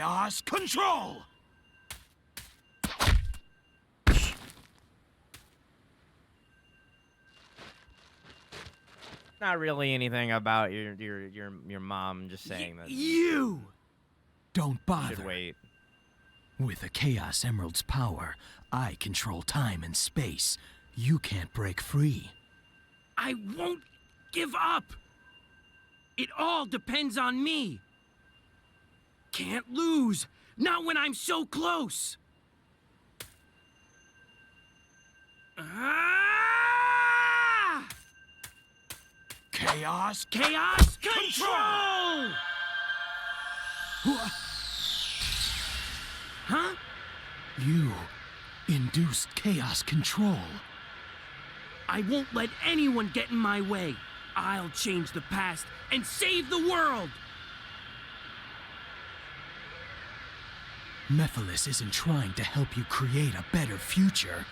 Chaos control! Not really anything about your mom. Just saying that You! Don't bother. should wait. With the Chaos Emerald's power, I control time and space. You can't break free. I won't give up! It all depends on me! Can't lose! Not when I'm so close! Ah! Chaos Chaos control! Huh? You induced chaos control. I won't let anyone get in my way. I'll change the past and save the world! Mephiles isn't trying to help you create a better future.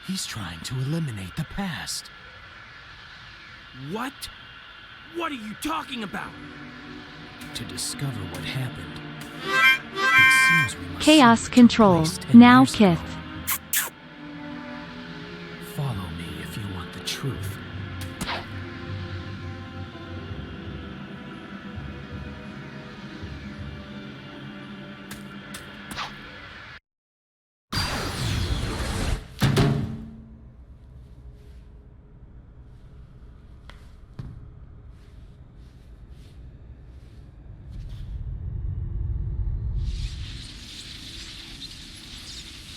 He's trying to eliminate the past. What? What are you talking about? To discover what happened, it seems we must Chaos see control. place 10 Now years ago. Kith. Follow me if you want the truth.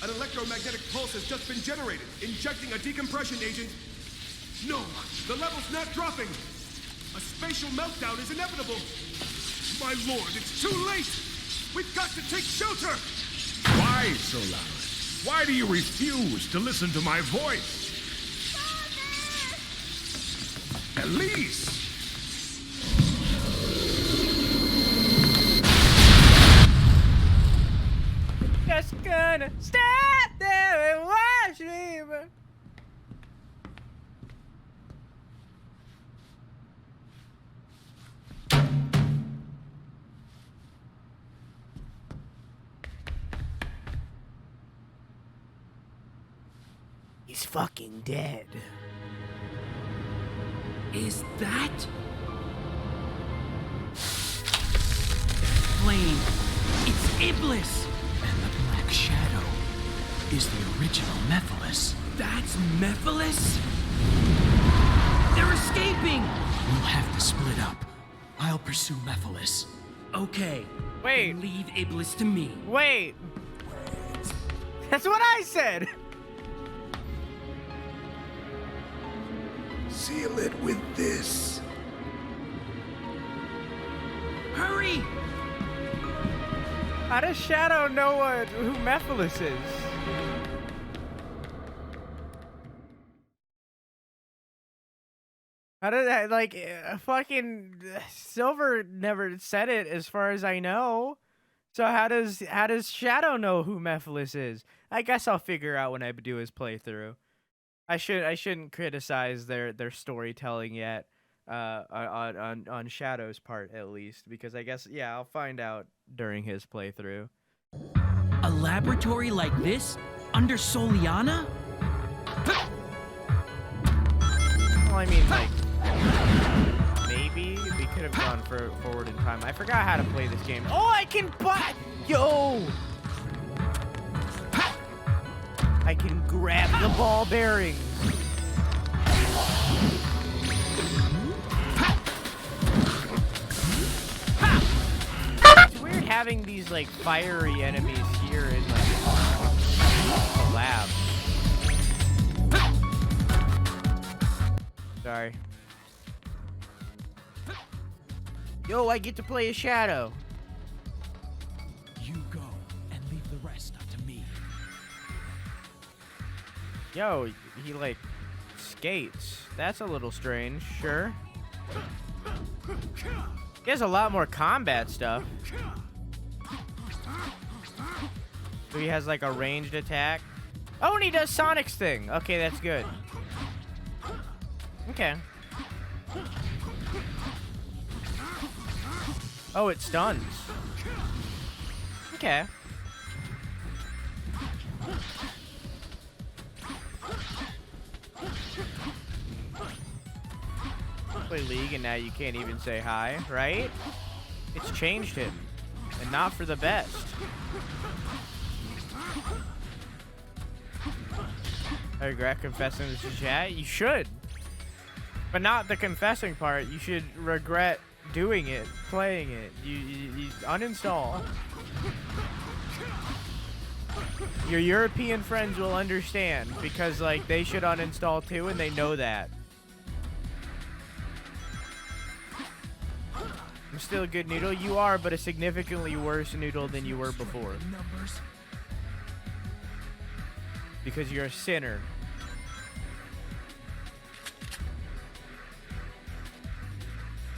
An electromagnetic pulse has just been generated, injecting a decompression agent. No, the level's not dropping. A spatial meltdown is inevitable. My lord, it's too late. We've got to take shelter. Why so loud? Why do you refuse to listen to my voice? Father! Elise! Just gonna stand there and watch me burn. He's fucking dead. Is that? Flame. It's Iblis! And the Black Shadow is the original Mephiles. That's Mephiles? They're escaping! We'll have to split up. I'll pursue Mephiles. Okay. Wait. Leave Iblis to me. Wait. That's what I said. Seal it with this. Hurry! How does Shadow know who Mephiles is? How did that, like, fucking Silver never said it as far as I know. So how does Shadow know who Mephiles is? I guess I'll figure out when I do his playthrough. I shouldn't criticize their storytelling yet, on Shadow's part at least, because I guess I'll find out during his playthrough. A laboratory like this? Under Soleanna? Well, I mean, like, maybe we could have gone forward in time. I forgot how to play this game. Oh, I can buy. Yo! I can grab the ball bearings. It's weird having these, like, fiery enemies here in, like, the lab. Sorry. Yo, I get to play a Shadow. You go and leave the rest up to me. Yo, he like skates. That's a little strange, sure. He has a lot more combat stuff. So he has like a ranged attack. Oh, and he does Sonic's thing. Okay, that's good. Okay. Oh, it stuns. Okay. Play League and now you can't even say hi, right? It's changed him. And not for the best. I regret confessing this to chat. You should. But not the confessing part. You should regret doing it, playing it. You uninstall. Your European friends will understand because, like, they should uninstall too, and they know that. I'm still a good noodle. You are, but a significantly worse noodle than you were before. Because you're a sinner.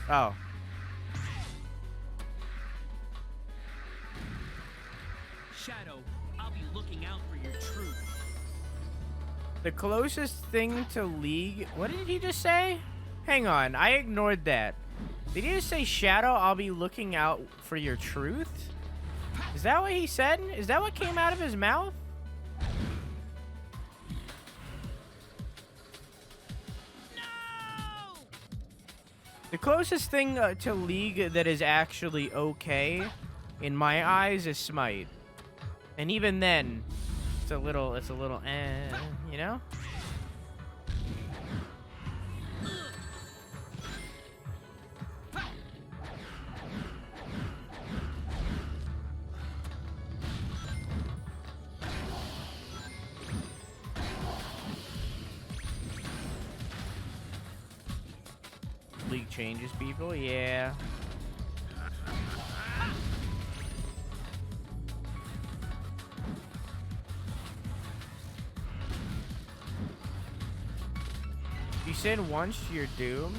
Oh. Shadow, I'll be looking out for your truth. The closest thing to League... What did he just say? Hang on, I ignored that. Did he just say, Shadow, I'll be looking out for your truth? Is that what he said? Is that what came out of his mouth? No! The closest thing to League that is actually okay, in my eyes, is Smite. And even then, it's a little you know? League changes people, yeah. You sin once, you're doomed.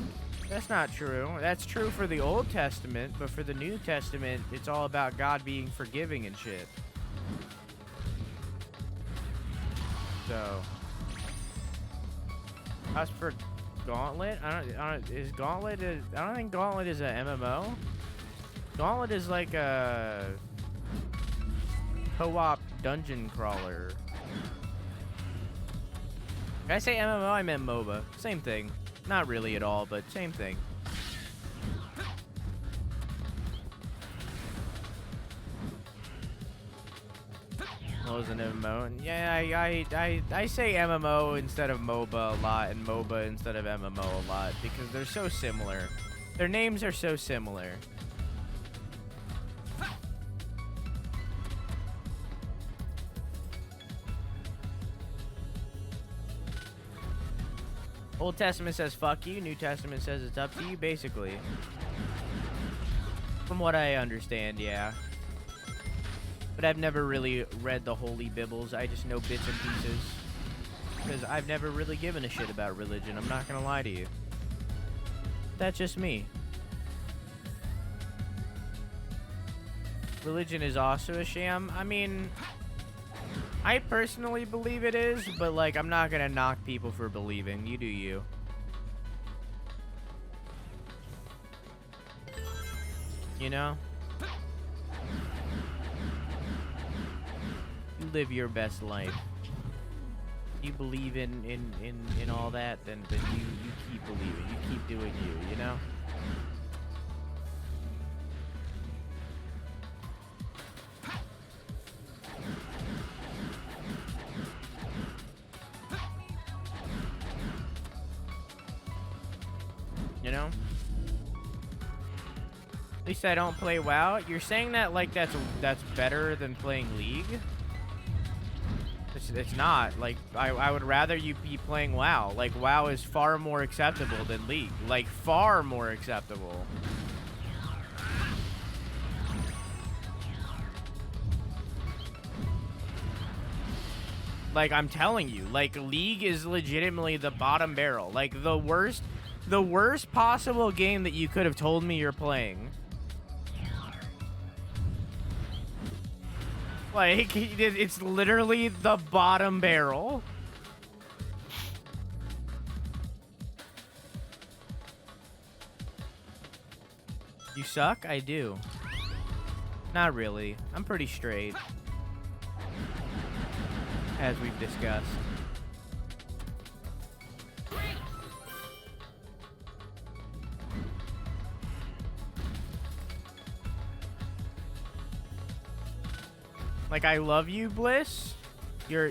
That's not true. That's true for the Old Testament, but for the New Testament, it's all about God being forgiving and shit. So, as for Gauntlet, I don't think Gauntlet is a MMO. Gauntlet is like a co-op dungeon crawler. Did I say MMO? I meant MOBA. Same thing. Not really at all, but same thing. What was an MMO? And yeah, I say MMO instead of MOBA a lot, and MOBA instead of MMO a lot, because they're so similar. Their names are so similar. Old Testament says fuck you, New Testament says it's up to you, basically. From what I understand, yeah. But I've never really read the Holy Bibles, I just know bits and pieces. Because I've never really given a shit about religion, I'm not gonna lie to you. That's just me. Religion is also a sham. I mean, I personally believe it is, but like, I'm not gonna knock people for believing. You do you. You know? You live your best life. You believe in all that, then you keep believing. You keep doing you know? You know? At least I don't play WoW. You're saying that like that's better than playing League? It's not. Like, I would rather you be playing WoW. Like, WoW is far more acceptable than League. Like, far more acceptable. Like, I'm telling you, like, League is legitimately the bottom barrel. Like, the worst possible game that you could have told me you're playing. Like, it's literally the bottom barrel. You suck? I do. Not really. I'm pretty straight. As we've discussed. Like, I love you, Bliss. You're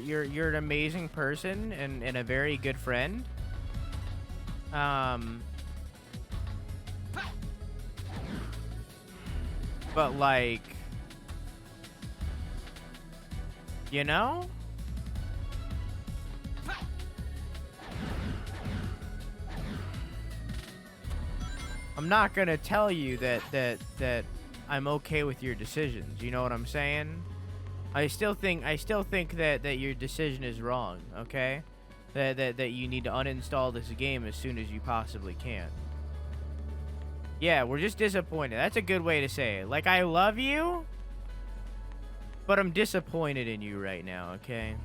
an amazing person and a very good friend. But like, you know? I'm not gonna tell you that I'm okay with your decisions. You know what I'm saying? I still think that your decision is wrong, okay? That you need to uninstall this game as soon as you possibly can. Yeah, we're just disappointed. That's a good way to say it. Like, I love you, but I'm disappointed in you right now, okay?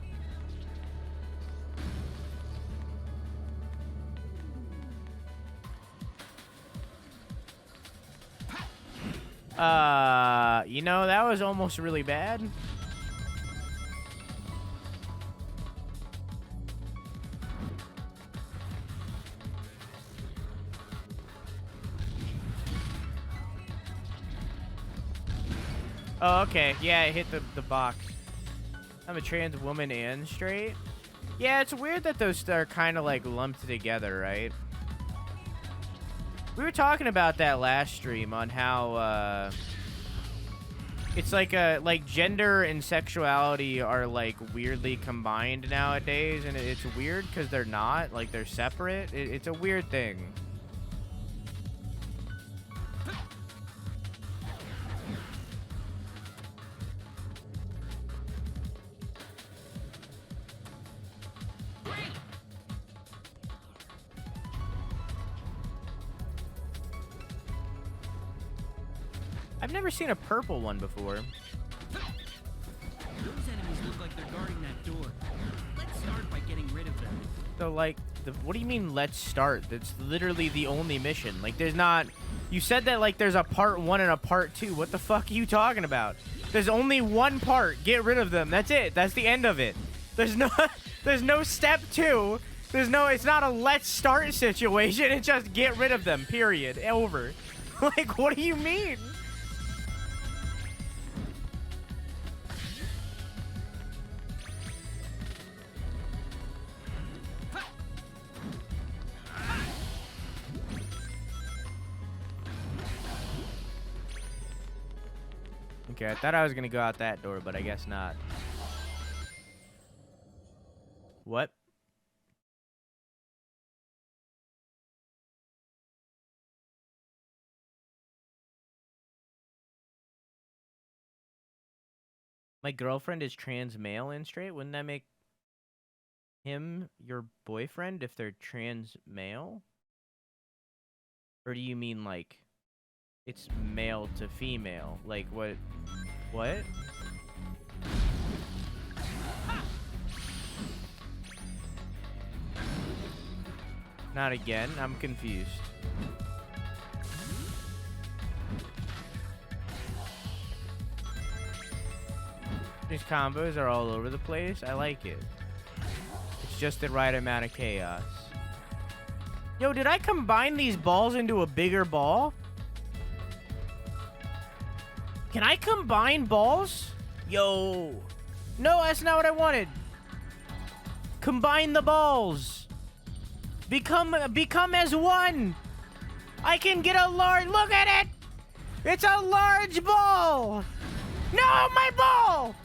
You know, that was almost really bad. Oh, okay. Yeah, I hit the box. I'm a trans woman and straight. Yeah, it's weird that those are kind of like lumped together, right? We were talking about that last stream on how it's like gender and sexuality are like weirdly combined nowadays, and it's weird because they're not, like, they're separate. It's a weird thing. I've never seen a purple one before. Those enemies look like they're guarding that door. Let's start by getting rid of them. So, like, what do you mean, let's start? That's literally the only mission. Like, there's not... You said that, like, there's a part 1 and a part 2. What the fuck are you talking about? There's only one part. Get rid of them. That's it. That's the end of it. There's no... There's no step 2. There's no... It's not a let's start situation. It's just get rid of them. Period. Over. Like, what do you mean? Okay, I thought I was gonna go out that door, but I guess not. What? My girlfriend is trans male and straight? Wouldn't that make him your boyfriend if they're trans male? Or do you mean, like, it's male to female? Like, what? What? Not again. I'm confused. These combos are all over the place. I like it. It's just the right amount of chaos. Yo, did I combine these balls into a bigger ball? Can I combine balls? Yo. No, that's not what I wanted. Combine the balls. Become as one. I can get a large... Look at it. It's a large ball. No, my ball.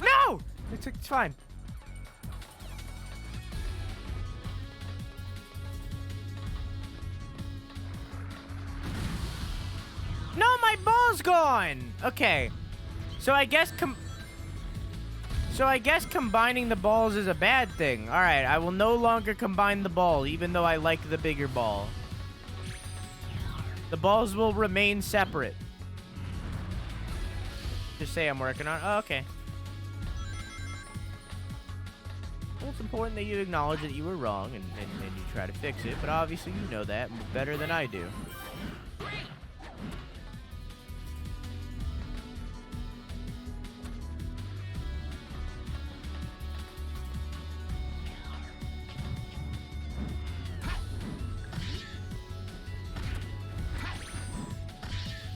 No. It's fine. No, my ball's gone. Okay. So I guess combining the balls is a bad thing. All right, I will no longer combine the ball, even though I like the bigger ball. The balls will remain separate. Just say I'm working on... Oh, okay. Well, it's important that you acknowledge that you were wrong and you try to fix it, but obviously you know that better than I do.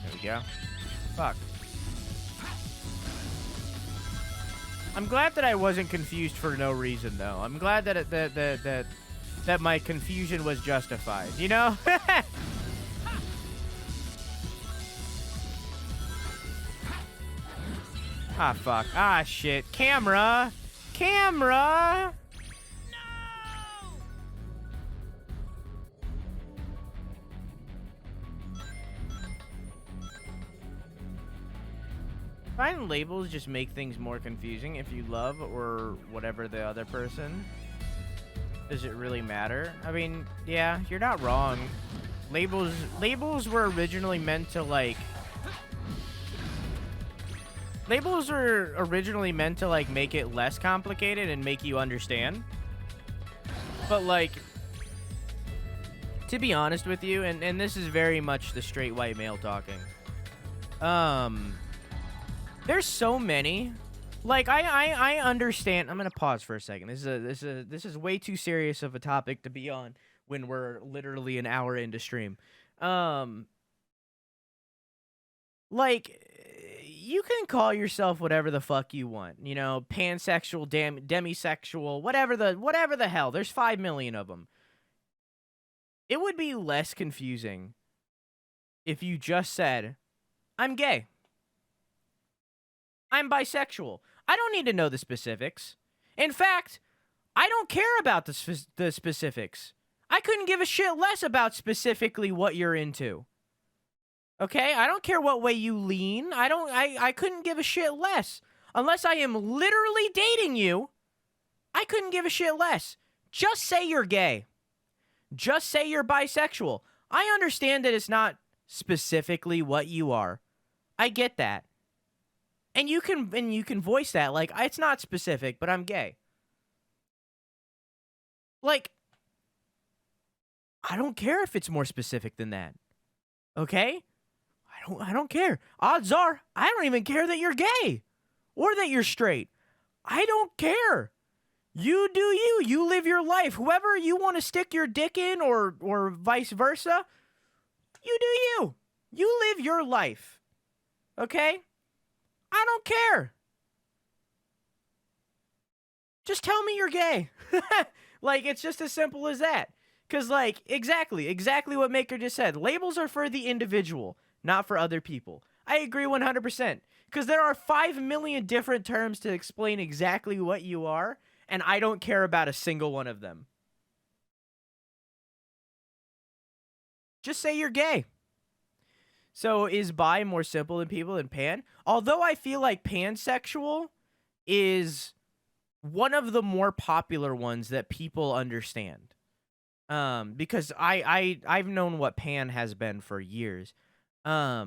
There we go. Fuck. I'm glad that I wasn't confused for no reason, though. I'm glad that that my confusion was justified. You know? Ah, fuck. Ah, shit. Camera! Camera! Find labels just make things more confusing if you love or whatever the other person. Does it really matter? I mean, yeah, you're not wrong. Labels were originally meant to, like... Labels were originally meant to, like, make it less complicated and make you understand. But, like... To be honest with you, and this is very much the straight white male talking. There's so many. Like, I understand. I'm gonna pause for a second. This is way too serious of a topic to be on when we're literally an hour into stream. Like, you can call yourself whatever the fuck you want. You know, pansexual, demisexual, whatever the hell. There's 5 million of them. It would be less confusing if you just said, I'm gay. I'm bisexual. I don't need to know the specifics. In fact, I don't care about the specifics. I couldn't give a shit less about specifically what you're into. Okay? I don't care what way you lean. I couldn't give a shit less. Unless I am literally dating you, I couldn't give a shit less. Just say you're gay. Just say you're bisexual. I understand that it's not specifically what you are. I get that. And you can voice that, like, it's not specific, but I'm gay. Like, I don't care if it's more specific than that. Okay? I don't care. Odds are, I don't even care that you're gay. Or that you're straight. I don't care. You do you. You live your life. Whoever you want to stick your dick in or vice versa, you do you. You live your life. Okay? I don't care. Just tell me you're gay. Like, it's just as simple as that. Because, like, exactly what Maker just said. Labels are for the individual, not for other people. I agree 100%. Because there are 5 million different terms to explain exactly what you are, and I don't care about a single one of them. Just say you're gay. So is bi more simple than people than pan? Although I feel like pansexual is one of the more popular ones that people understand. Because I've known what pan has been for years. I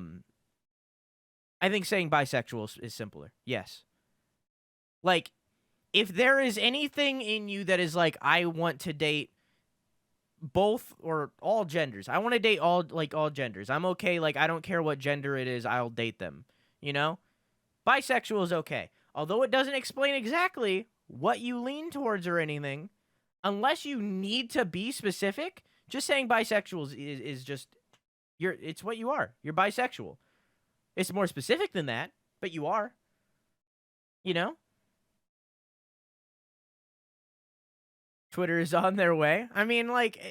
think saying bisexual is simpler. Yes. Like, if there is anything in you that is like, I want to date both or all genders. I want to date all genders. I'm okay. Like, I don't care what gender it is. I'll date them. You know? Bisexual is okay. Although it doesn't explain exactly what you lean towards or anything, unless you need to be specific, just saying bisexual is just, it's what you are. You're bisexual. It's more specific than that, but you are. You know? Twitter is on their way. I mean, like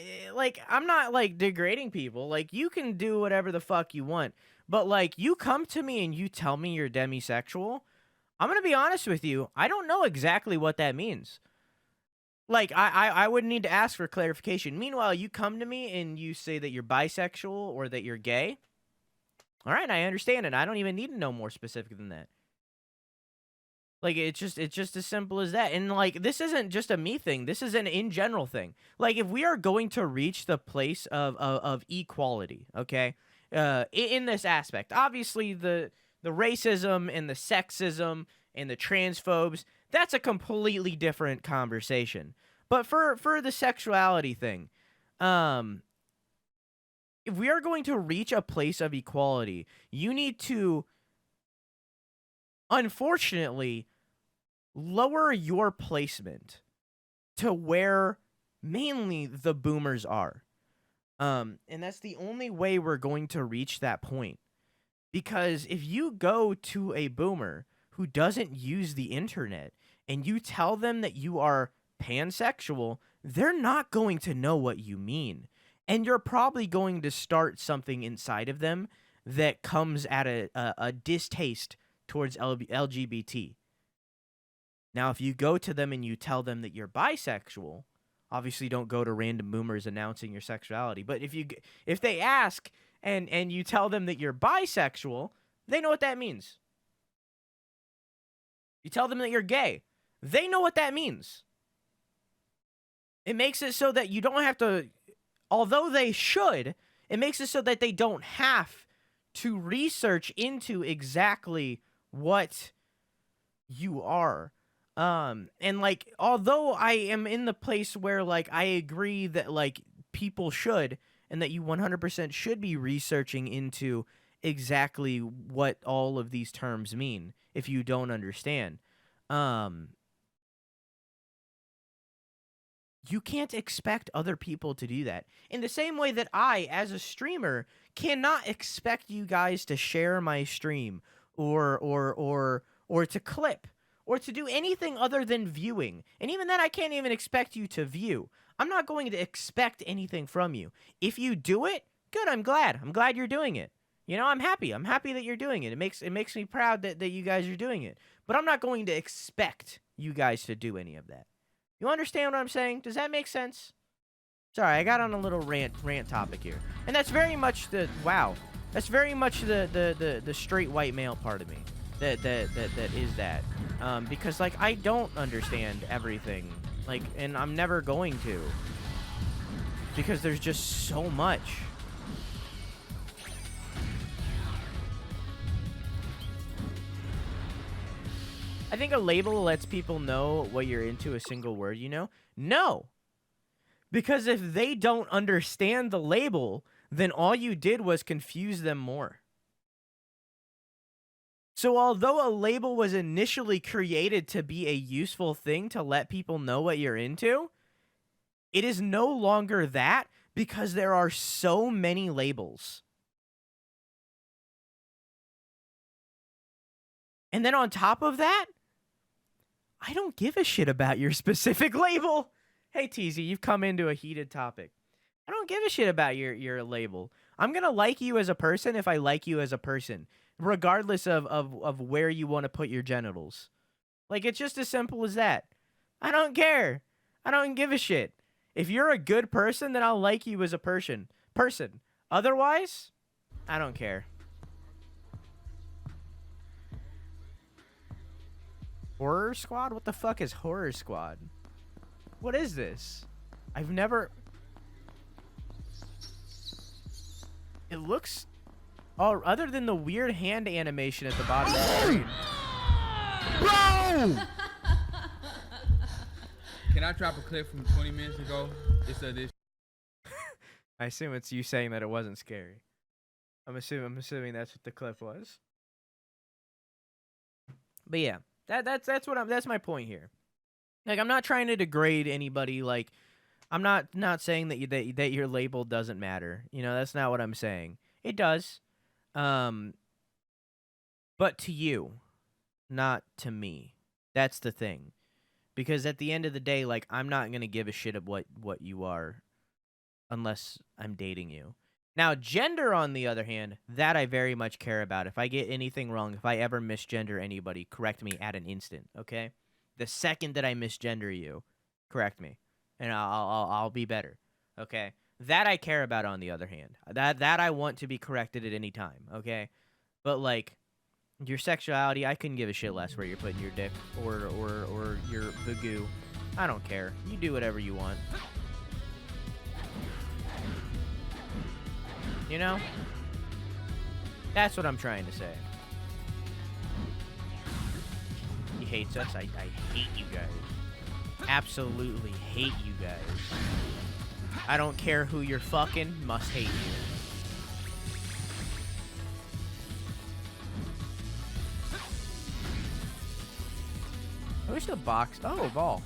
I'm not, like, degrading people. Like, you can do whatever the fuck you want. But, like, you come to me and you tell me you're demisexual, I'm gonna be honest with you. I don't know exactly what that means. Like, I would need to ask for clarification. Meanwhile, you come to me and you say that you're bisexual or that you're gay. All right, I understand it. I don't even need to know more specific than that. Like, it's just as simple as that. And, like, this isn't just a me thing. This is an in general thing. Like, if we are going to reach the place of equality, okay, in this aspect, obviously the racism and the sexism and the transphobes, that's a completely different conversation. But for the sexuality thing, if we are going to reach a place of equality, you need to, unfortunately, lower your placement to where mainly the boomers are. And that's the only way we're going to reach that point. Because if you go to a boomer who doesn't use the internet and you tell them that you are pansexual, they're not going to know what you mean. And you're probably going to start something inside of them that comes at a distaste towards LGBT. Now, if you go to them and you tell them that you're bisexual, obviously don't go to random boomers announcing your sexuality. But if they ask and you tell them that you're bisexual, they know what that means. You tell them that you're gay, they know what that means. It makes it so that you don't have to, although they should, it makes it so that they don't have to research into exactly what you are. And like, although I am in the place where like I agree that like people should, and that you 100% should be researching into exactly what all of these terms mean if you don't understand. You can't expect other people to do that. In the same way that I, as a streamer, cannot expect you guys to share my stream or to clip or to do anything other than viewing. And even then, I can't even expect you to view. I'm not going to expect anything from you. If you do it, good, I'm glad. I'm glad you're doing it. You know, I'm happy. I'm happy that you're doing it. It makes me proud that you guys are doing it. But I'm not going to expect you guys to do any of that. You understand what I'm saying? Does that make sense? Sorry, I got on a little rant topic here. And that's very much that's very much the straight white male part of me. That is that. Because like I don't understand everything. Like, and I'm never going to. Because there's just so much. I think a label lets people know what you're into, a single word, you know? No! Because if they don't understand the label, then all you did was confuse them more. So although a label was initially created to be a useful thing to let people know what you're into, it is no longer that because there are so many labels. And then on top of that, I don't give a shit about your specific label. Hey, TZ, you've come into a heated topic. I don't give a shit about your label. I'm going to like you as a person if I like you as a person, regardless of where you want to put your genitals. Like, it's just as simple as that. I don't care. I don't give a shit. If you're a good person, then I'll like you as a person. Otherwise, I don't care. Horror Squad? What the fuck is Horror Squad? What is this? I've never... It looks... Oh, other than the weird hand animation at the bottom of the screen. Bro! Can I drop a clip from 20 minutes ago? It's this. I assume it's you saying that it wasn't scary. I'm assuming that's what the clip was. But yeah, that's my point here. Like, I'm not trying to degrade anybody. Like, I'm not saying that your label doesn't matter. You know, that's not what I'm saying. It does. But to you, not to me. That's the thing. Because at the end of the day, like, I'm not going to give a shit of what you are unless I'm dating you. Now, gender, on the other hand, that I very much care about. If I get anything wrong, if I ever misgender anybody, correct me at an instant, okay? The second that I misgender you, correct me, and I'll be better, okay? That I care about, on the other hand. That I want to be corrected at any time, okay? But, like, your sexuality, I couldn't give a shit less where you're putting your dick or your vagoo. I don't care. You do whatever you want. You know? That's what I'm trying to say. hates us. I hate you guys. Absolutely hate you guys. I don't care who you're fucking, must hate you. I wish the box... Oh, ball.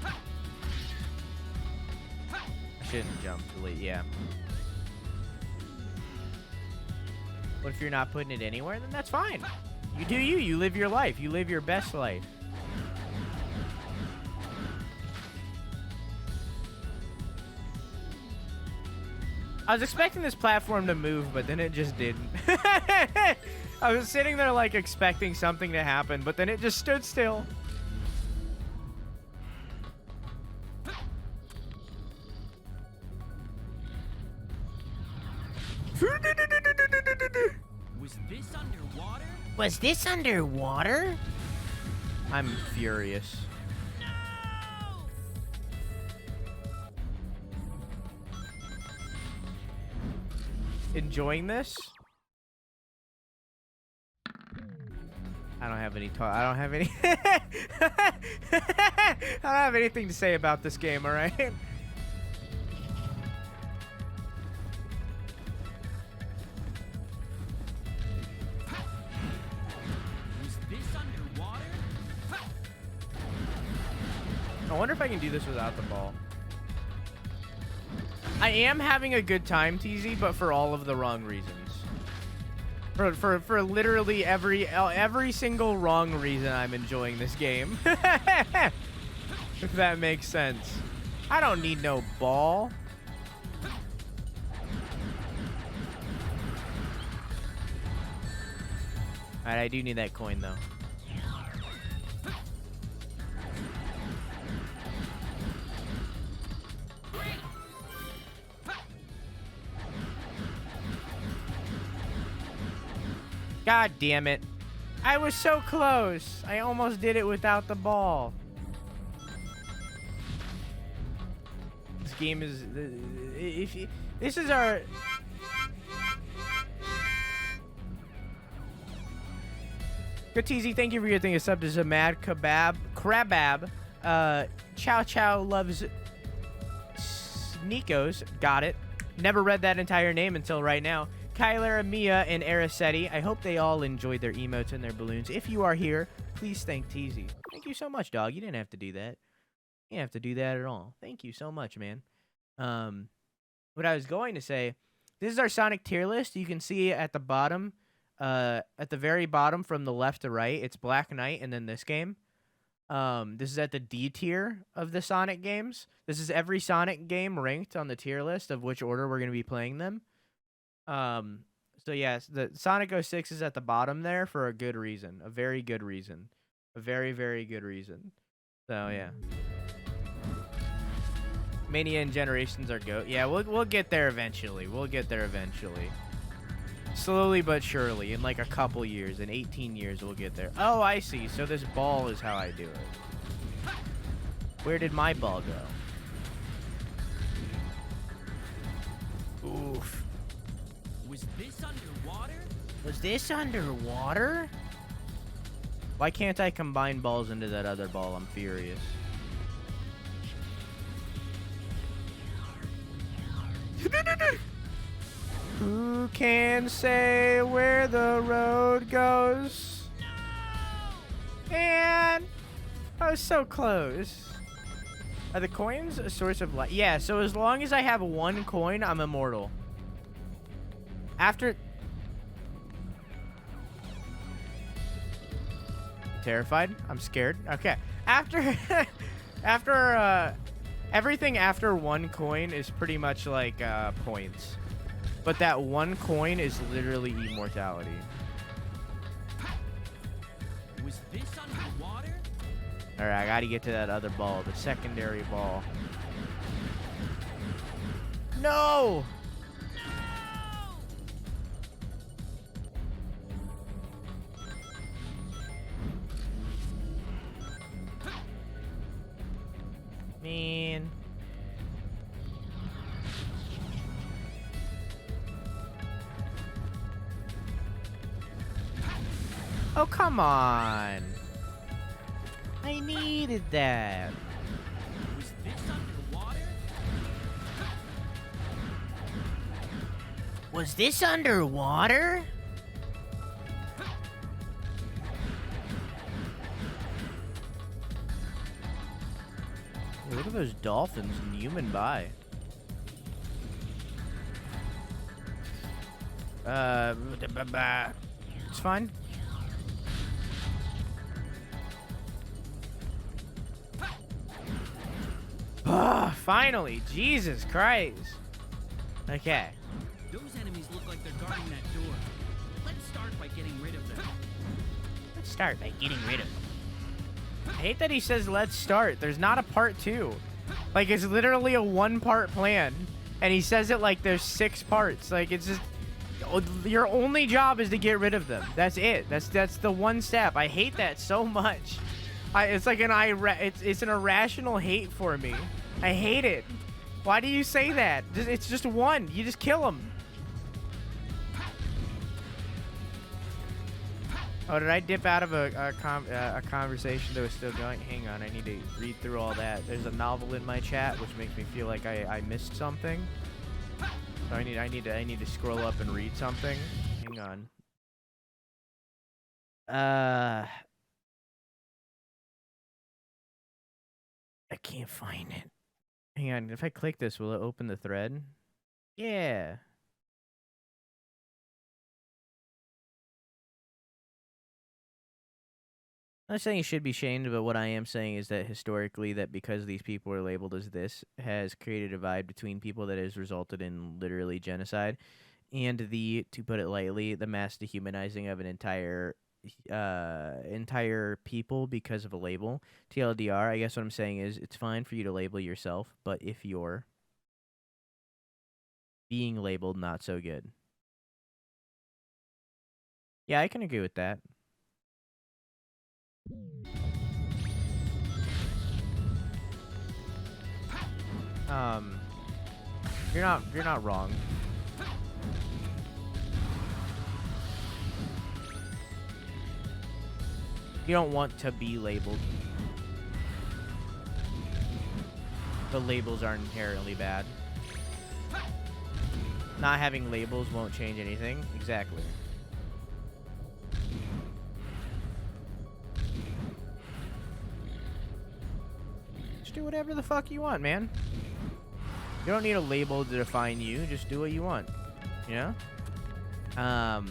I shouldn't jump too late, yeah. But if you're not putting it anywhere, then that's fine. You do you. You live your life. You live your best life. I was expecting this platform to move, but then it just didn't. I was sitting there like expecting something to happen, but then it just stood still. Was this underwater? Was this underwater? I'm furious. Enjoying this? I don't have any I don't have any I don't have anything to say about this game, all right? Was this underwater? I wonder if I can do this without the ball. I am having a good time, TZ, but for all of the wrong reasons. For literally every single wrong reason I'm enjoying this game. If that makes sense. I don't need no ball. Alright, I do need that coin though. God damn it. I was so close. I almost did it without the ball. This game is... this is our... Good TZ, thank you for getting a sub to Zamad Crabab. Chow Chow loves Nikos. Got it. Never read that entire name until right now. Kyler, Mia, and Aracetti. I hope they all enjoyed their emotes and their balloons. If you are here, please thank TZ. Thank you so much, dog. You didn't have to do that. You didn't have to do that at all. Thank you so much, man. What I was going to say, this is our Sonic tier list. You can see at the bottom, at the very bottom from the left to right, it's Black Knight and then this game. This is at the D tier of the Sonic games. This is every Sonic game ranked on the tier list of which order we're going to be playing them. So yes, the Sonic 06 is at the bottom there for a good reason. A very good reason. A very, very good reason. So yeah. Mania and Generations are GOAT. Yeah, we'll get there eventually. We'll get there eventually. Slowly but surely. In like a couple years. In 18 years we'll get there. Oh, I see. So this ball is how I do it. Where did my ball go? Oof. Was this underwater? Was this underwater? Why can't I combine balls into that other ball? I'm furious. Who can say where the road goes? No! And I was so close. Are the coins a source of life? Yeah, so as long as I have one coin, I'm immortal. After... Terrified? I'm scared. Okay. After... everything after one coin is pretty much like, points. But that one coin is literally immortality. Was this underwater? Alright, I gotta get to that other ball. The secondary ball. No! Man. Oh, come on. I needed that. Was this underwater? Was this underwater? Hey, look at those dolphins zooming by. It's fine. Ah, finally! Jesus Christ! Okay. Those enemies look like they're guarding that door. Let's start by getting rid of them. Let's start by getting rid of them. I hate that he says let's start. There's not a part 2. Like, it's literally a 1-part plan. And he says it like there's 6 parts. Like, it's just... Your only job is to get rid of them. That's it. That's the one step. I hate that so much. It's like it's an irrational hate for me. I hate it. Why do you say that? It's just one. You just kill them. Oh, did I dip out of a conversation that was still going? Hang on, I need to read through all that. There's a novel in my chat, which makes me feel like I missed something. So I need to scroll up and read something. Hang on. I can't find it. Hang on. If I click this, will it open the thread? Yeah. I'm not saying you should be shamed, but what I am saying is that historically, that because these people are labeled as this, has created a divide between people that has resulted in literally genocide, and to put it lightly, the mass dehumanizing of an entire people because of a label. TLDR, I guess what I'm saying is it's fine for you to label yourself, but if you're being labeled, not so good. Yeah, I can agree with that. You're not wrong. You don't want to be labeled. The labels aren't inherently bad. Not having labels won't change anything. Exactly. Just do whatever the fuck you want, man. You don't need a label to define you. Just do what you want. You know?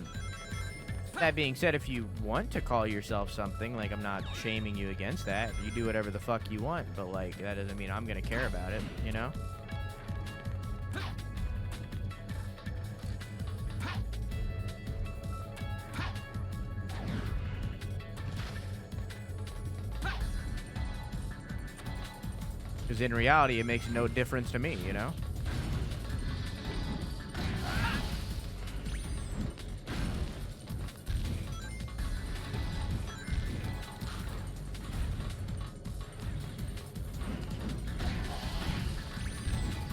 That being said, if you want to call yourself something, like, I'm not shaming you against that. You do whatever the fuck you want, but, like, that doesn't mean I'm gonna care about it, you know? Because in reality, it makes no difference to me, you know?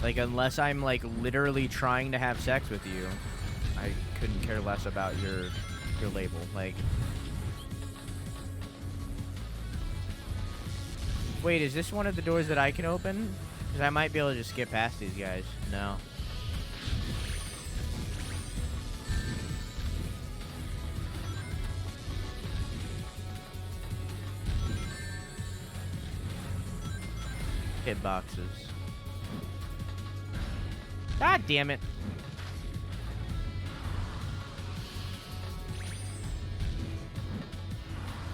Like, unless I'm, like, literally trying to have sex with you, I couldn't care less about your label. Like... Wait, is this one of the doors that I can open? Because I might be able to just skip past these guys. No. Hit boxes. God damn it.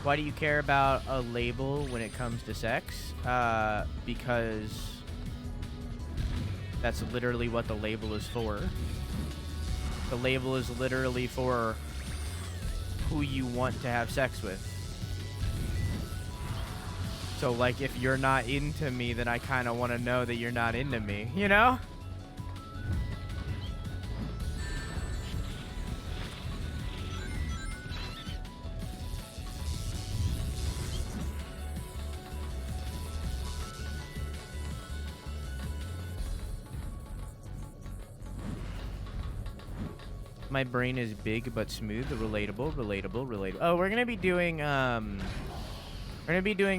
Why do you care about a label when it comes to sex? Because that's literally what the label is for. The label is literally for who you want to have sex with. So, like, if you're not into me, then I kind of want to know that you're not into me, you know? My brain is big but smooth. Relatable. Oh, we're gonna be doing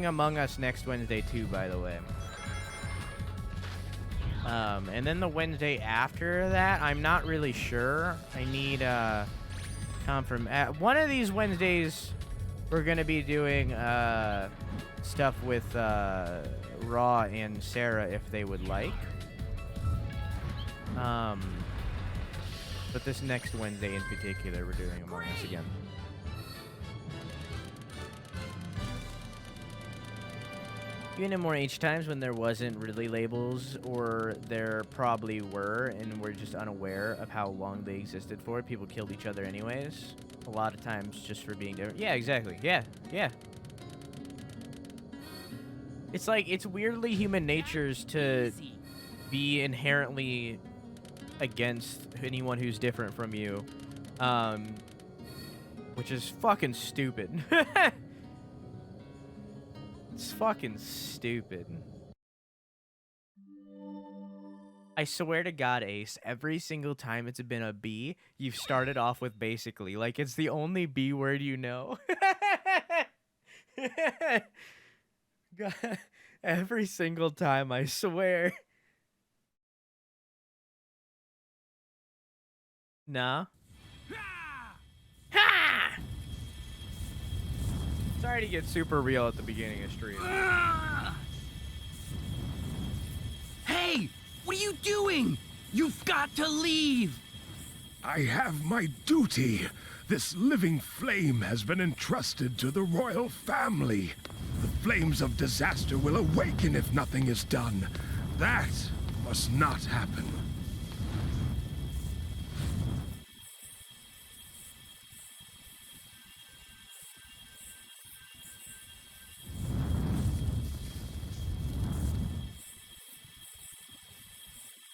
Among Us next Wednesday too, by the way. And then the Wednesday after that, I'm not really sure. I need one of these Wednesdays, we're gonna be doing stuff with Raw and Sarah if they would like. But this next Wednesday in particular, we're doing Among Us again. Even in more H times when there wasn't really labels, or there probably were, and we're just unaware of how long they existed for, people killed each other anyways. A lot of times just for being different. Yeah, exactly. Yeah. It's like, it's weirdly human nature's to be inherently against anyone who's different from you, which is fucking stupid. It's fucking stupid. I swear to God, Ace, every single time it's been a B, you've started off with basically. Like, it's the only B word you know. God, every single time, I swear. Nah. Ha! Sorry to get super real at the beginning of stream. Hey! What are you doing? You've got to leave! I have my duty. This living flame has been entrusted to the royal family. The flames of disaster will awaken if nothing is done. That must not happen.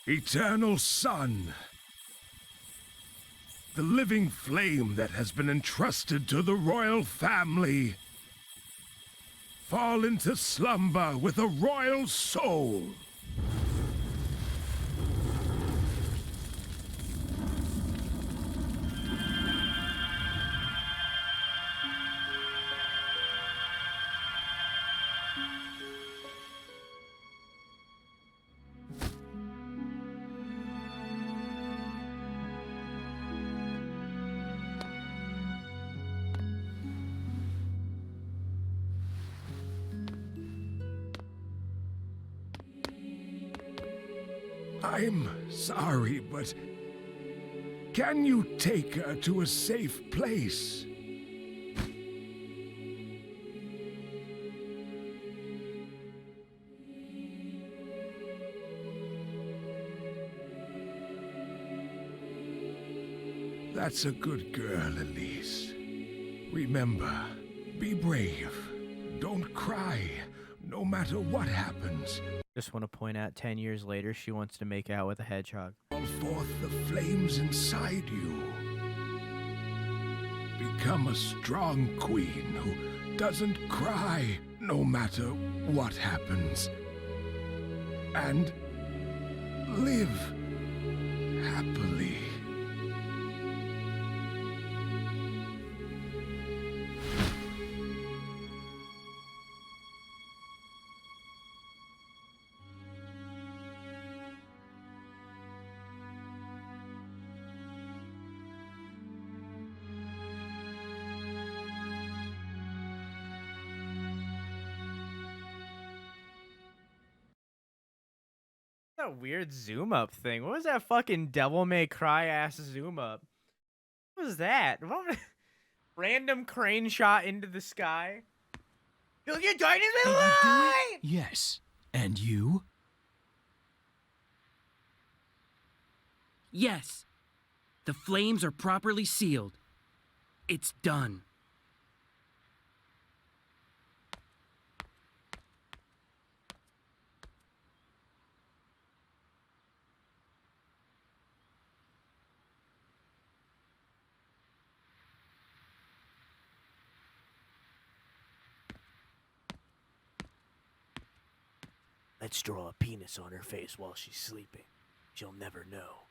Eternal Sun, the living flame that has been entrusted to the royal family, fall into slumber with a royal soul. I'm sorry, but can you take her to a safe place? That's a good girl, Elise. Remember, be brave. Don't cry, no matter what happens. Just want to point out, 10 years later, she wants to make out with a hedgehog. Call forth the flames inside you. Become a strong queen who doesn't cry no matter what happens. And live happily. That weird zoom up thing. What was that fucking Devil May Cry ass zoom up? What was that? Random crane shot into the sky. You're joining me live! Yes. And you? Yes. The flames are properly sealed. It's done. Let's draw a penis on her face while she's sleeping. She'll never know.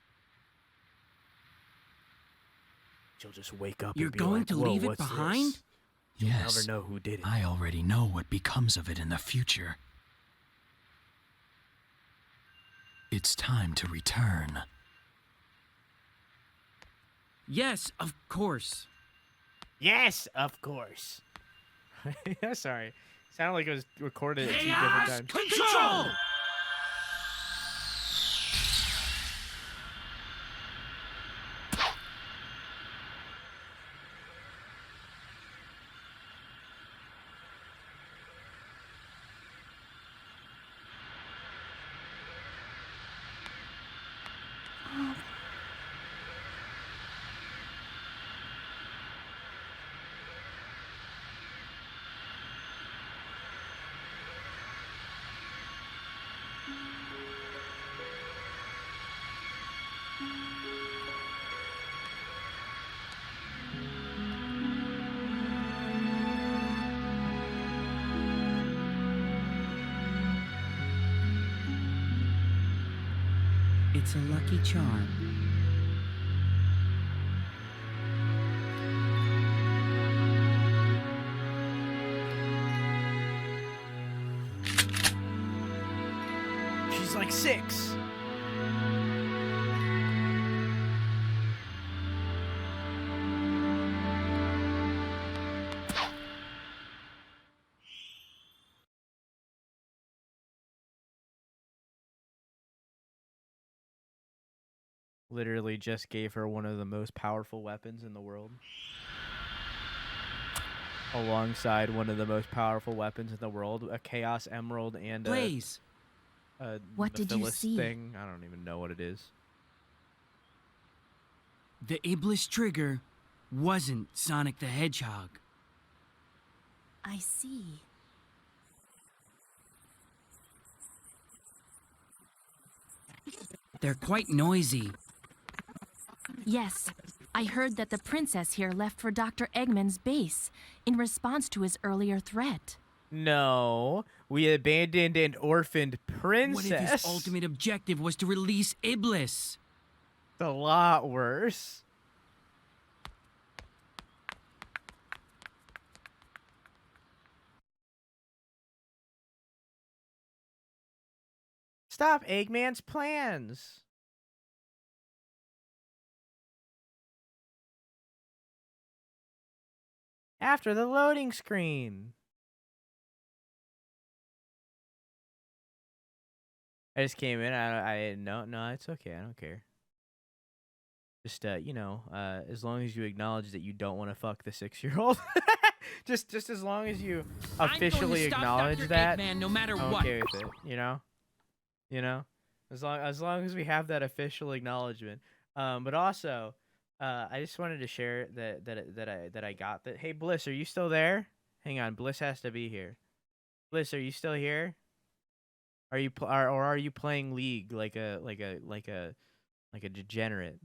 She'll just wake up You're and be going like, to "Whoa, leave it what's behind? this?" You'll Yes. never know who did it. I already know what becomes of it in the future. It's time to return. Yes, of course. Yes, of course. Sorry. Sounded like it was recorded at 2 different Chaos times. control! It's a lucky charm. She's like 6. Literally just gave her one of the most powerful weapons in the world. Alongside one of the most powerful weapons in the world, a Chaos Emerald and Blaze, a What did you Mephiles see? thing. I don't even know what it is. the Iblis trigger wasn't Sonic the Hedgehog. I see. They're quite noisy. Yes, I heard that the princess here left for Dr. Eggman's base in response to his earlier threat. No, we abandoned an orphaned princess. What if his ultimate objective was to release Iblis? It's a lot worse. Stop Eggman's plans. After the loading screen. I just came in. I no, it's okay. I don't care. Just as long as you acknowledge that you don't want to fuck the 6-year-old. just as long as you officially I'm going to stop acknowledge Dr. that. Eggman no matter I'm what. okay with it. You know, as long as we have that official acknowledgement. But also, I just wanted to share that I got that. Hey, Bliss, are you still there? Hang on, Bliss has to be here. Bliss, are you still here? Are you or are you playing League like a degenerate?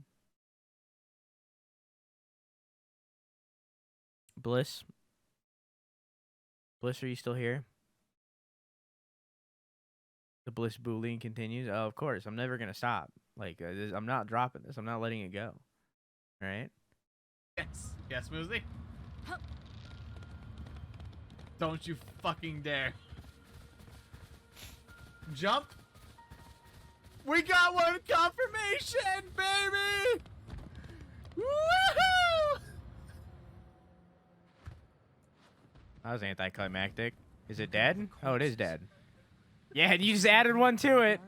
Bliss, are you still here? The Bliss bullying continues. Oh, of course, I'm never gonna stop. Like I'm not dropping this. I'm not letting it go. All right. Yes, Smoothie. Don't you fucking dare. Jump. We got one confirmation, baby! Woohoo! That was anticlimactic. Is it dead? Oh, it is dead. Yeah, you just added one to it.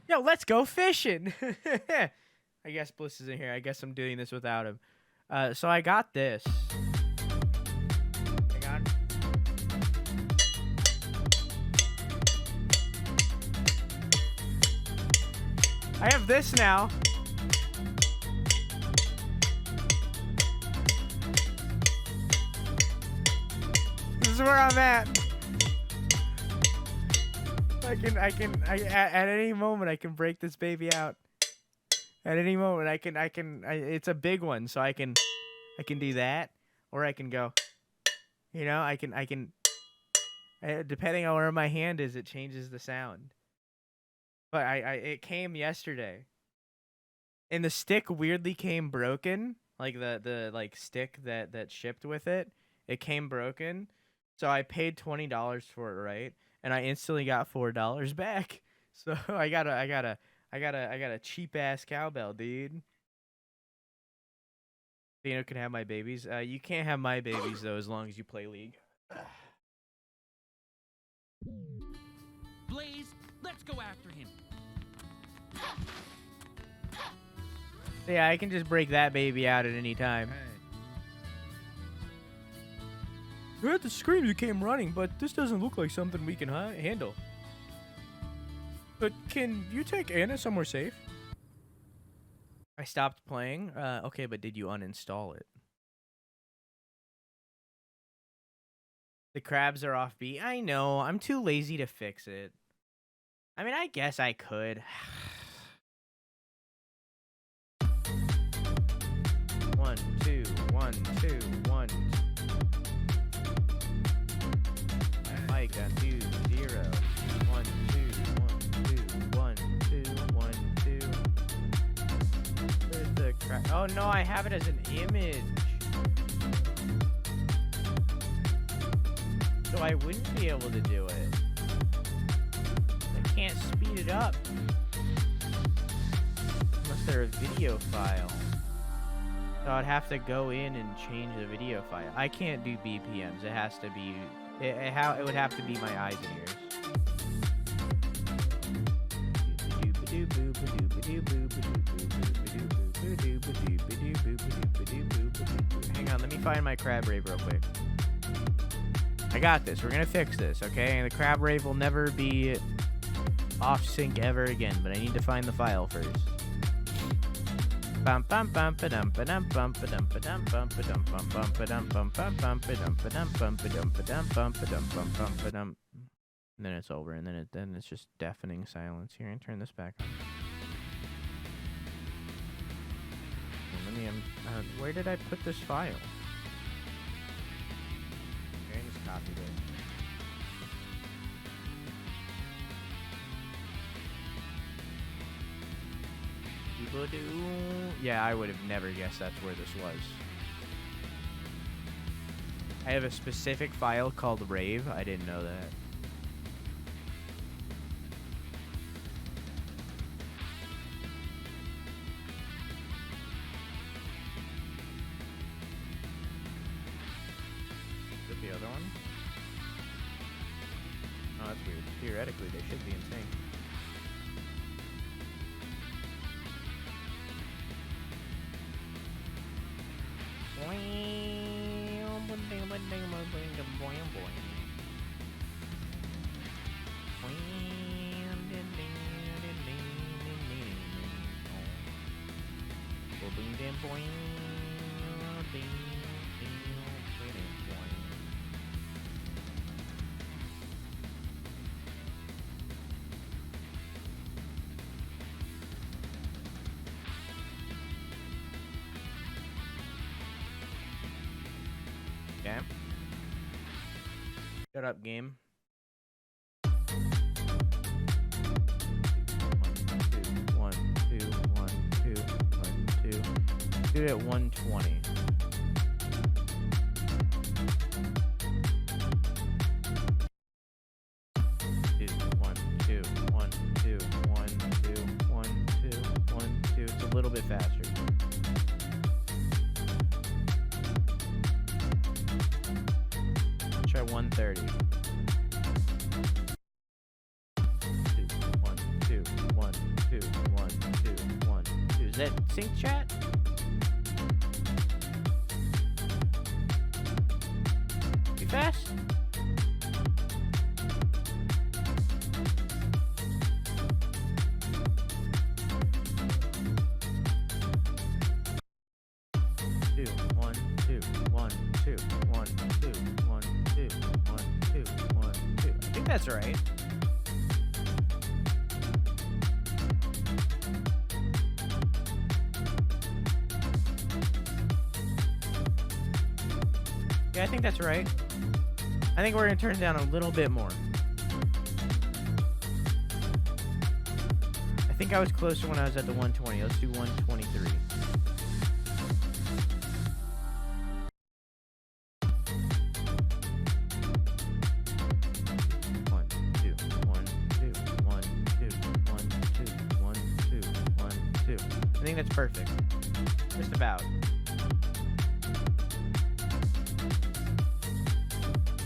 Yo, let's go fishing. I guess Bliss isn't here. I guess I'm doing this without him. So I got this. Hang on. I have this now. This is where I'm at. At any moment I can break this baby out. At any moment it's a big one, so I can do that, or I can go, depending on where my hand is, it changes the sound. But it came yesterday. And the stick weirdly came broken. Like the like stick that shipped with it. It came broken. So I paid $20 for it, right? And I instantly got $4 back. So I got a cheap ass cowbell, dude. Dino can have my babies. You can't have my babies though, as long as you play League. Blaze, let's go after him. Yeah, I can just break that baby out at any time. Hey. We heard the screams that came running, but this doesn't look like something we can handle. But can you take Anna somewhere safe? I stopped playing. Okay, but did you uninstall it? The crabs are off beat. I know. I'm too lazy to fix it. I mean, I guess I could. 1, 2, 1, 2, 1. Mike on 2, 0. 1, 2, 1, 2, 1, 2, 1, 2. Where's the crap? Oh no, I have it as an image. So I wouldn't be able to do it. I can't speed it up. Unless they're a video file. So I'd have to go in and change the video file. I can't do BPMs. It has to be... It would have to be my eyes and ears. Hang on, let me find my crab rave real quick. I got this. We're gonna fix this, okay? And the crab rave will never be off sync ever again, but I need to find the file first. Bum bum bum ba-dum ba-dum bum ba-dum ba-dum bum ba-dum bum bum ba-dum bum bum bum ba-dum ba-dum bum ba-dum ba-dum bum ba-dum bum bum ba-dum. And then it's over, and then it's just deafening silence. Here, and turn this back on. Let me where did I put this file? Here, I just copied it. Yeah, I would have never guessed that's where this was. I have a specific file called Rave. I didn't know that. Is it the other one? Oh, that's weird. Theoretically, they should be in sync. Okay. Shut up, game. 1, 2, 1, 2, 1, 2. Do it at 120. It's a little bit faster. Try 130. 1, 2, 1, 2, 1, 2, 1, 2. Is that sync chat? Too fast? That's right. Yeah, I think that's right. I think we're gonna turn it down a little bit more. I think I was closer when I was at the 120. Let's do 123. I think that's perfect. Just about.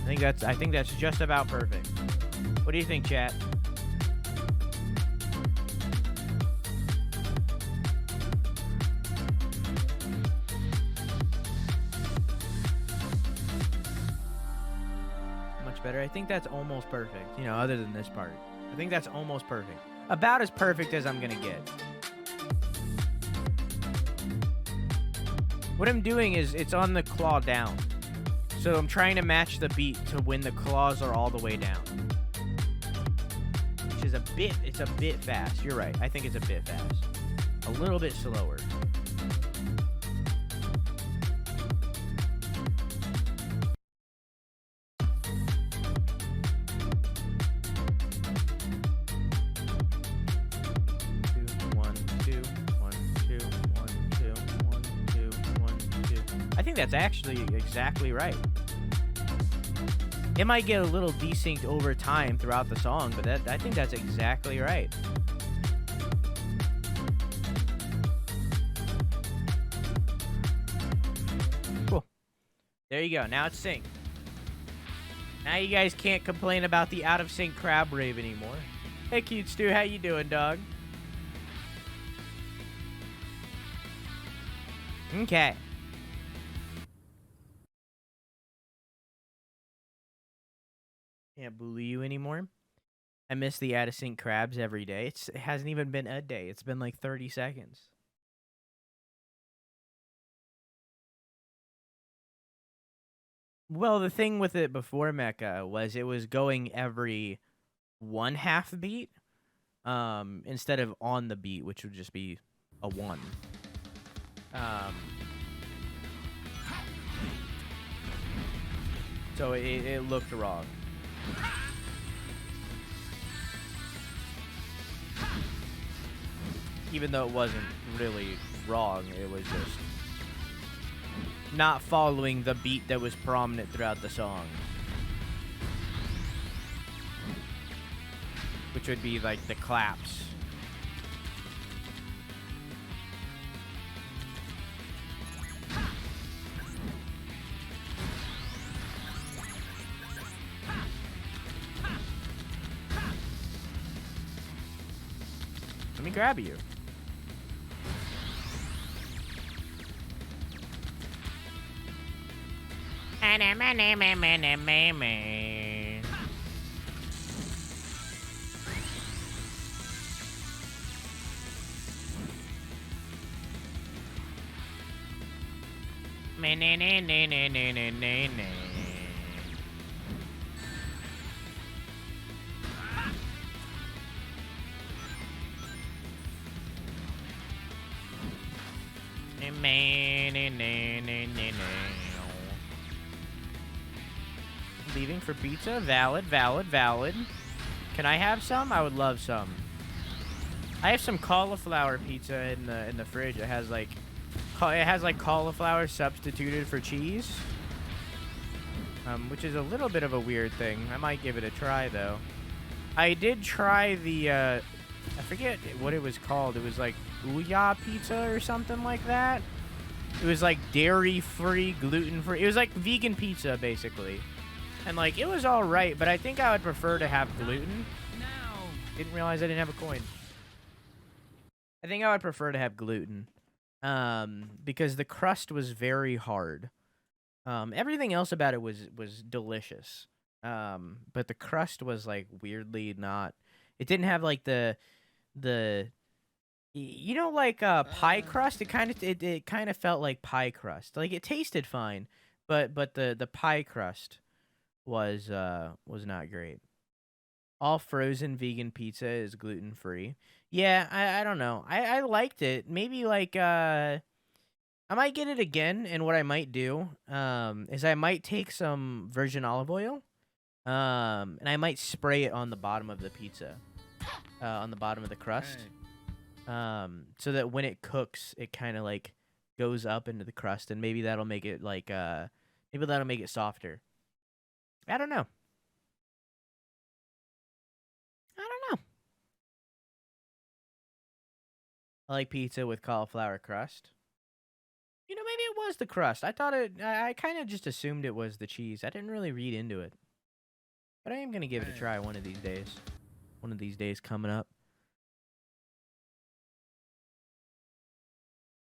I think that's just about perfect. What do you think, chat? Much better. I think that's almost perfect. You know, other than this part. I think that's almost perfect. About as perfect as I'm gonna get. What I'm doing is it's on the claw down. So I'm trying to match the beat to when the claws are all the way down. Which is it's a bit fast. You're right. I think it's a bit fast. A little bit slower. I think that's actually exactly right. It might get a little desynced over time throughout the song, but I think that's exactly right. Cool. There you go. Now it's synced. Now you guys can't complain about the out of sync crab rave anymore. Hey, Cute Stu, how you doing, dog? Okay. Can't bully you anymore. I miss the out of sync crabs every day. It hasn't even been a day. It's been like 30 seconds. Well, the thing with it before Mecha was it was going every 1/2 beat instead of on the beat, which would just be a 1. So it looked wrong. Even though it wasn't really wrong, it was just not following the beat that was prominent throughout the song. Which would be like the claps. Let me grab you. Leaving for pizza? Valid, valid, valid. Can I have some? I would love some. I have some cauliflower pizza in the fridge. It has like cauliflower substituted for cheese. Which is a little bit of a weird thing. I might give it a try though. I did try the I forget what it was called. It was like Ouya pizza or something like that. It was like dairy-free, gluten-free. It was like vegan pizza basically. And like it was all right, but I think I would prefer to have gluten. Didn't realize I didn't have a coin. I think I would prefer to have gluten. Because the crust was very hard. Everything else about it was delicious. But the crust was like weirdly not. It didn't have like the you know, like pie crust. It kind of felt like pie crust. Like it tasted fine, but the pie crust was not great. All frozen vegan pizza is gluten free. Yeah, I don't know. I liked it. Maybe like I might get it again, and what I might do is I might take some virgin olive oil and I might spray it on the bottom of the pizza. On the bottom of the crust. so that when it cooks, it kind of like goes up into the crust, and maybe that'll make it like maybe that'll make it softer. I don't know. I don't know. I like pizza with cauliflower crust. You know, maybe it was the crust. I thought it. I kind of just assumed it was the cheese. I didn't really read into it. But I am gonna give it a try one of these days. One of these days coming up.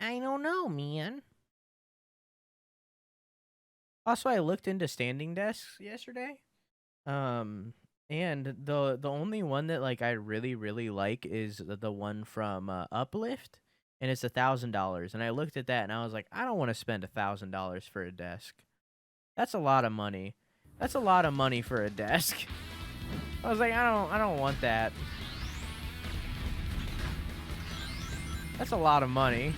I don't know, man. Also, I looked into standing desks yesterday. And the only one that like I really like is the one from Uplift, and it's $1,000. And I looked at that and I was like, I don't want to spend $1,000 for a desk. That's a lot of money. That's a lot of money for a desk. I was like, I don't want that. That's a lot of money.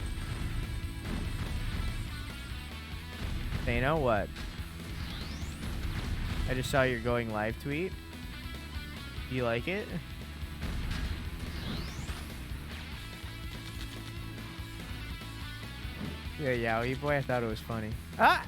Hey, you know what? I just saw your going live tweet. Do you like it? Yeah, Yowie boy, I thought it was funny. Ah!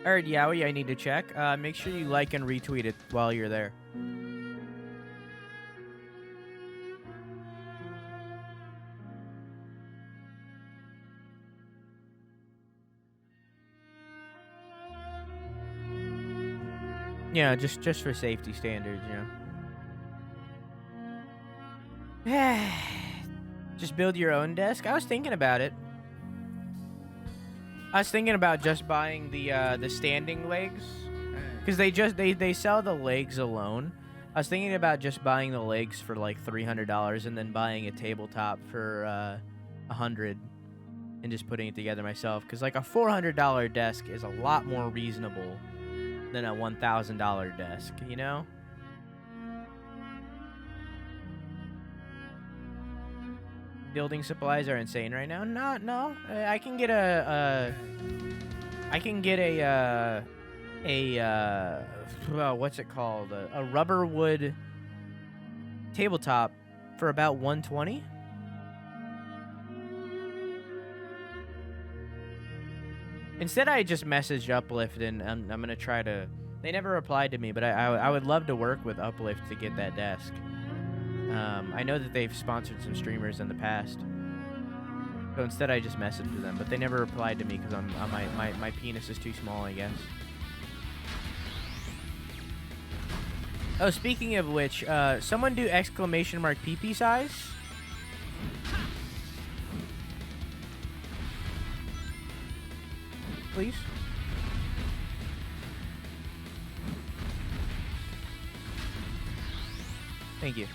Alright, Yowie, I need to check. Make sure you like and retweet it while you're there. Yeah, just for safety standards, you know. Just build your own desk? I was thinking about it. I was thinking about just buying the standing legs, because they sell the legs alone. I was thinking about just buying the legs for like $300 and then buying a tabletop for $100 and just putting it together myself. Because like a $400 desk is a lot more reasonable than a $1,000 desk, you know? Building supplies are insane right now. No. I can get what's it called? A rubber wood tabletop for about $120. Instead, I just messaged Uplift, and I'm gonna try to. They never replied to me, but I would love to work with Uplift to get that desk. I know that they've sponsored some streamers in the past, so instead I just messaged them, but they never replied to me because my penis is too small, I guess. Oh, speaking of which, someone do exclamation mark PP size. Please. Thank you.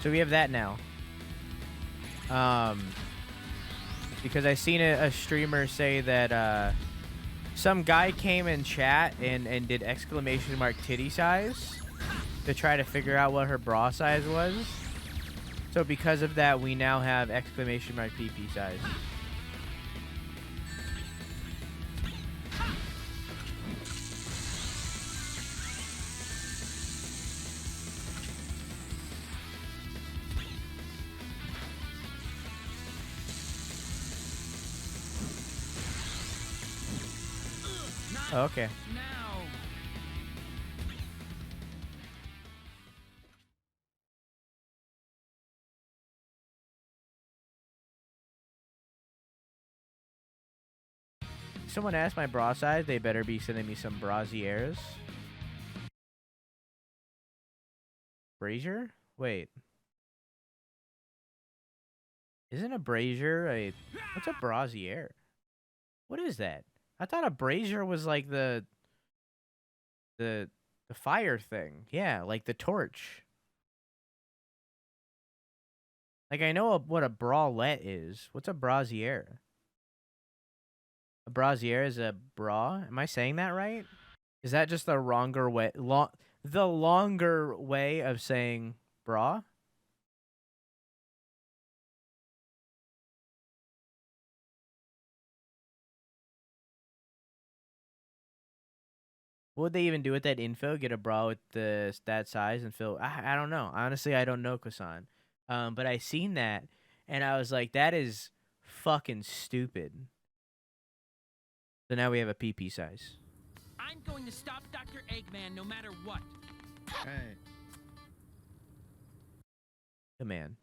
So we have that now. Because I seen a streamer say that some guy came in chat and did exclamation mark titty size to try to figure out what her bra size was. So because of that, we now have exclamation mark PP size. Oh, okay. Someone asked my bra size, they better be sending me some brassieres. Brazier? Wait. Isn't a brazier a... What's a brassiere? What is that? I thought a brazier was like the fire thing. Yeah, like the torch. Like, I know what a bralette is. What's a brassiere? A brassiere is a bra? Am I saying that right? Is that just the longer way of saying bra? What would they even do with that info? Get a bra with that size and fill? I don't know. Honestly, I don't know, Kusan. But I seen that, and I was like, that is fucking stupid. So now we have a PP size. I'm going to stop Dr. Eggman no matter what. Hey. Command.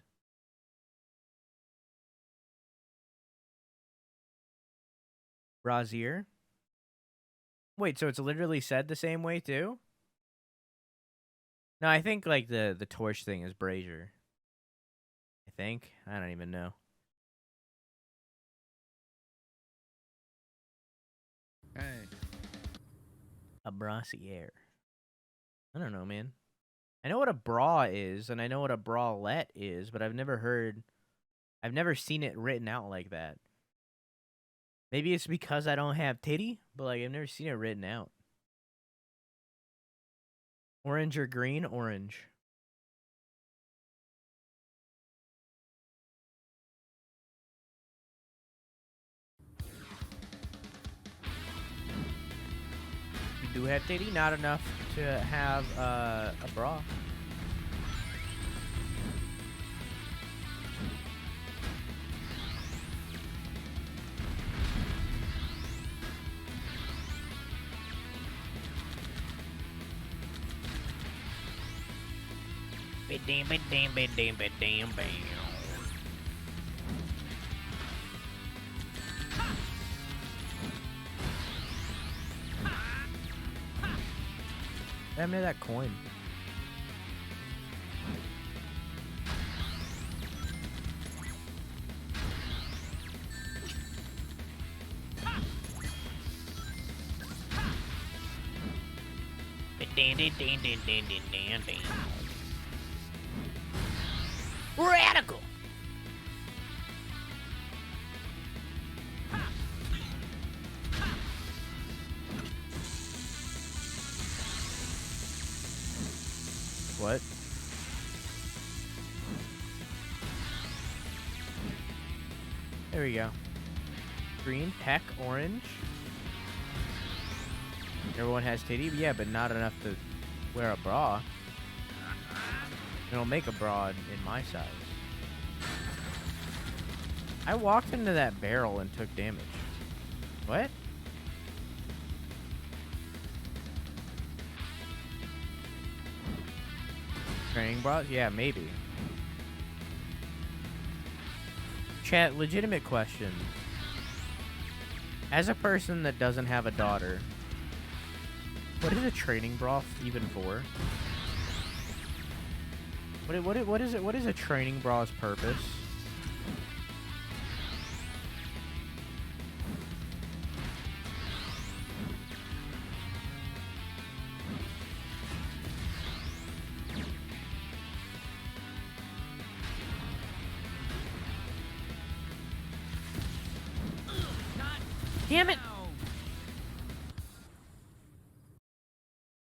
Brazier. Wait, so it's literally said the same way too? No, I think like the torch thing is brazier. I think. I don't even know. Hey. A brassiere. I don't know, man. I know what a bra is, and I know what a bralette is, but I've never seen it written out like that. Maybe it's because I don't have titty, but like I've never seen it written out. Orange or green? Orange. You do have titty, not enough to have a bra. Damn near that coin. Radical. What? There we go. Green, peck, orange. Everyone has titty, yeah, but not enough to wear a bra. It'll make a bra in my size. I walked into that barrel and took damage. What? Training bras? Yeah, maybe. Chat, legitimate question. As a person that doesn't have a daughter, what is a training bra even for? What is it? What is a training bra's purpose? Damn it!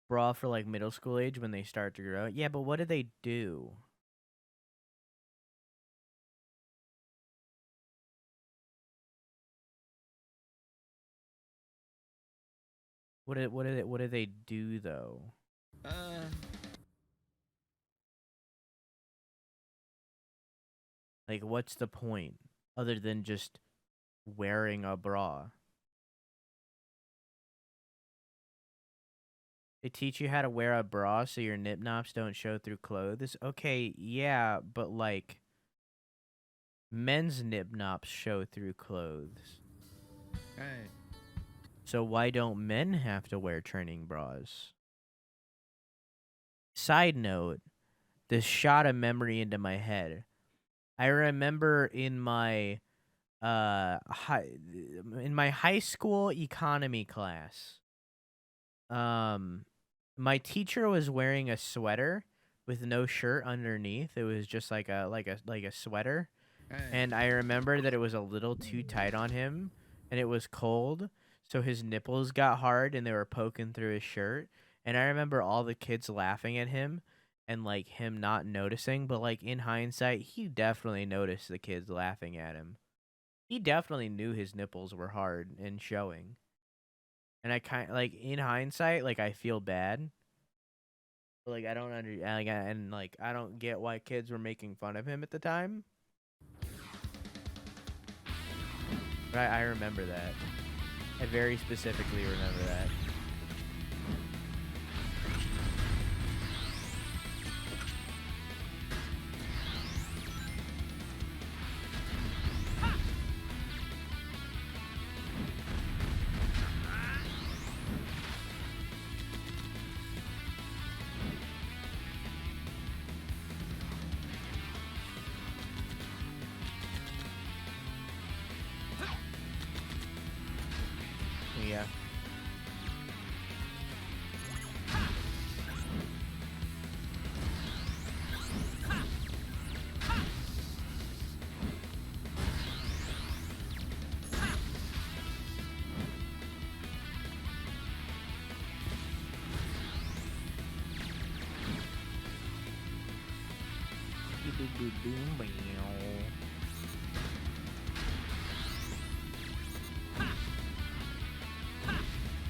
Bra for like middle school age when they start to grow. Yeah, but what do they do? What do they do though? Like, what's the point other than just wearing a bra? They teach you how to wear a bra so your nip nops don't show through clothes. Okay, yeah, but like men's nip nops show through clothes. Hey. So why don't men have to wear training bras? Side note, this shot a memory into my head. I remember in my high school economy class, my teacher was wearing a sweater with no shirt underneath. It was just like a sweater. Hey. And I remember that it was a little too tight on him, and it was cold, so his nipples got hard and they were poking through his shirt. And I remember all the kids laughing at him and like him not noticing, but like in hindsight, he definitely noticed the kids laughing at him. He definitely knew his nipples were hard and showing. And I kind like in hindsight, like I feel bad. But, like I don't I don't get why kids were making fun of him at the time. But I remember that. I very specifically remember that. Yeah.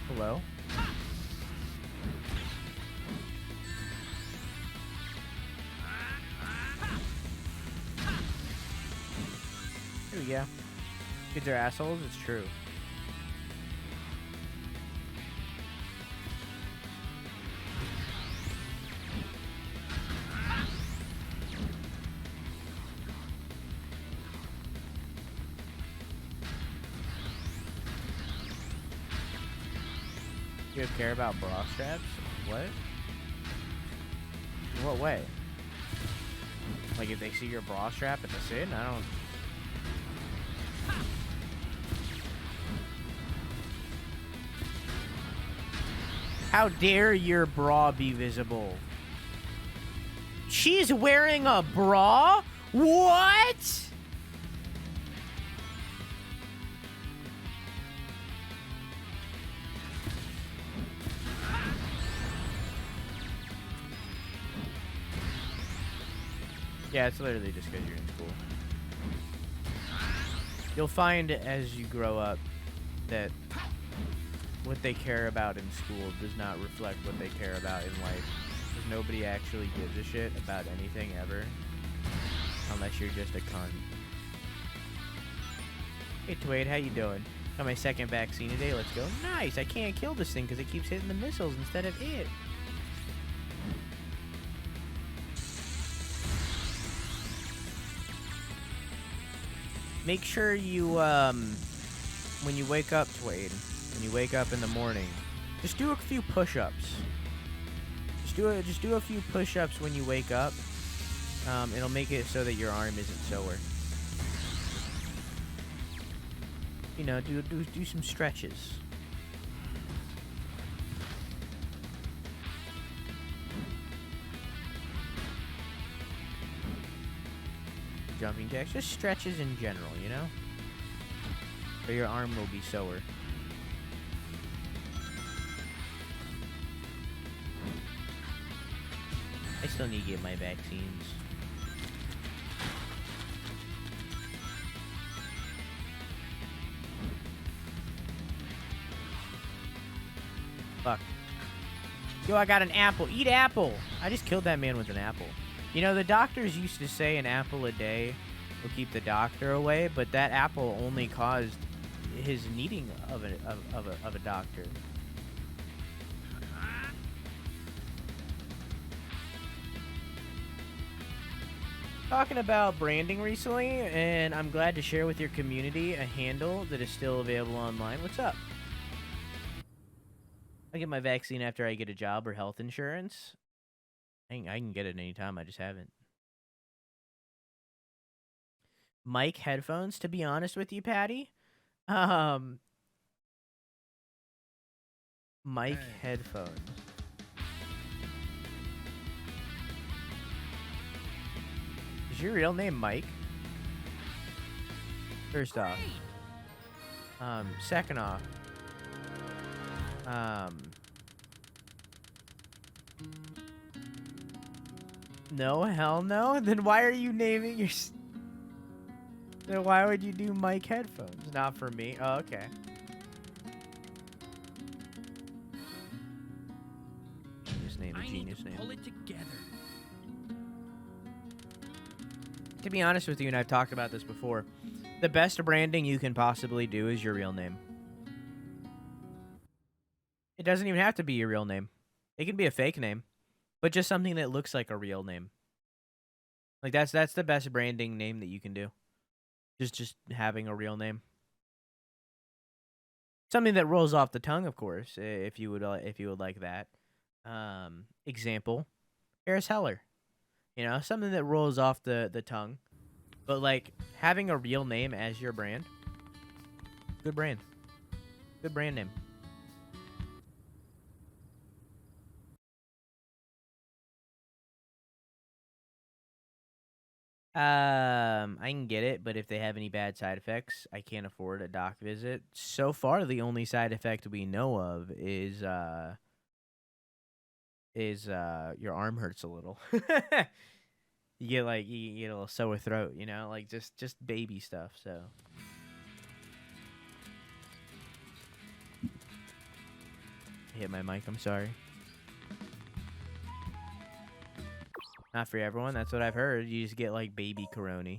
Hello? Here we go. Kids are assholes, it's true. You care about bra straps? What? In what way? Like if they see your bra strap at the sin? I don't... How dare your bra be visible? She's wearing a bra? What? Yeah, it's literally just because you're in school. You'll find as you grow up that what they care about in school does not reflect what they care about in life. Because nobody actually gives a shit about anything ever. Unless you're just a cunt. Hey, Twade, how you doing? Got my second vaccine today, let's go. Nice, I can't kill this thing because it keeps hitting the missiles instead of it. Make sure you, when you wake up, Twade, when you wake up in the morning, just do a few push-ups. Just do a few push-ups when you wake up. It'll make it so that your arm isn't sore. You know, do some stretches. Jumping jacks, just stretches in general, you know? Or your arm will be sore. I still need to get my vaccines. Fuck. Yo, I got an apple. Eat apple! I just killed that man with an apple. You know, the doctors used to say an apple a day will keep the doctor away, but that apple only caused his needing of a doctor. Talking about branding recently, and I'm glad to share with your community a handle that is still available online. What's up? I get my vaccine after I get a job or health insurance. I can get it anytime, I just haven't. Mic headphones, to be honest with you, Patty. Mic headphones. Is your real name Mike? First off. Second off. No, hell no. Then why are you naming your... Then why would you do Mike headphones? Not for me. Oh, okay. Genius name, I need genius to name. pull it together. To be honest with you, and I've talked about this before, the best branding you can possibly do is your real name. It doesn't even have to be your real name. It can be a fake name, but just something that looks like a real name. Like that's the best branding name that you can do. Just having a real name. Something that rolls off the tongue, of course, if you would like that. Example, Harris Heller. You know, something that rolls off the tongue. But like having a real name as your brand. Good brand. Good brand name. I can get it, but if they have any bad side effects, I can't afford a doc visit. So far, the only side effect we know of is your arm hurts a little. You get you get a little sore throat, you know, like just baby stuff. So I hit my mic. I'm sorry. Not for everyone. That's what I've heard. You just get like baby corona.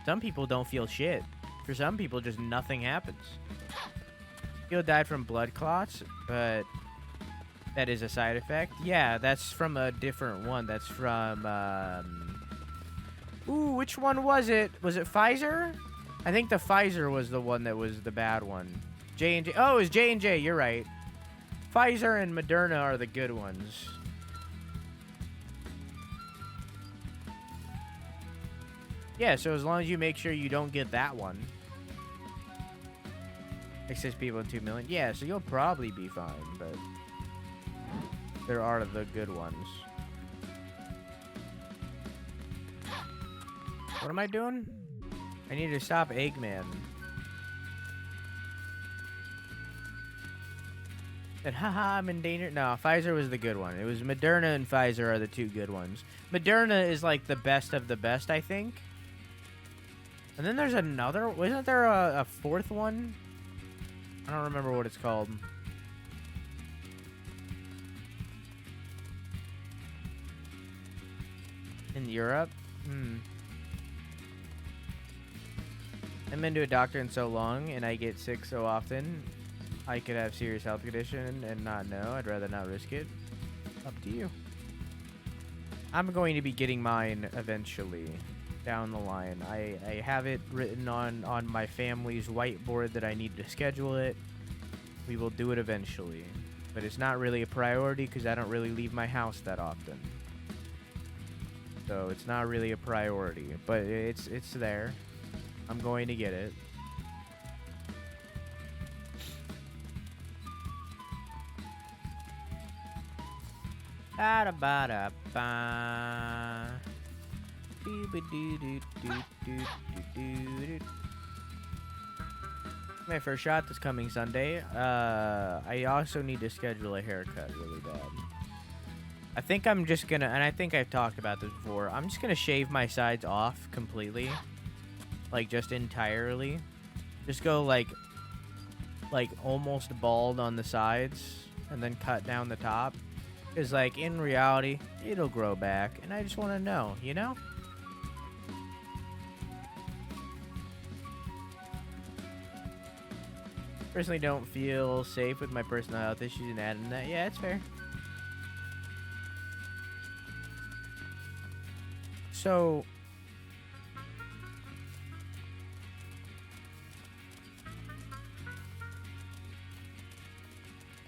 Some people don't feel shit. For some people, just nothing happens. People died from blood clots, but that is a side effect. Yeah, that's from a different one. That's from, ooh, which one was it? Was it Pfizer? I think the Pfizer was the one that was the bad one. J&J. Oh, it was J&J. You're right. Pfizer and Moderna are the good ones. Yeah, so as long as you make sure you don't get that one. Like 6 people and 2 million. Yeah, so you'll probably be fine, but there are the good ones. What am I doing? I need to stop Eggman. And haha, I'm in danger. No, Pfizer was the good one. It was Moderna and Pfizer are the 2 good ones. Moderna is like the best of the best, I think. And then there's another. Wasn't there a 4th one? I don't remember what it's called. In Europe? I've been to a doctor in so long, and I get sick so often. I could have serious health condition and not know. I'd rather not risk it. Up to you. I'm going to be getting mine eventually down the line. I have it written on my family's whiteboard that I need to schedule it. We will do it eventually. But it's not really a priority because I don't really leave my house that often. So it's not really a priority. But it's there. I'm going to get it. My first shot this coming Sunday. I also need to schedule a haircut really bad. I think I'm just gonna, and I think I've talked about this before, I'm just gonna shave my sides off completely. Like, just entirely. Just go, like almost bald on the sides, and then cut down the top. Because, like, in reality, it'll grow back, and I just want to know, you know? Personally don't feel safe with my personal health issues and adding that. Yeah, it's fair. So...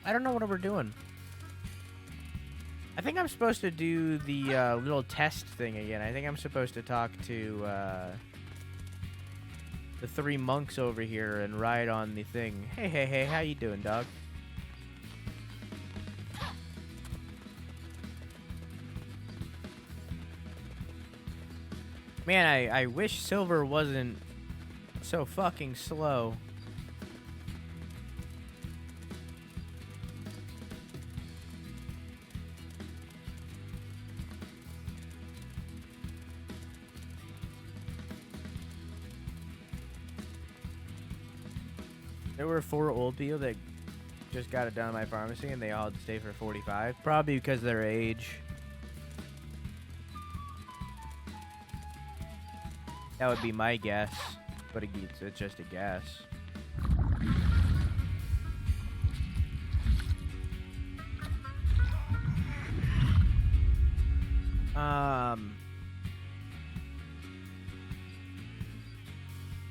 I don't know what we're doing. I think I'm supposed to do the little test thing again. I think I'm supposed to talk to the 3 monks over here and ride on the thing. Hey, how you doing, dog? Man, I wish Silver wasn't so fucking slow. There were 4 old people that just got it done at my pharmacy, and they all had to stay for 45. Probably because of their age. That would be my guess, but it's just a guess.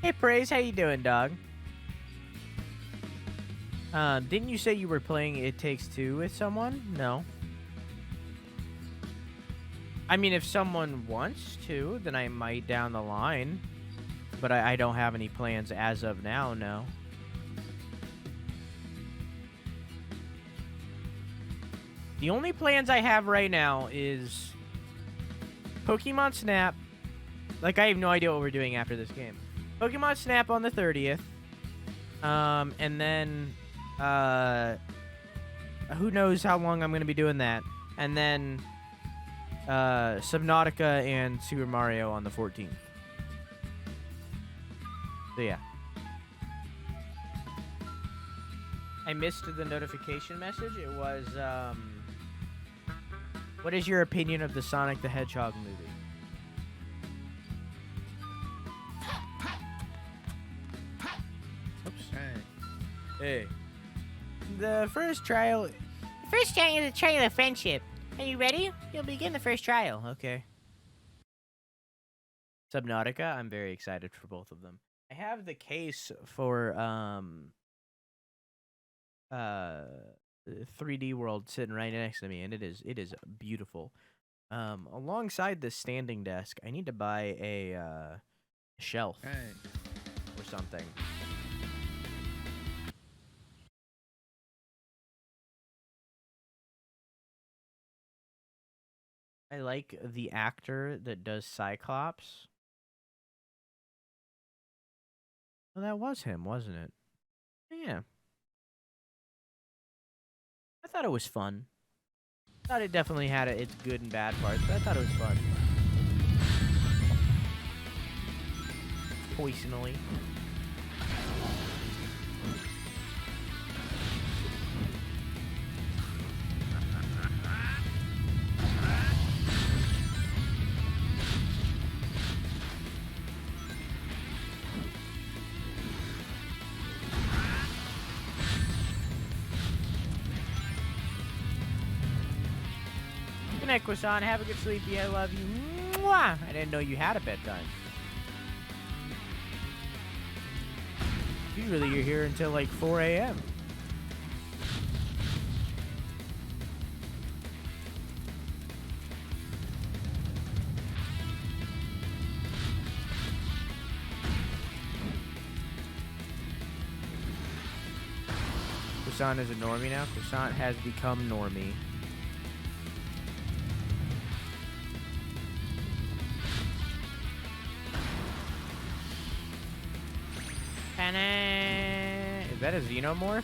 Hey, Praise, how you doing, dog? Didn't you say you were playing It Takes Two with someone? No. I mean, if someone wants to, then I might down the line. But I don't have any plans as of now, no. The only plans I have right now is Pokemon Snap. Like, I have no idea what we're doing after this game. Pokemon Snap on the 30th. And then... who knows how long I'm going to be doing that. And then Subnautica and Super Mario on the 14th. So yeah. I missed the notification message. It was, what is your opinion of the Sonic the Hedgehog movie? Oops. Hey. The first trial is a trial of friendship. Are you ready? You'll begin the first trial. Okay. Subnautica, I'm very excited for both of them. I have the case for 3D World sitting right next to me, and it is beautiful. Alongside this standing desk, I need to buy a shelf or something. I like the actor that does Cyclops. Well, that was him, wasn't it? Yeah. I thought it was fun. I thought it definitely had its good and bad parts, but I thought it was fun. Poisonally. Good night, Croissant. Have a good sleepy. I love you. Mwah! I didn't know you had a bedtime. Usually you're here until like 4 a.m. Croissant is a normie now. Croissant has become normie. Is that a Xenomorph?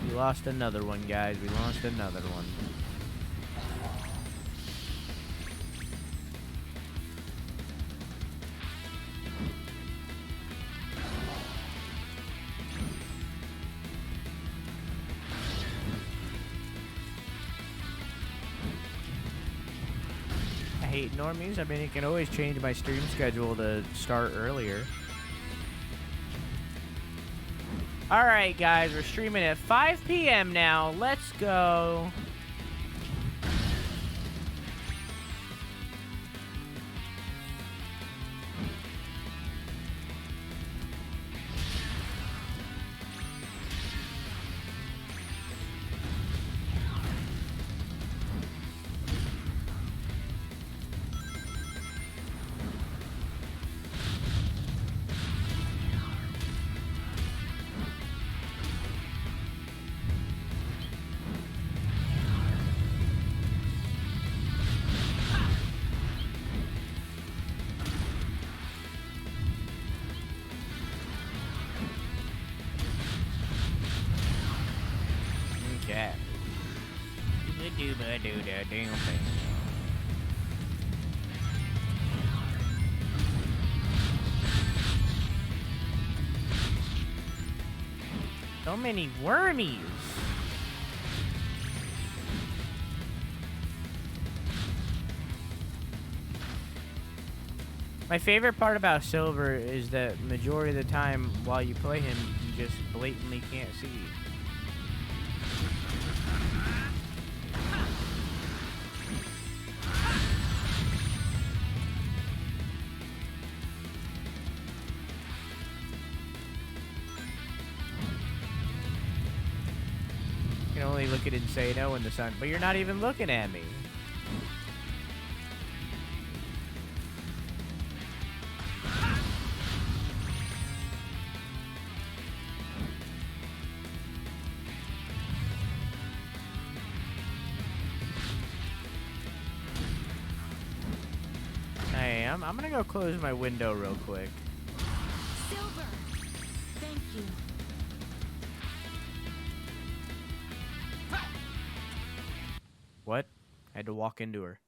We lost another one, guys. We lost another one. I hate normies. I mean, you can always change my stream schedule to start earlier. Alright, guys, we're streaming at 5 p.m. now. Let's go. chat. So many wormies. My favorite part about Silver is that majority of the time while you play him, you just blatantly can't see. You can only look at Insano in the sun, but you're not even looking at me. I'm gonna go close my window real quick. Silver! Thank you. What? I had to walk into her.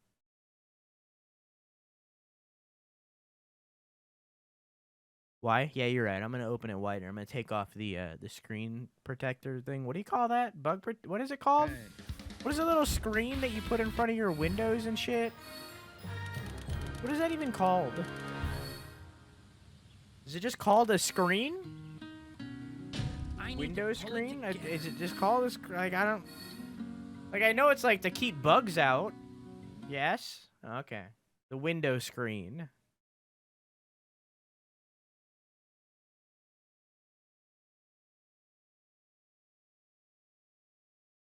Why? Yeah, you're right. I'm gonna open it wider. I'm gonna take off the screen protector thing. What do you call that? What is it called? What is a little screen that you put in front of your windows and shit? What is that even called? Is it just called a screen? Window screen? Is it just called a like I don't like I know it's like to keep bugs out. Yes? Okay. The window screen.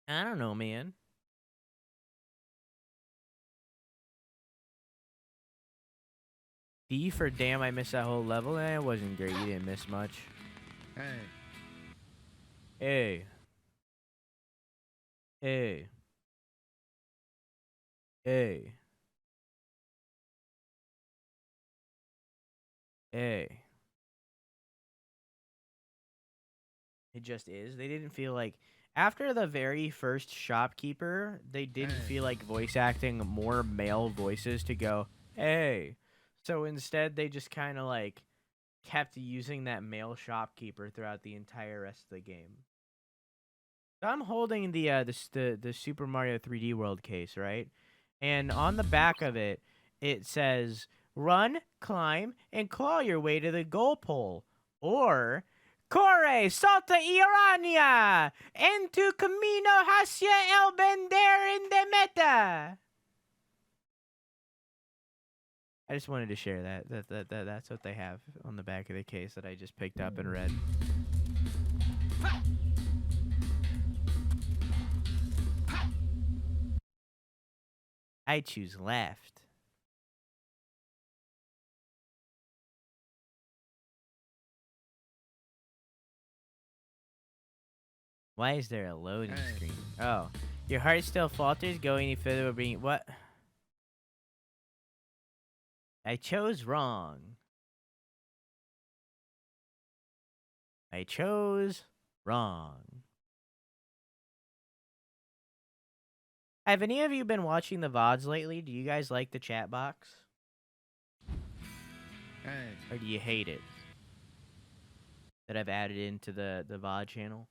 I don't know, man. D for damn, I missed that whole level. It wasn't great. You didn't miss much. Hey. Hey. Hey. Hey. Hey. It just is. They didn't feel like... After the very first shopkeeper, they didn't feel like voice acting more male voices to go, hey. So instead, they just kind of like kept using that male shopkeeper throughout the entire rest of the game. So I'm holding the Super Mario 3D World case, right? And on the back of it, it says, run, climb, and claw your way to the goal pole. Or... Corre, salta y araña, en tu camino hacia el vender de meta. I just wanted to share that's what they have on the back of the case that I just picked up and read. I choose left. Why is there a loading screen? Oh, your heart still falters. Go any further will bring what? I chose wrong. I chose wrong. Have any of you been watching the VODs lately? Do you guys like the chat box? Or do you hate it? That I've added into the VOD channel?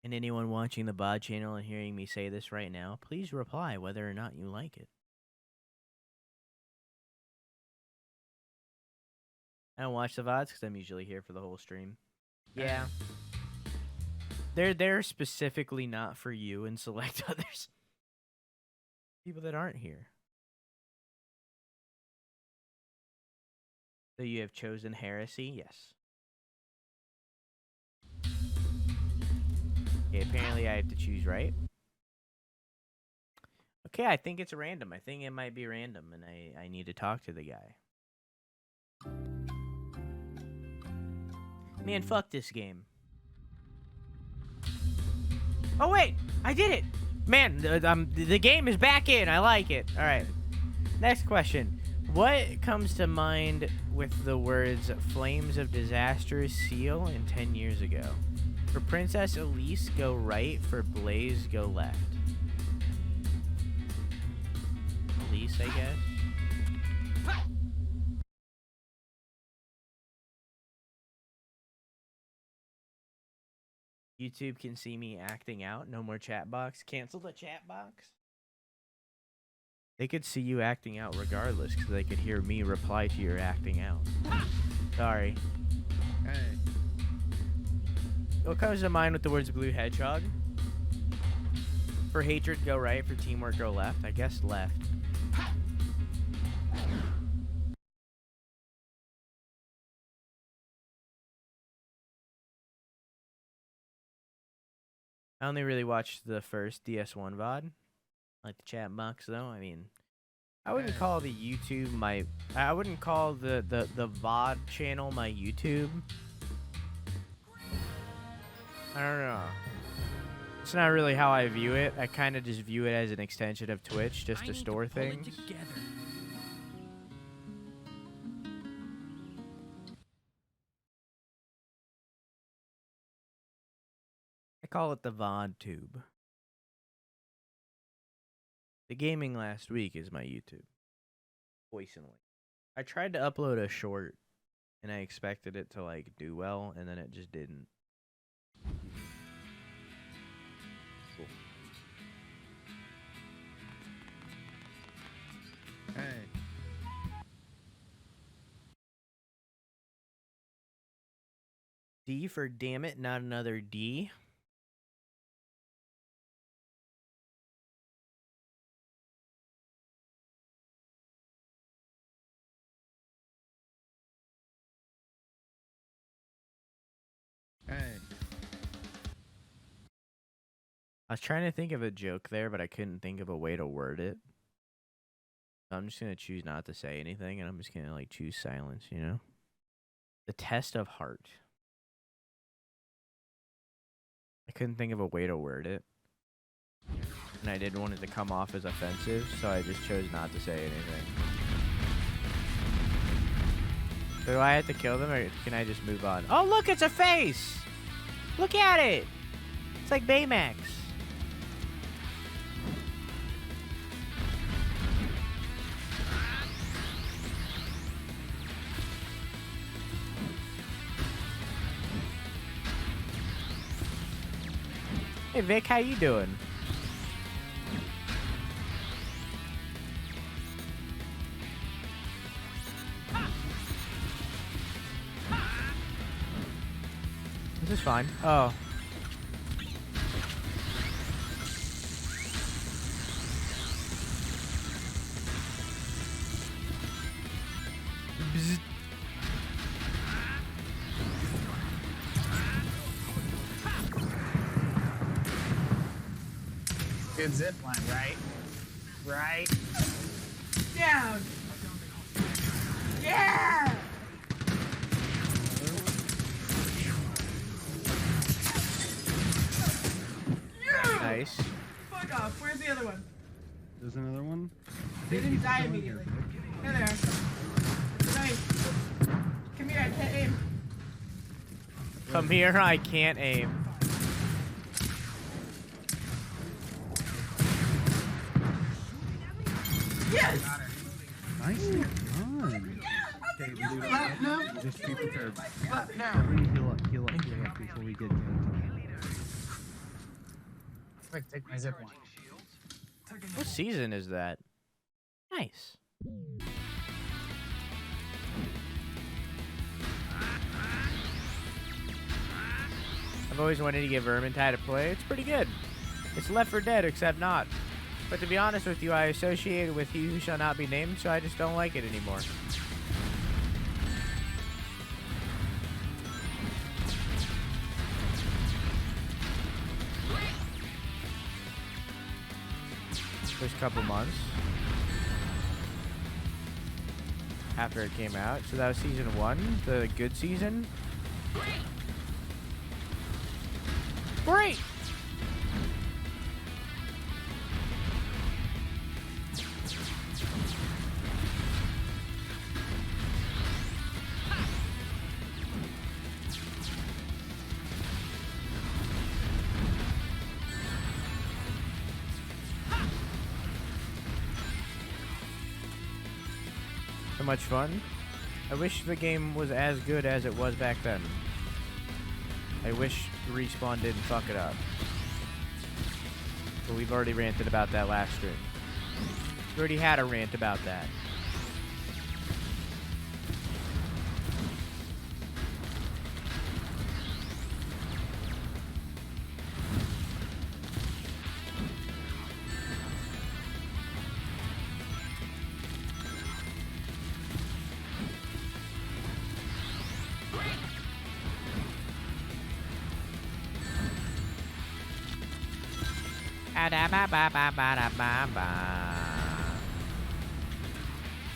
And anyone watching the VOD channel and hearing me say this right now, please reply whether or not you like it. I don't watch the VODs because I'm usually here for the whole stream. Yeah. They're specifically not for you and select others. People that aren't here. So you have chosen heresy? Yes. Okay, apparently I have to choose right. Okay, I think it's random. I think it might be random, and I need to talk to the guy. Man, fuck this game. Oh, wait! I did it! Man, the game is back in. I like it. Alright. Next question. What comes to mind with the words "flames of disaster seal" and 10 years ago? For Princess Elise, go right. For Blaze, go left. Elise, I guess. YouTube can see me acting out. No more chat box. Cancel the chat box. They could see you acting out regardless because they could hear me reply to your acting out. Sorry. Hey. What comes to mind with the words blue hedgehog? For hatred, go right. For teamwork, go left. I guess left. I only really watched the first DS1 VOD. I like the chat box though. I mean, I wouldn't call the YouTube my. I wouldn't call the VOD channel my YouTube. I don't know. It's not really how I view it. I kind of just view it as an extension of Twitch, just to store things. I call it the VOD tube. The gaming last week is my YouTube. Poisonally. I tried to upload a short and I expected it to like do well and then it just didn't. Cool. Hey. D for damn it, not another D. Hey. I was trying to think of a joke there, but I couldn't think of a way to word it. So I'm just going to choose not to say anything, and I'm just going to like choose silence, you know? The test of heart. I couldn't think of a way to word it. And I didn't want it to come off as offensive, so I just chose not to say anything. So do I have to kill them, or can I just move on? Oh, look, it's a face! Look at it! It's like Baymax. Hey Vic, how you doing? This is fine. Oh. Bzz. Good zip line, right? Right? Down! Yeah! Nice. Fuck off. Where's the other one? There's another one? They didn't die immediately. There they are. Nice. Come here, I can't aim. Come here, I can't aim. Yes! Nice run. Okay, No. just be prepared. No. Everybody heal up before we get to Quick, take my zip line. What season is that? Nice. I've always wanted to give Vermintide a play. It's pretty good. It's Left 4 Dead, except not. But to be honest with you, I associate it with He Who Shall Not Be Named, so I just don't like it anymore. First couple months after it came out. So that was season 1, the good season. Great! So much fun. I wish the game was as good as it was back then. I wish Respawn didn't fuck it up. But we've already ranted about that last stream. We already had a rant about that.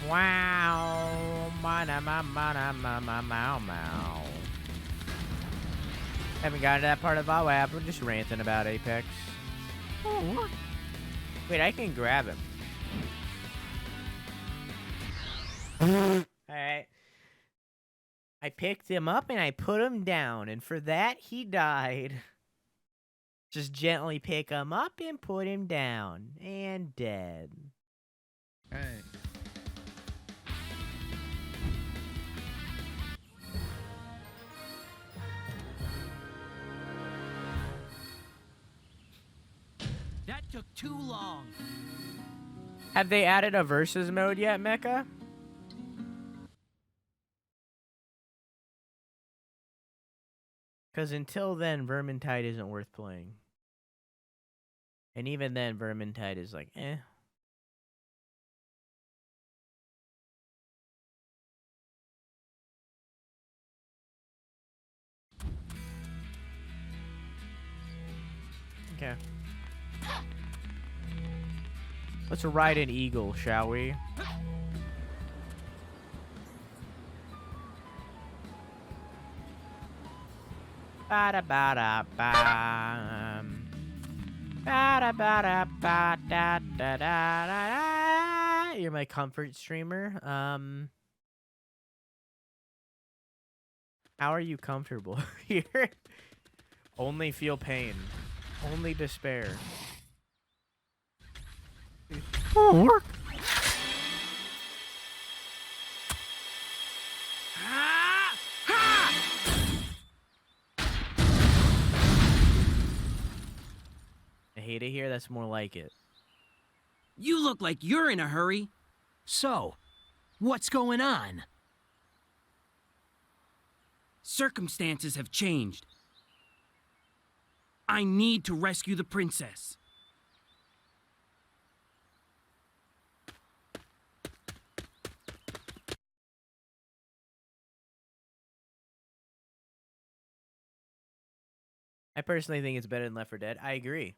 Wow. Haven't gotten to that part of our app. We're just ranting about Apex. Wait, I can grab him. Alright. I picked him up and I put him down, and for that, he died. Just gently pick him up and put him down. And dead. Hey. That took too long. Have they added a versus mode yet, Mecha? Because until then, Vermintide isn't worth playing. And even then, Vermintide is like, eh. Okay. Let's ride an eagle, shall we? Ba-da-ba-da-bam. Ba-da-ba-da-ba-da-da-da-da. You're my comfort streamer. How are you comfortable here? Only feel pain. Only despair. Work. I hate it here. That's more like it. You look like you're in a hurry. So, what's going on? Circumstances have changed. I need to rescue the princess. I personally think it's better than Left 4 Dead. I agree.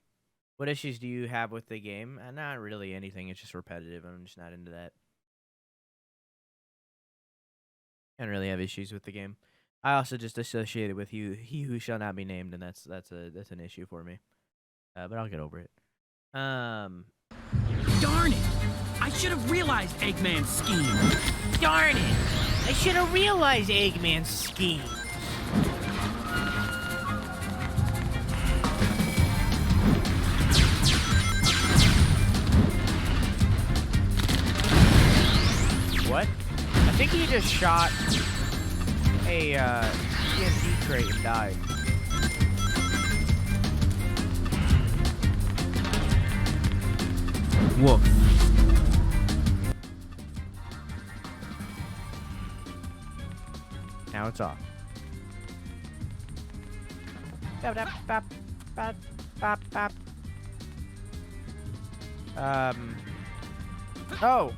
What issues do you have with the game? Not really anything. It's just repetitive. I'm just not into that. I don't really have issues with the game. I also just associate it with he who shall not be named, and that's an issue for me. But I'll get over it. Darn it! I should have realized Eggman's scheme. Darn it! I should have realized Eggman's scheme. What? I think he just shot a TNT crate and died. Woof. Now it's off. Oh!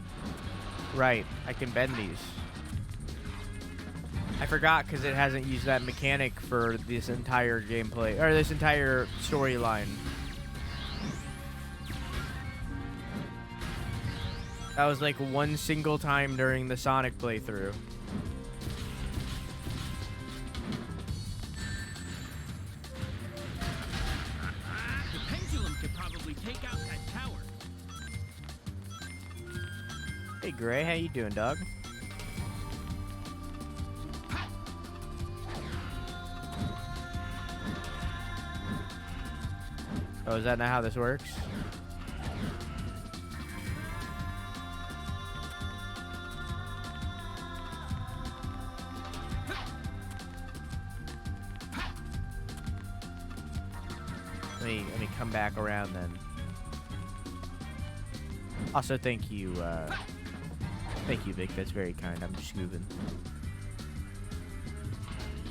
Right, I can bend these. I forgot because it hasn't used that mechanic for this entire gameplay, or this entire storyline. That was like one single time during the Sonic playthrough. The pendulum could probably take out that tower. Hey Gray, how you doing, dog? Oh, is that not how this works? Let me come back around then. Also, thank you, Vic. That's very kind. I'm just moving.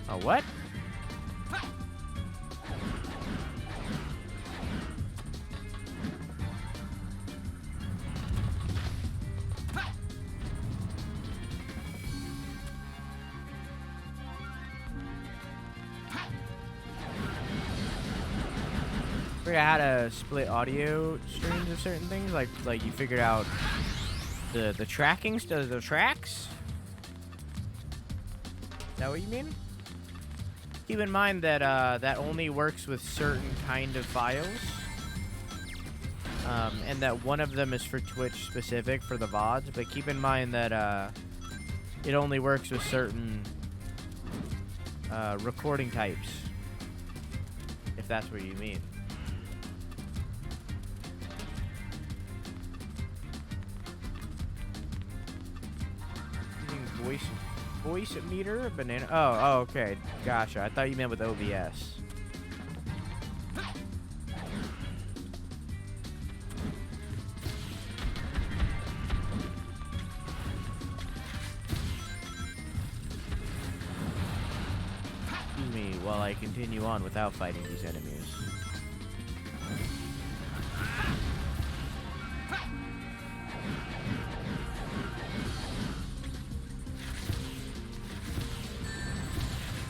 Oh, what? Figure out how to split audio streams of certain things, like you figured out the trackings to the tracks. Is that what you mean? Keep in mind that that only works with certain kind of files, and that one of them is for Twitch specific for the VODs. But keep in mind that it only works with certain recording types, if that's what you mean. Voice meter, banana. Oh, okay. Gotcha. I thought you meant with OBS. Excuse me while I continue on without fighting these enemies.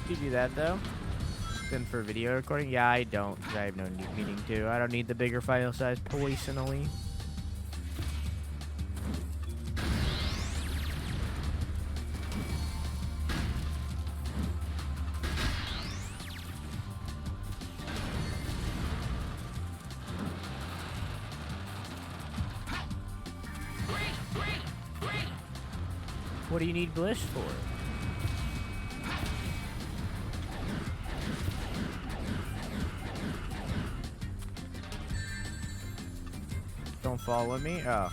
You do that though? Then for video recording? Yeah, I don't, 'cause I have no meaning to. I don't need the bigger file size personally. What do you need Bliss for? Don't follow me? Oh.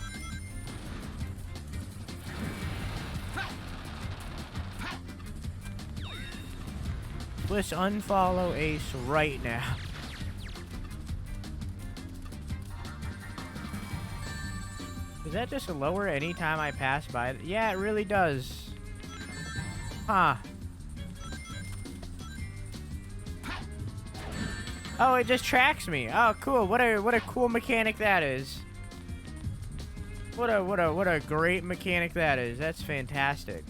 Bliss, unfollow Ace right now. Does that just lower anytime I pass by it? Yeah, it really does. Huh. Oh, it just tracks me. Oh, cool. What a cool mechanic that is. What a great mechanic that is. That's fantastic.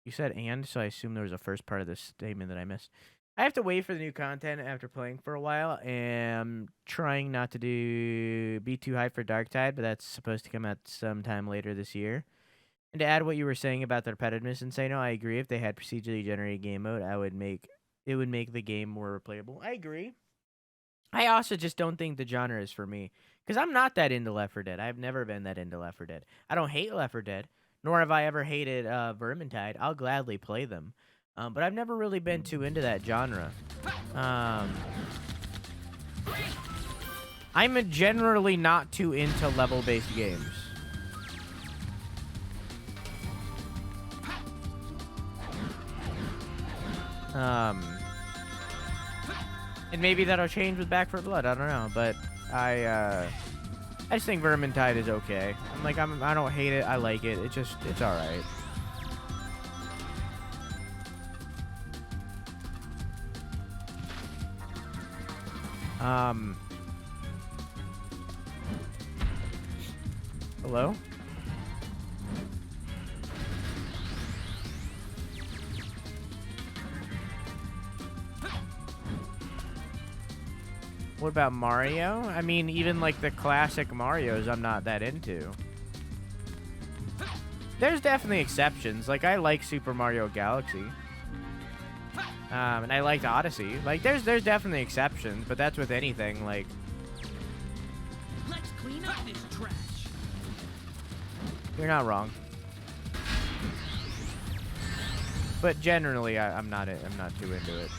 You said and, so I assume there was a first part of this statement that I missed. I have to wait for the new content after playing for a while, and I'm trying not to be too hyped for Darktide, but that's supposed to come out sometime later this year. And to add what you were saying about the repetitiveness and say no, I agree. If they had procedurally generated game mode, it would make the game more replayable. I agree. I also just don't think the genre is for me, because I'm not that into Left 4 Dead. I've never been that into Left 4 Dead. I don't hate Left 4 Dead, nor have I ever hated Vermintide. I'll gladly play them. But I've never really been too into that genre. I'm generally not too into level-based games. And maybe that'll change with Back 4 Blood. I don't know, but I just think Vermintide is okay. I don't hate it. I like it. It's all right. Hello? What about Mario? I mean, even like the classic Marios, I'm not that into. There's definitely exceptions. Like, I like Super Mario Galaxy. And I liked Odyssey. Like, there's definitely exceptions, but that's with anything. Like, let's clean up this trash. You're not wrong. But generally, I'm not too into it.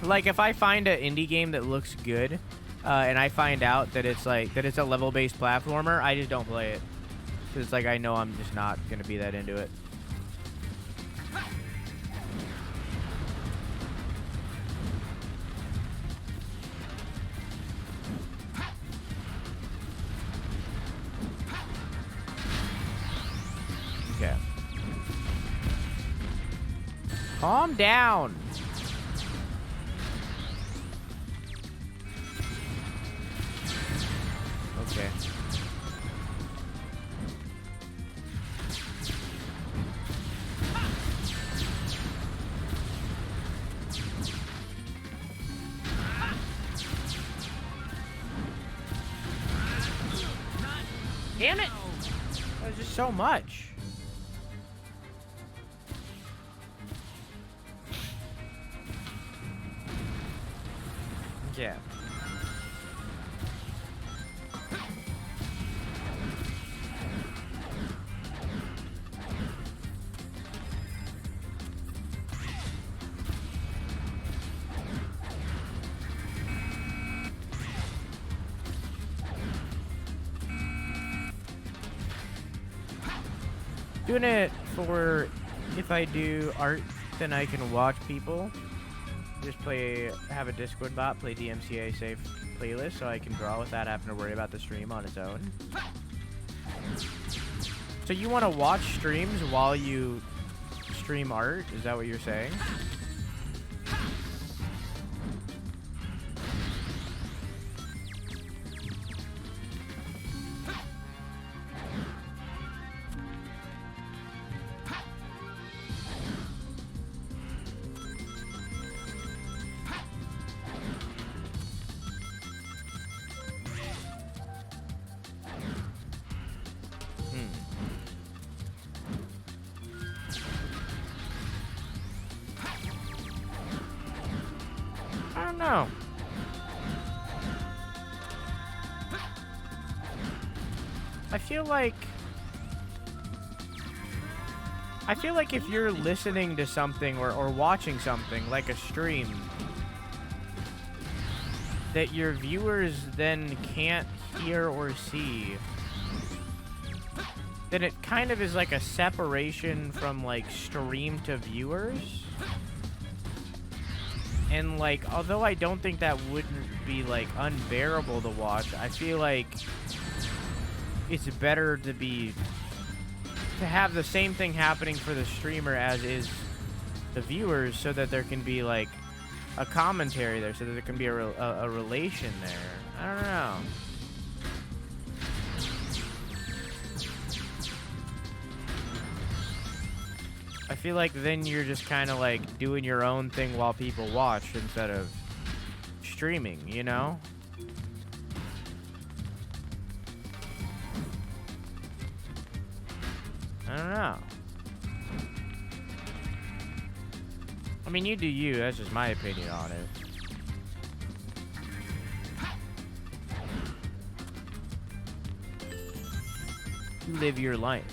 Like, if I find an indie game that looks good, and I find out that it's like that it's a level-based platformer, I just don't play it. Cause it's like I know I'm just not gonna be that into it. Okay. Calm down. Okay. Damn it! That was just so much. Yeah. Doing it for if I do art, then I can watch people. Just have a Discord bot, play DMCA safe playlist, so I can draw without having to worry about the stream on its own. So you want to watch streams while you stream art? Is that what you're saying? I don't know. I feel like if you're listening to something or watching something like a stream that your viewers then can't hear or see, then it kind of is like a separation from like stream to viewers. And like, although I don't think that wouldn't be like unbearable to watch, I feel like it's better to have the same thing happening for the streamer as is the viewers, so that there can be like a commentary there, so that there can be a relation there. I don't know. I feel like then you're just kind of like doing your own thing while people watch instead of streaming, you know? I don't know. I mean, you do you. That's just my opinion on it. Live your life.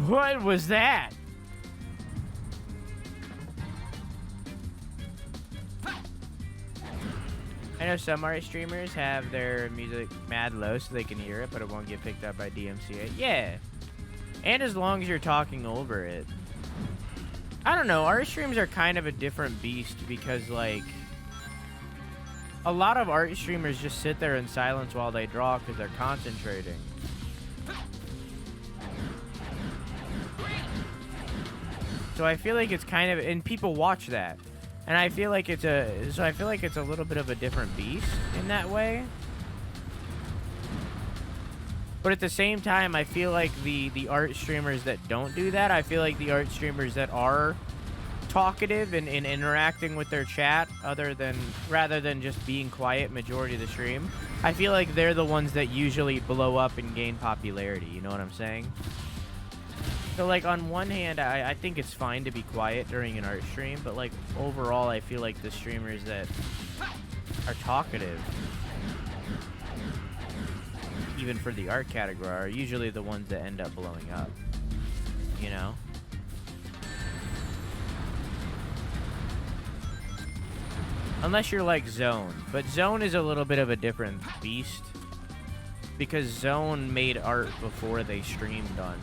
What was that? I know some art streamers have their music mad low so they can hear it, but it won't get picked up by DMCA. Yeah. And as long as you're talking over it. I don't know. Art streams are kind of a different beast because, like, a lot of art streamers just sit there in silence while they draw because they're concentrating. So I feel like it's kind of, and people watch that, and I feel like it's a little bit of a different beast in that way. But at the same time, I feel like the art streamers that don't do that, I feel like the art streamers that are talkative and interacting with their chat, rather than just being quiet majority of the stream, I feel like they're the ones that usually blow up and gain popularity. You know what I'm saying? So, like, on one hand, I think it's fine to be quiet during an art stream, but, like, overall, I feel like the streamers that are talkative, even for the art category, are usually the ones that end up blowing up. you know? Unless you're like Zone. But Zone is a little bit of a different beast. Because Zone made art before they streamed on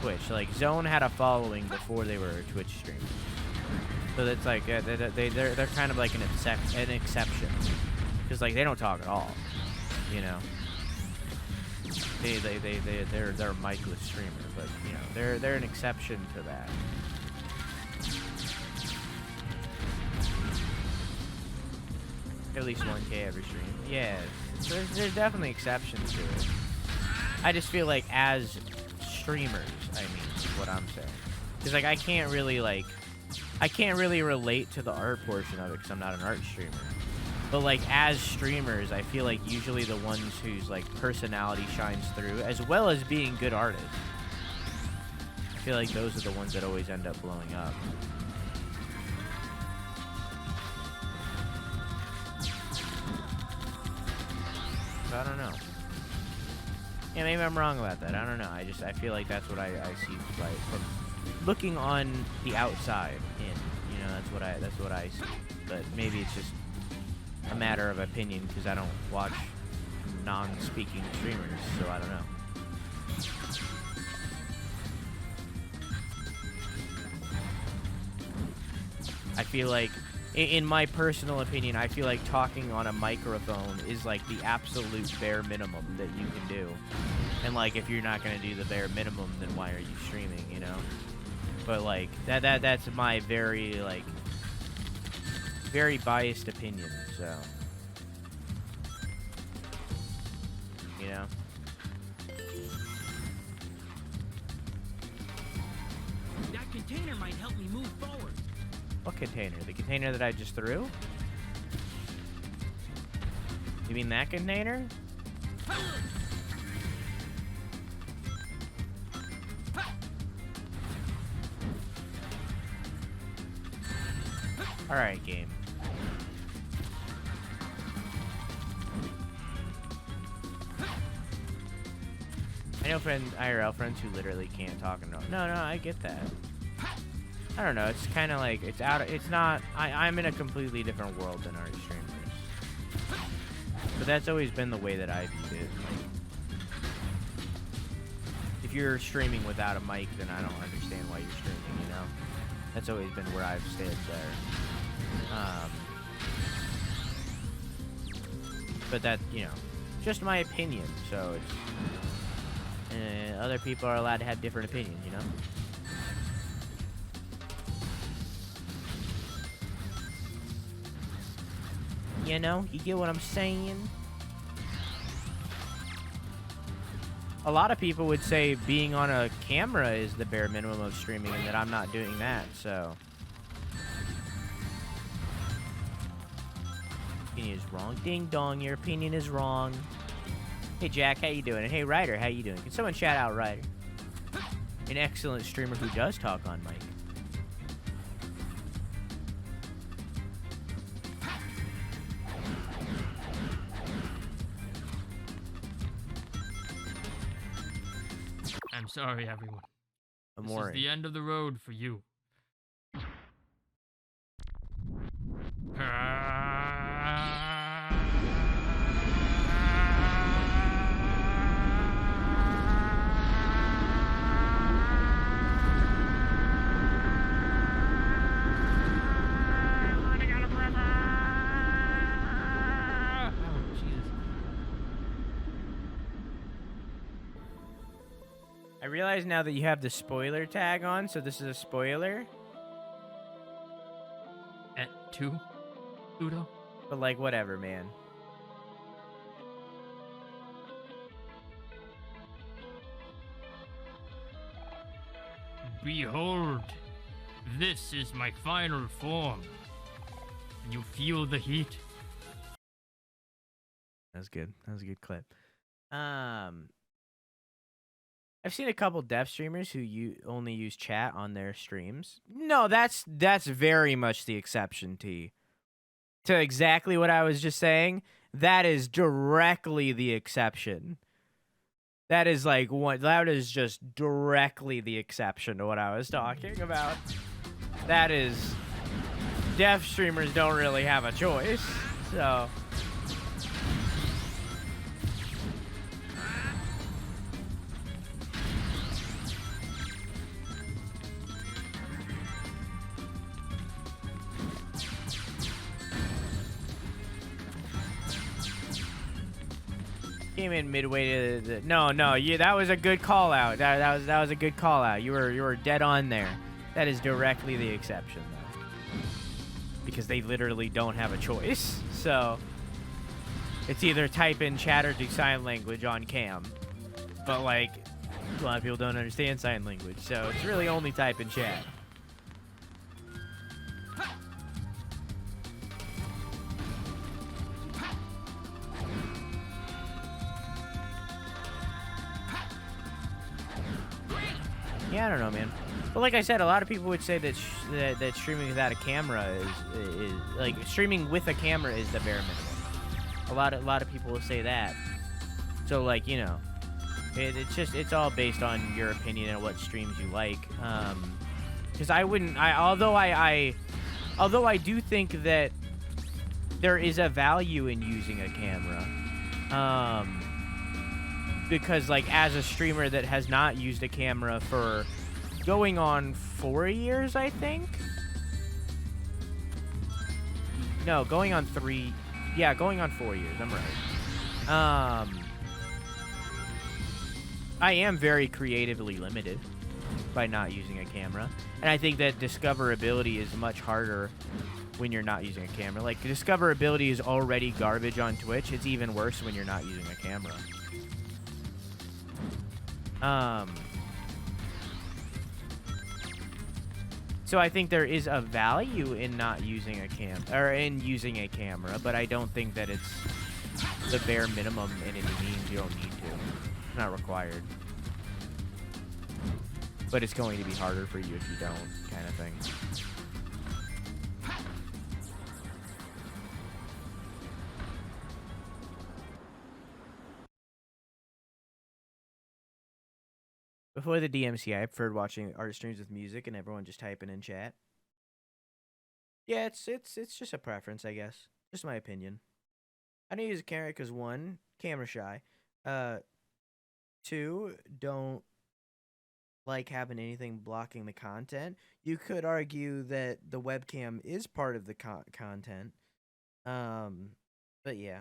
Twitch. Like, Zone had a following before they were a Twitch streamer. So that's like, they're kind of like an exception. Because, like, they don't talk at all. You know? They're a micless streamer. But, you know, they're an exception to that. At least 1K every stream. Yeah, there's definitely exceptions to it. I just feel like as streamers, I mean, is what I'm saying. Because, like, I can't really relate to the art portion of it because I'm not an art streamer. But, like, as streamers, I feel like usually the ones whose, like, personality shines through, as well as being good artists. I feel like those are the ones that always end up blowing up. I don't know. Yeah, maybe I'm wrong about that. I don't know. I feel like that's what I see, like, from looking on the outside in. You know, that's what I see. But maybe it's just a matter of opinion because I don't watch non-speaking streamers, so I don't know. I feel like, in my personal opinion, I feel like talking on a microphone is like the absolute bare minimum that you can do. And like, if you're not gonna do the bare minimum, then why are you streaming, you know? But like, that's my very, like, very biased opinion, so. You know? That container might help me move forward. What container? The container that I just threw? You mean that container? Alright, game. I know IRL friends who literally can't talk and no, I get that. I don't know, it's kind of like, I'm in a completely different world than art streamers. But that's always been the way that I viewed it. Like, if you're streaming without a mic, then I don't understand why you're streaming, you know? That's always been where I've stayed there. But that, you know, just my opinion, so it's, other people are allowed to have different opinions, you know? You know, you get what I'm saying? A lot of people would say being on a camera is the bare minimum of streaming and that I'm not doing that, so. Opinion is wrong. Ding dong, your opinion is wrong. Hey Jack, how you doing? And hey Ryder, how you doing? Can someone shout out Ryder? An excellent streamer who does talk on mic. I'm sorry, everyone. This is the end of the road for you. I realize now that you have the spoiler tag on, so this is a spoiler. At 2, Udo? But like, whatever, man. Behold, this is my final form. Can you feel the heat? That's good. That was a good clip. I've seen a couple deaf streamers who only use chat on their streams. No, that's very much the exception, T. To exactly what I was just saying, that is directly the exception. That is like one. That is just directly the exception to what I was talking about. That is, deaf streamers don't really have a choice. So. Came in midway to the no, that was a good call out. That was a good call out. You were dead on there. That is directly the exception though. Because they literally don't have a choice. So it's either type in chat or do sign language on cam. But like a lot of people don't understand sign language, so it's really only type in chat. Yeah, I don't know, man. But like I said, a lot of people would say that that streaming without a camera is like streaming with a camera is the bare minimum. A lot of people will say that. So like, you know, it's all based on your opinion and what streams you like. Because although I do think that there is a value in using a camera. Because like as a streamer that has not used a camera for going on 4 years, I think. No, going on 3. Yeah, going on 4 years. I'm right. I am very creatively limited by not using a camera, and I think that discoverability is much harder when you're not using a camera. Like discoverability is already garbage on Twitch. It's even worse when you're not using a camera. So I think there is a value in not using in using a camera, but I don't think that it's the bare minimum in any means. You don't need to. It's not required. But it's going to be harder for you if you don't, kind of thing. Before the DMC, I preferred watching art streams with music and everyone just typing in chat. Yeah, it's just a preference, I guess. Just my opinion. I don't use a camera because 1, camera shy. 2, don't like having anything blocking the content. You could argue that the webcam is part of the content. But yeah.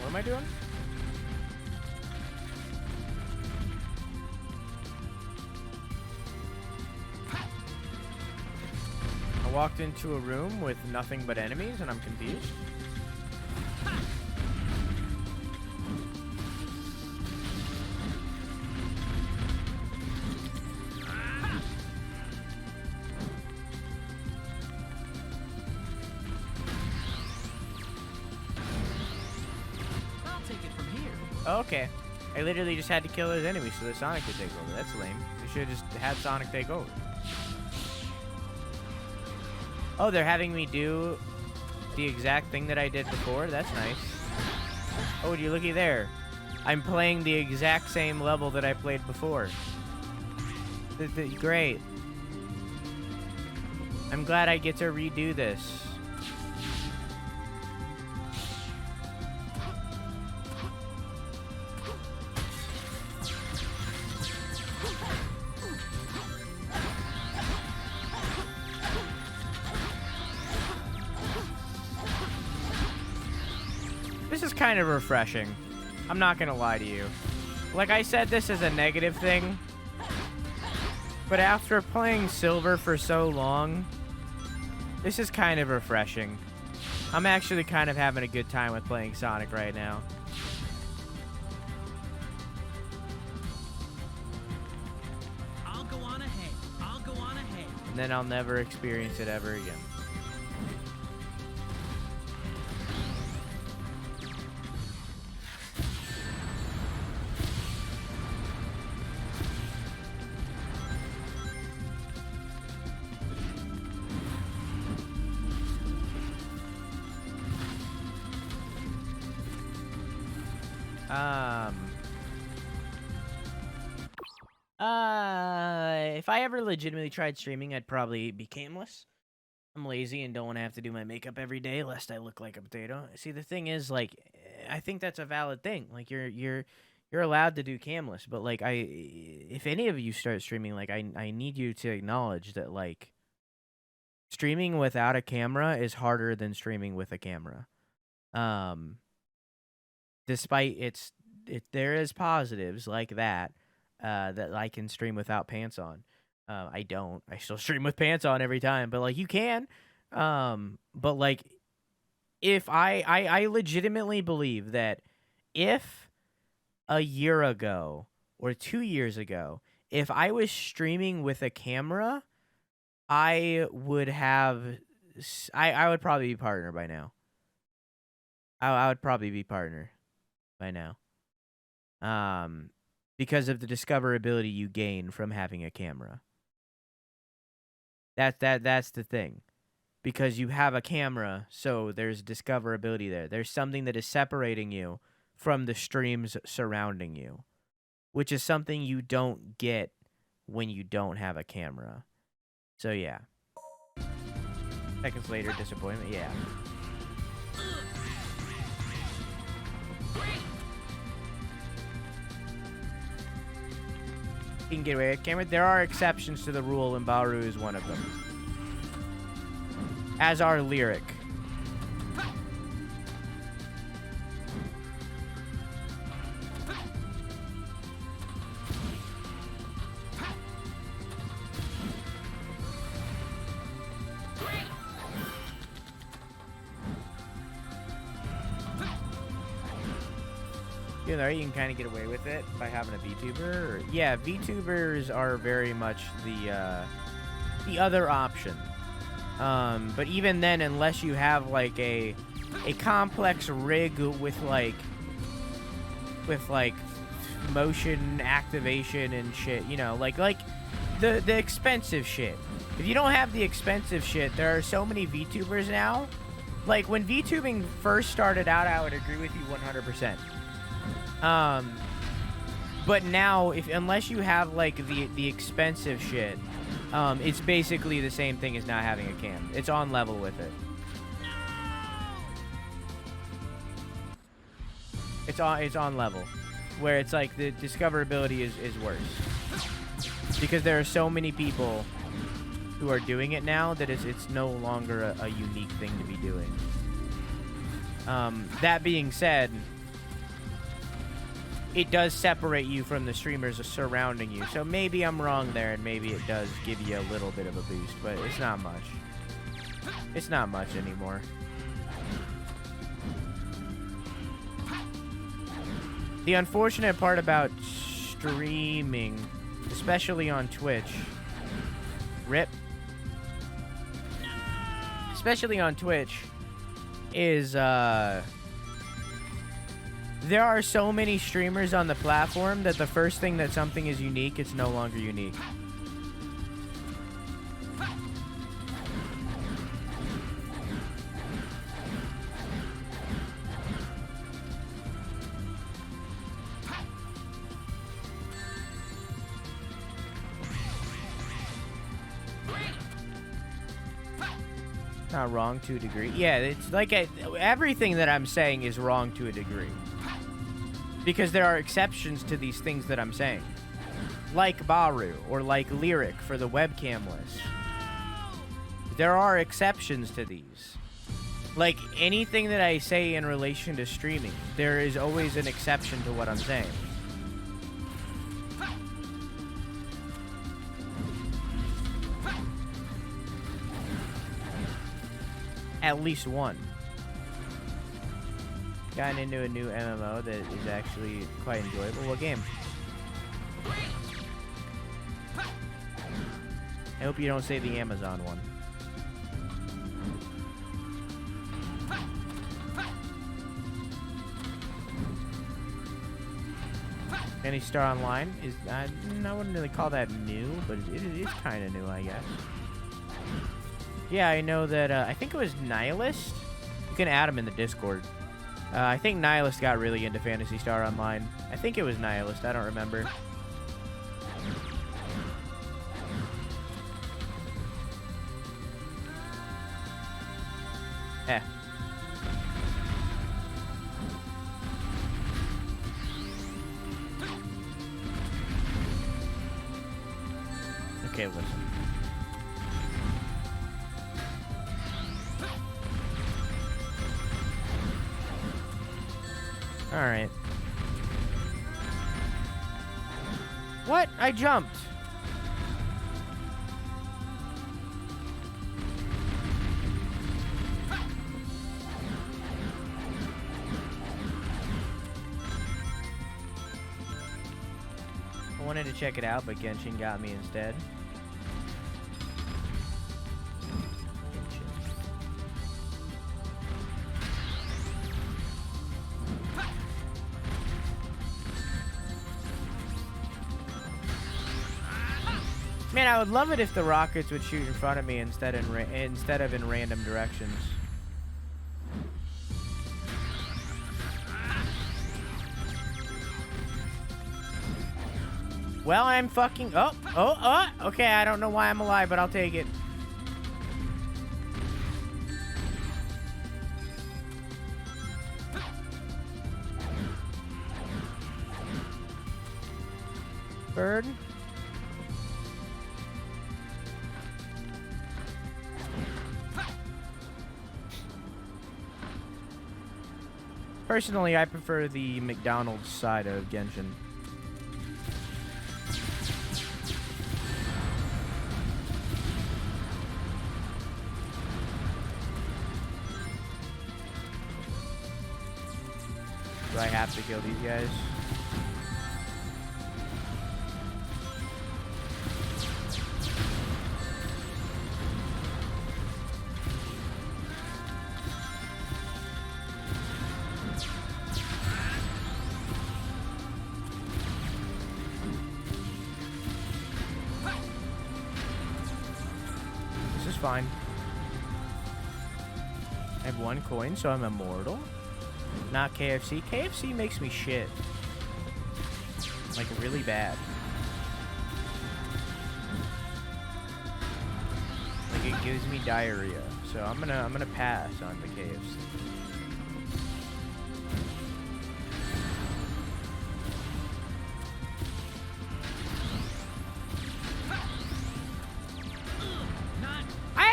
What am I doing? I walked into a room with nothing but enemies and I'm confused. Okay. I literally just had to kill those enemies so that Sonic could take over. That's lame. We should have just had Sonic take over. Oh, they're having me do the exact thing that I did before? That's nice. Oh, would you looky there. I'm playing the exact same level that I played before. Great. I'm glad I get to redo this. This is kind of refreshing. I'm not gonna lie to you. Like I said, this is a negative thing. But after playing Silver for so long, this is kind of refreshing. I'm actually kind of having a good time with playing Sonic right now. I'll go on ahead. I'll go on ahead. And then I'll never experience it ever again. If I ever legitimately tried streaming, I'd probably be cameless. I'm lazy and don't want to have to do my makeup every day lest I look like a potato. See, the thing is, like, I think that's a valid thing. Like, you're allowed to do camless, but like, if any of you start streaming, like, I need you to acknowledge that, like, streaming without a camera is harder than streaming with a camera. Despite there is positives like that, that I can stream without pants on. I don't. I still stream with pants on every time, but like you can. But like, if I legitimately believe that if a year ago or 2 years ago, if I was streaming with a camera, I would probably be partner by now. I would probably be partner by now. Because of the discoverability you gain from having a camera. That's the thing. Because you have a camera, so there's discoverability there. There's something that is separating you from the streams surrounding you, which is something you don't get when you don't have a camera. So yeah. Seconds later, disappointment. Yeah. You can get away with camera. There are exceptions to the rule, and Baru is one of them. As are Lyric. You know, you can kind of get away with it by having a VTuber. Yeah, VTubers are very much the other option. But even then, unless you have like a complex rig with like motion activation and shit, you know, like the expensive shit. If you don't have the expensive shit, there are so many VTubers now. Like when VTubing first started out, I would agree with you 100%. But now, unless you have like the expensive shit, it's basically the same thing as not having a cam. It's on level with it. It's on level, where it's like the discoverability is worse because there are so many people who are doing it now that it's no longer a unique thing to be doing. That being said, it does separate you from the streamers surrounding you. So maybe I'm wrong there, and maybe it does give you a little bit of a boost, but it's not much. It's not much anymore. The unfortunate part about streaming, especially on Twitch, especially on Twitch, is, there are so many streamers on the platform that the first thing that something is unique, it's no longer unique. Not wrong to a degree. Yeah, it's like everything that I'm saying is wrong to a degree. Because there are exceptions to these things that I'm saying. Like Baru, or like Lyric for the webcamless. There are exceptions to these. Like anything that I say in relation to streaming, there is always an exception to what I'm saying. At least one. Gotten into a new MMO that is actually quite enjoyable. What game? I hope you don't say the Amazon one. Any Star Online is I wouldn't really call that new, but it is kind of new, I guess. Yeah, I know that. I think it was Nihilist. You can add him in the Discord. I think Nihilist got really into Phantasy Star Online. I think it was Nihilist. I don't remember. Eh. Okay, listen. Alright. What? I jumped. I wanted to check it out, but Genshin got me instead. Man, I would love it if the rockets would shoot in front of me instead of in random directions. Well, I'm fucking... Oh! Okay, I don't know why I'm alive, but I'll take it. Bird? Personally, I prefer the McDonald's side of Genshin. Do I have to kill these guys? Fine. I have 1 coin, so I'm immortal. Not KFC. KFC makes me shit. Like, really bad. Like, it gives me diarrhea. So I'm gonna pass on the KFC.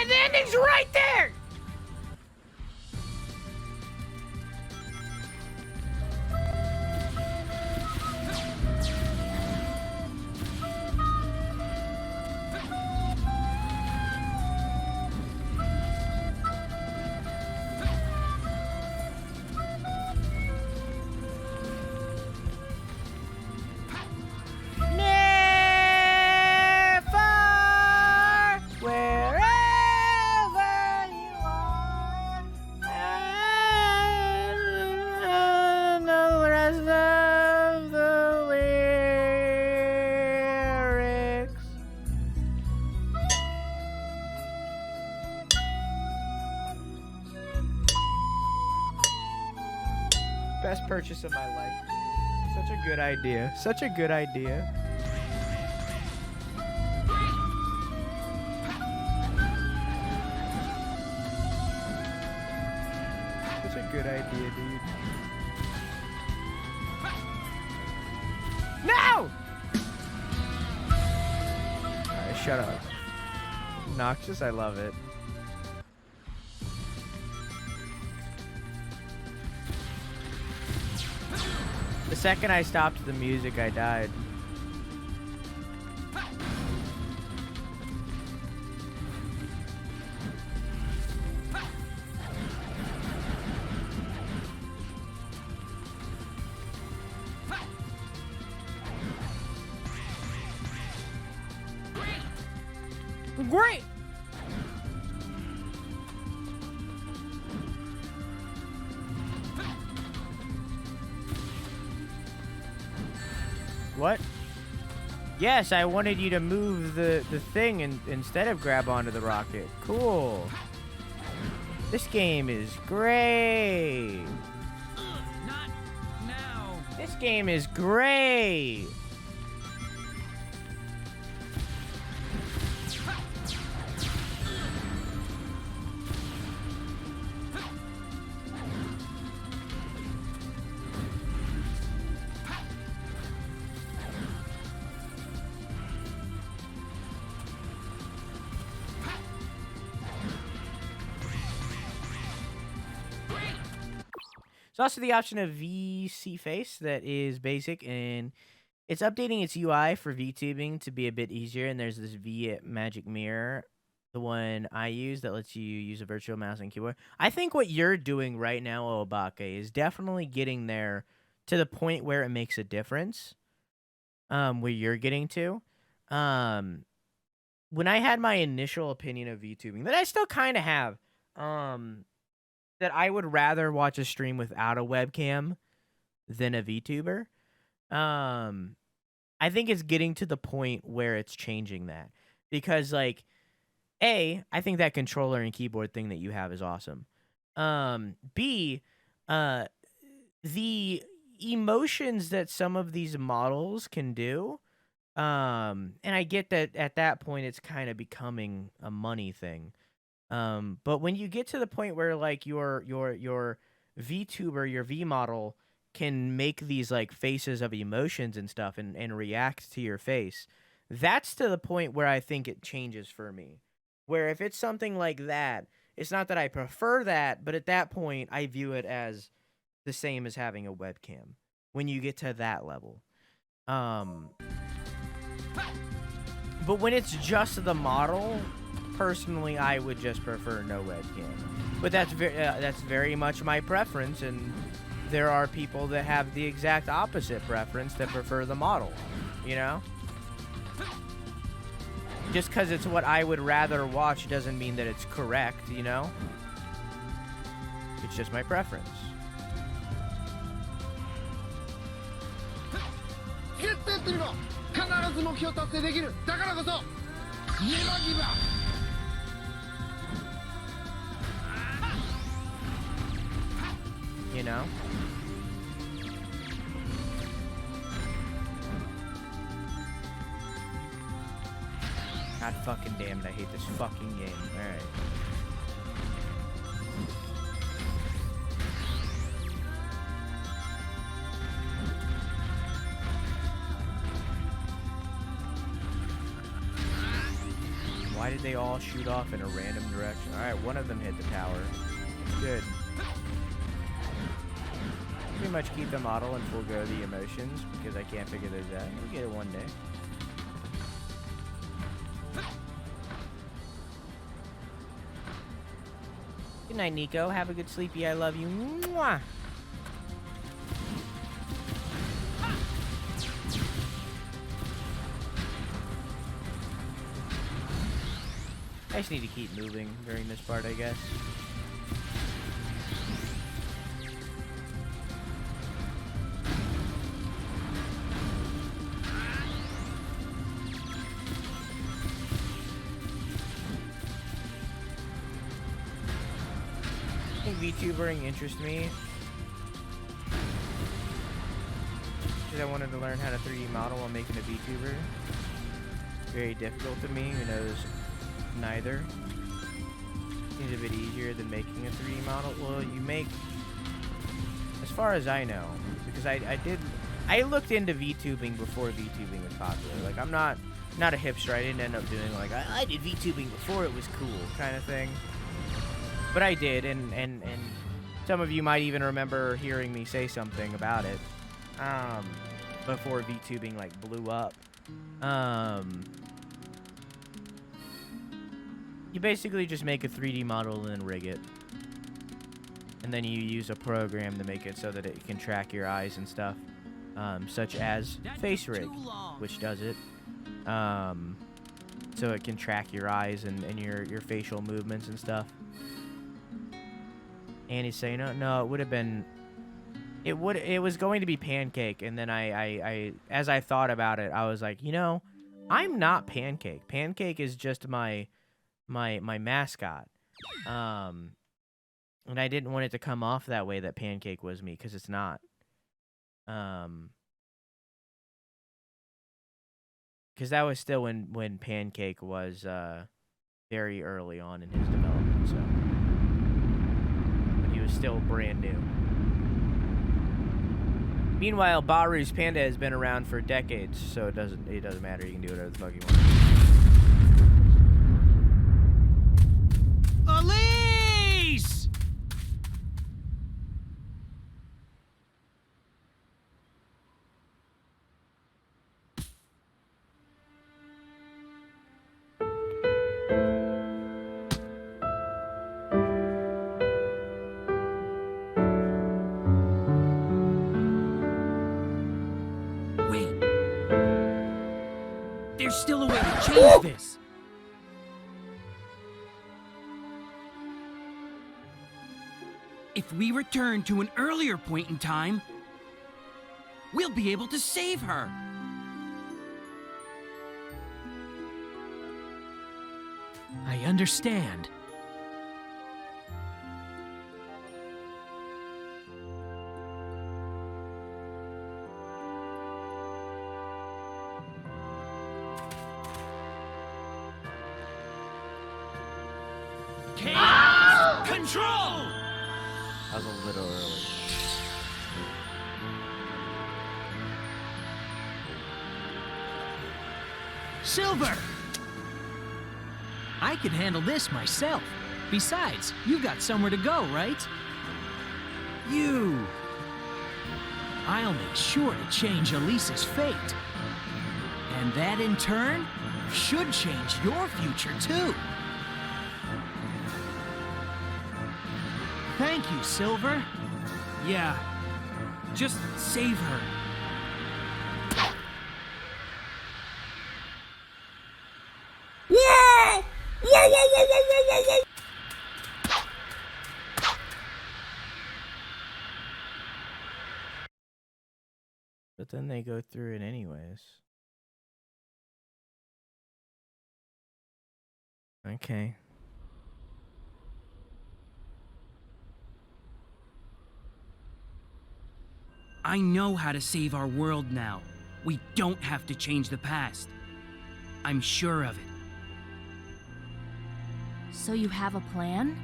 The ending's right there! Best purchase of my life. Such a good idea. Such a good idea. Such a good idea, dude. No! Alright, shut up. Noxious, I love it. The second I stopped the music, I died. Great! What? Yes, I wanted you to move the thing instead of grab onto the rocket. Cool. This game is great. This game is great. There's also the option of VC Face that is basic, and it's updating its UI for VTubing to be a bit easier. And there's this V Magic Mirror, the one I use, that lets you use a virtual mouse and keyboard. I think what you're doing right now, Obake, is definitely getting there to the point where it makes a difference. Where you're getting to. When I had my initial opinion of VTubing, that I still kind of have, that I would rather watch a stream without a webcam than a VTuber. I think it's getting to the point where it's changing that. Because, like, A, I think that controller and keyboard thing that you have is awesome. B, the emotions that some of these models can do, and I get that at that point it's kind of becoming a money thing. But when you get to the point where, like, your VTuber, your V model can make these, like, faces of emotions and stuff and react to your face, that's to the point where I think it changes for me. Where if it's something like that, it's not that I prefer that, but at that point I view it as the same as having a webcam when you get to that level. But when it's just the model, personally, I would just prefer no webcam. But that's very much my preference, and there are people that have the exact opposite preference that prefer the model, you know? Just because it's what I would rather watch doesn't mean that it's correct, you know? It's just my preference. You know? God fucking damn it, I hate this fucking game. Alright. Why did they all shoot off in a random direction? Alright, one of them hit the tower. Good. Pretty much keep the model and forego the emotions because I can't figure those out. We'll get it one day. Good night, Nico. Have a good sleepy. I love you. Mwah! I just need to keep moving during this part, I guess. I think VTubering interests me because I wanted to learn how to 3D model while making a VTuber. Very difficult to me, who knows neither. Seems a bit easier than making a 3D model. Well, you make, as far as I know, because I looked into VTubing before VTubing was popular. Like, I'm not a hipster. I didn't end up doing like I did VTubing before it was cool kind of thing. But I did, and some of you might even remember hearing me say something about it before VTubing like blew up. You basically just make a 3D model and then rig it. And then you use a program to make it so that it can track your eyes and stuff. Such as Face Rig, which does it. So it can track your eyes and your facial movements and stuff. Annie's saying, no, it would have been... It was going to be Pancake, and then I as I thought about it, I was like, you know, I'm not Pancake. Pancake is just my mascot. And I didn't want it to come off that way that Pancake was me, because it's not. Because that was still when Pancake was very early on in his development, so when he was still brand new. Meanwhile, Baru's Panda has been around for decades, so it doesn't matter. You can do whatever the fuck you want. Elise! Wait. There's still a way to change this. If we return to an earlier point in time, we'll be able to save her. I understand. Chaos control! That was a little early. Silver! I can handle this myself. Besides, you've got somewhere to go, right? You! I'll make sure to change Elise's fate. And that, in turn, should change your future, too. Thank you, Silver. Yeah, just save her. But then they go through it anyways. Okay. I know how to save our world now. We don't have to change the past. I'm sure of it. So you have a plan?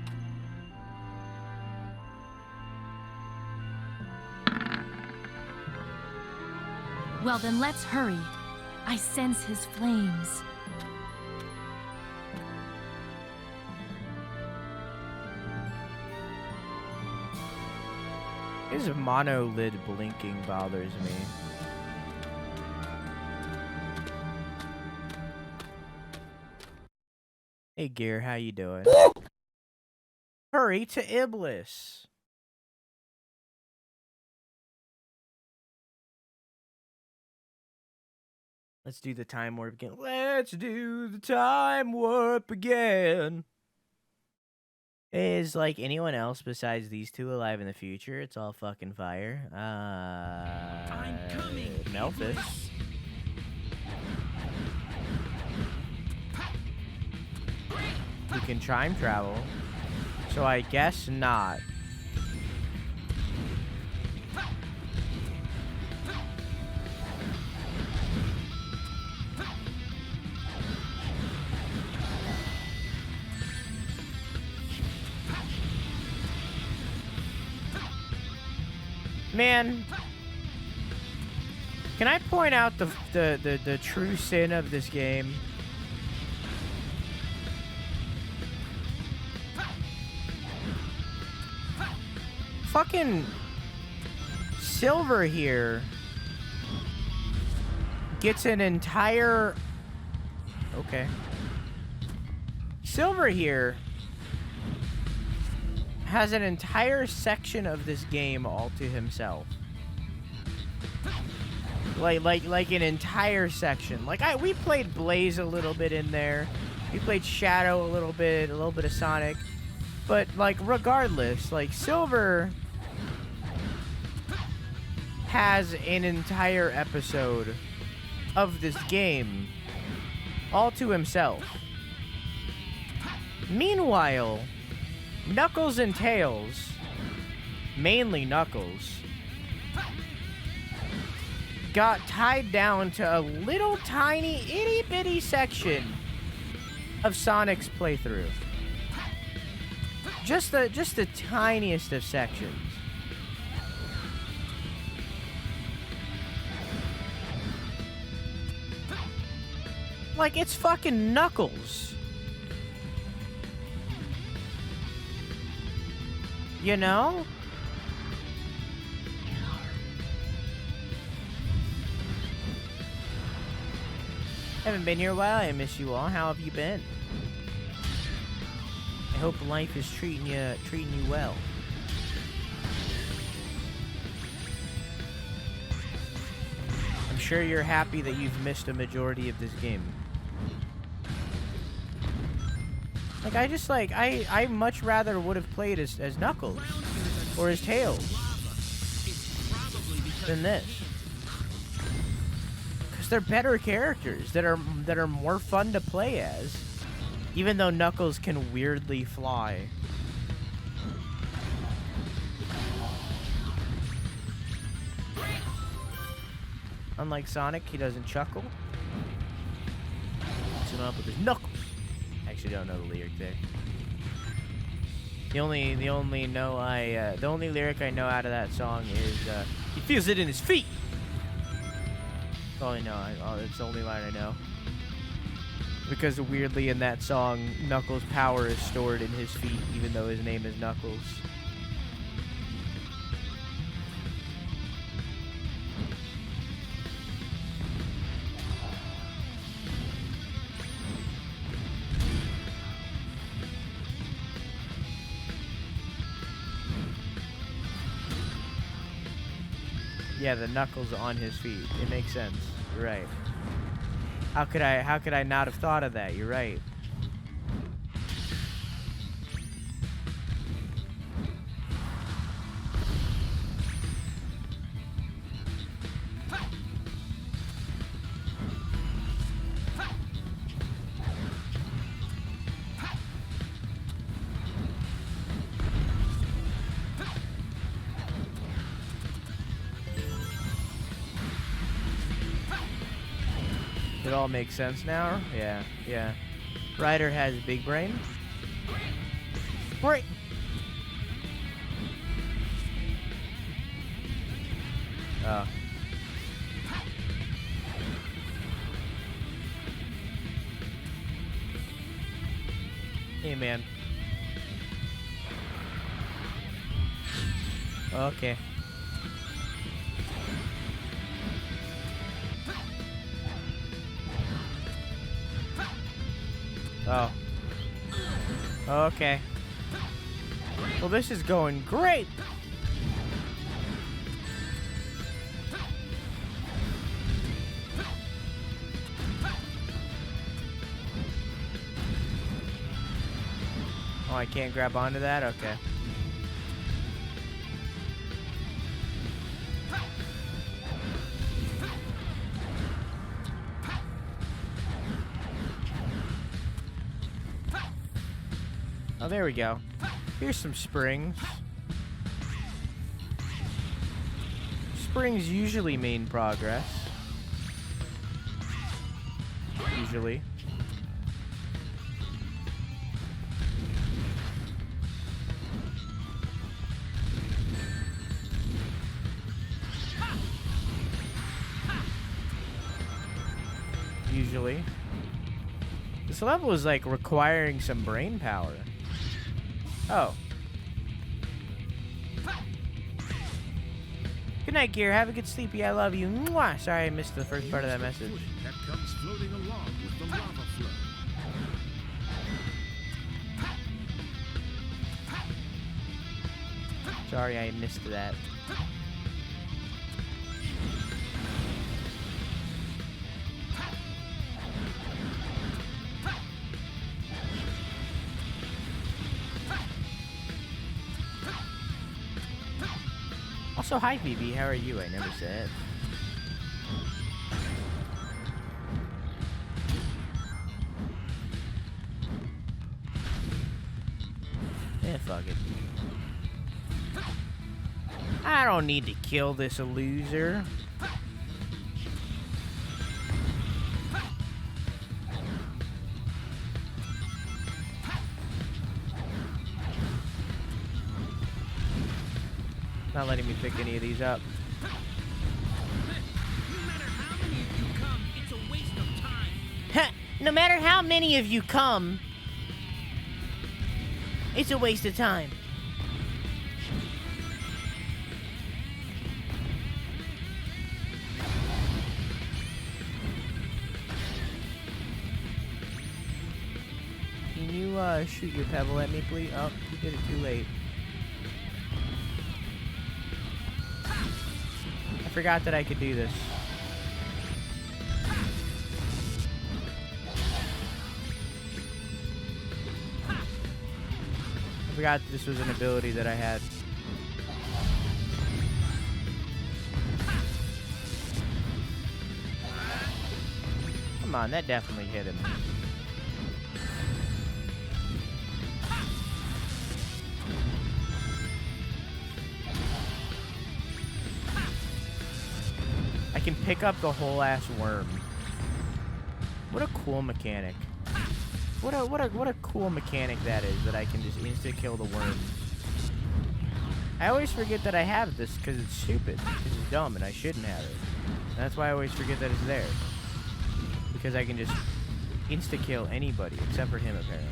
Well, then let's hurry. I sense his flames. His monolid blinking bothers me. Hey Gear, how you doing? Hurry to Iblis. Let's do the time warp again. Let's do the time warp again. Is like anyone else besides these two alive in the future? It's all fucking fire. I'm coming. Mephiles. You can time travel, so I guess not. Man, can I point out the true sin of this game? Fucking Silver here gets an entire... Okay. Silver here has an entire section of this game all to himself. Like an entire section. Like we played Blaze a little bit in there. We played Shadow a little bit of Sonic. But like regardless, like Silver has an entire episode of this game all to himself. Meanwhile, Knuckles and Tails, mainly Knuckles, got tied down to a little tiny itty bitty section of Sonic's playthrough. Just the tiniest of sections. Like, it's fucking Knuckles. You know? Haven't been here a while. I miss you all. How have you been? I hope life is treating you well. I'm sure you're happy that you've missed a majority of this game. Like, I much rather would have played as Knuckles or as Tails than this. Because they're better characters that are more fun to play as. Even though Knuckles can weirdly fly. Unlike Sonic, he doesn't chuckle. He's up with his knuckles. Actually, don't know the lyric there. The only lyric I know out of that song is he feels it in his feet. That's all I know. It's the only line I know. Because weirdly in that song, Knuckles' power is stored in his feet, even though his name is Knuckles. Yeah, the Knuckles on his feet. It makes sense. You're right. How could I not have thought of that? You're right. It all makes sense now? Yeah. Ryder has big brain. Brain. Oh. Hey, man. Okay. Oh. Okay. Well, this is going great. Oh, I can't grab onto that? Okay. Oh, there we go. Here's some springs. Springs usually mean progress. Usually. Usually. This level is like requiring some brain power. Oh. Good night, Gear. Have a good sleepy. I love you. Mwah. Sorry I missed the first part of that message. That comes floating along with the lava flow. Sorry I missed that. Also, hi, BB. How are you? I never said. Yeah, fuck it. I don't need to kill this loser. Not letting me pick any of these up. No matter how many of you come, it's a waste of time. Can you shoot your pebble at me, please? Oh, you did it too late. I forgot that I could do this. I forgot this was an ability that I had. Come on, that definitely hit him. I can pick up the whole ass worm. What a cool mechanic. What a cool mechanic that is, that I can just insta kill the worm. I always forget that I have this because it's stupid. Because it's dumb and I shouldn't have it. And that's why I always forget that it's there. Because I can just insta kill anybody except for him apparently.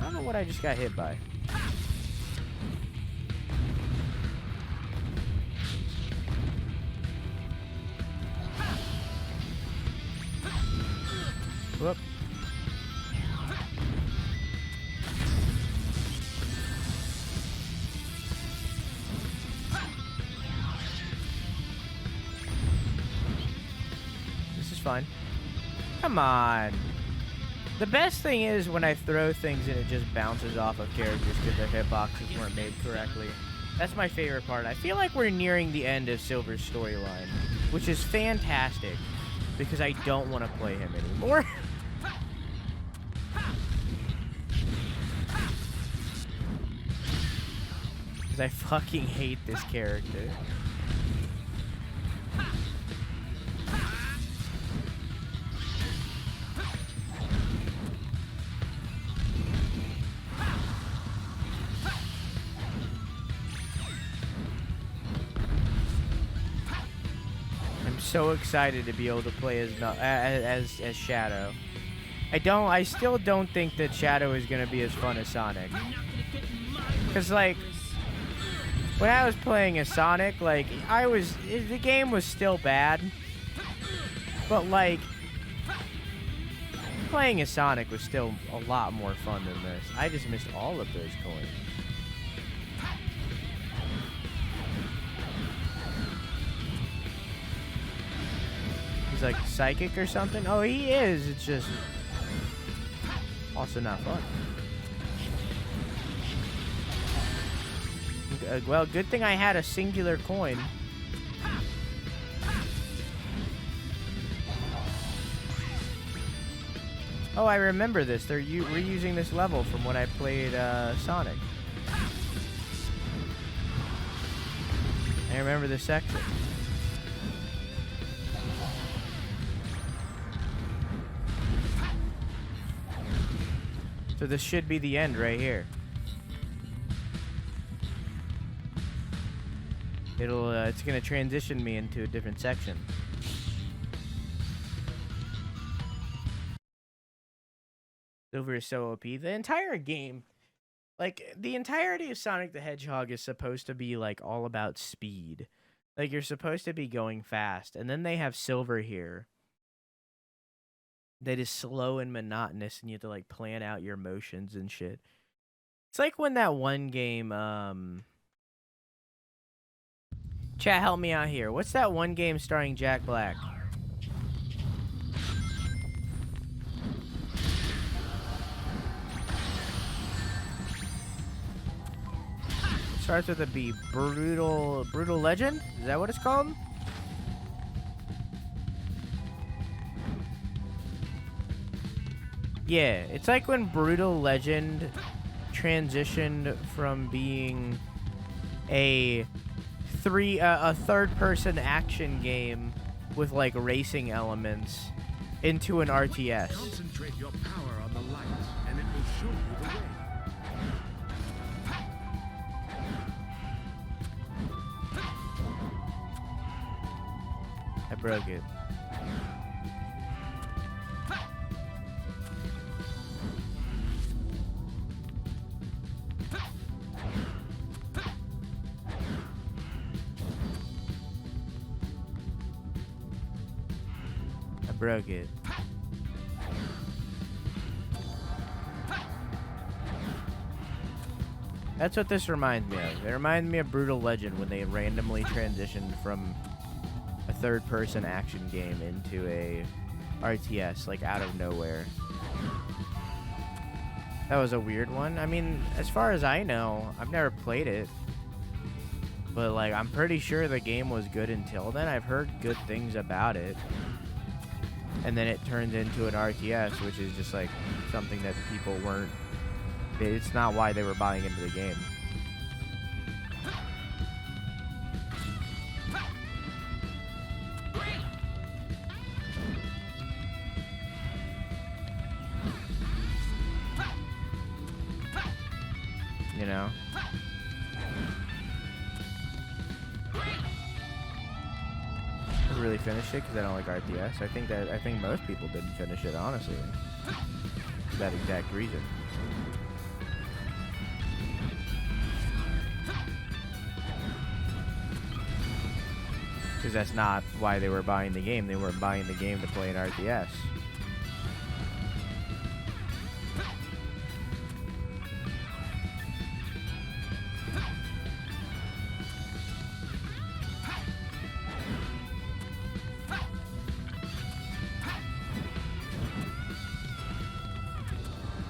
I don't know what I just got hit by. Whoop. This is fine. Come on. The best thing is when I throw things and it just bounces off of characters because their hitboxes weren't made correctly. That's my favorite part. I feel like we're nearing the end of Silver's storyline, which is fantastic because I don't want to play him anymore. Because I fucking hate this character. So excited to be able to play as Shadow. I still don't think that Shadow is gonna be as fun as Sonic. Cause like when I was playing as Sonic, like the game was still bad, but like playing as Sonic was still a lot more fun than this. I just missed all of those coins. Like psychic or something? Oh, he is. It's just also not fun. Well, good thing I had a singular coin. Oh, I remember this. They're reusing this level from when I played Sonic. I remember this section. So this should be the end right here. It's gonna transition me into a different section. Silver is so OP. The entire game, like the entirety of Sonic the Hedgehog is supposed to be like all about speed. Like you're supposed to be going fast, and then they have Silver here that is slow and monotonous, and you have to like plan out your motions and shit. It's like when that one game, chat, help me out here. What's that one game starring Jack Black? Starts with a B. Brutal Legend? Is that what it's called? Yeah, it's like when Brutal Legend transitioned from being a a third-person action game with like racing elements into an RTS. Concentrate your power on the light, and it will show you the way. I broke it. I broke it. That's what this reminds me of. It reminds me of Brutal Legend when they randomly transitioned from a third-person action game into a RTS, like out of nowhere. That was a weird one. I mean, as far as I know, I've never played it. But like, I'm pretty sure the game was good until then. I've heard good things about it. And then it turned into an RTS, which is just like something that people weren't... It's not why they were buying into the game. You know? I really finished it because I don't like RTS. I think most people didn't finish it, honestly. For that exact reason. Because that's not why they were buying the game. They weren't buying the game to play an RTS.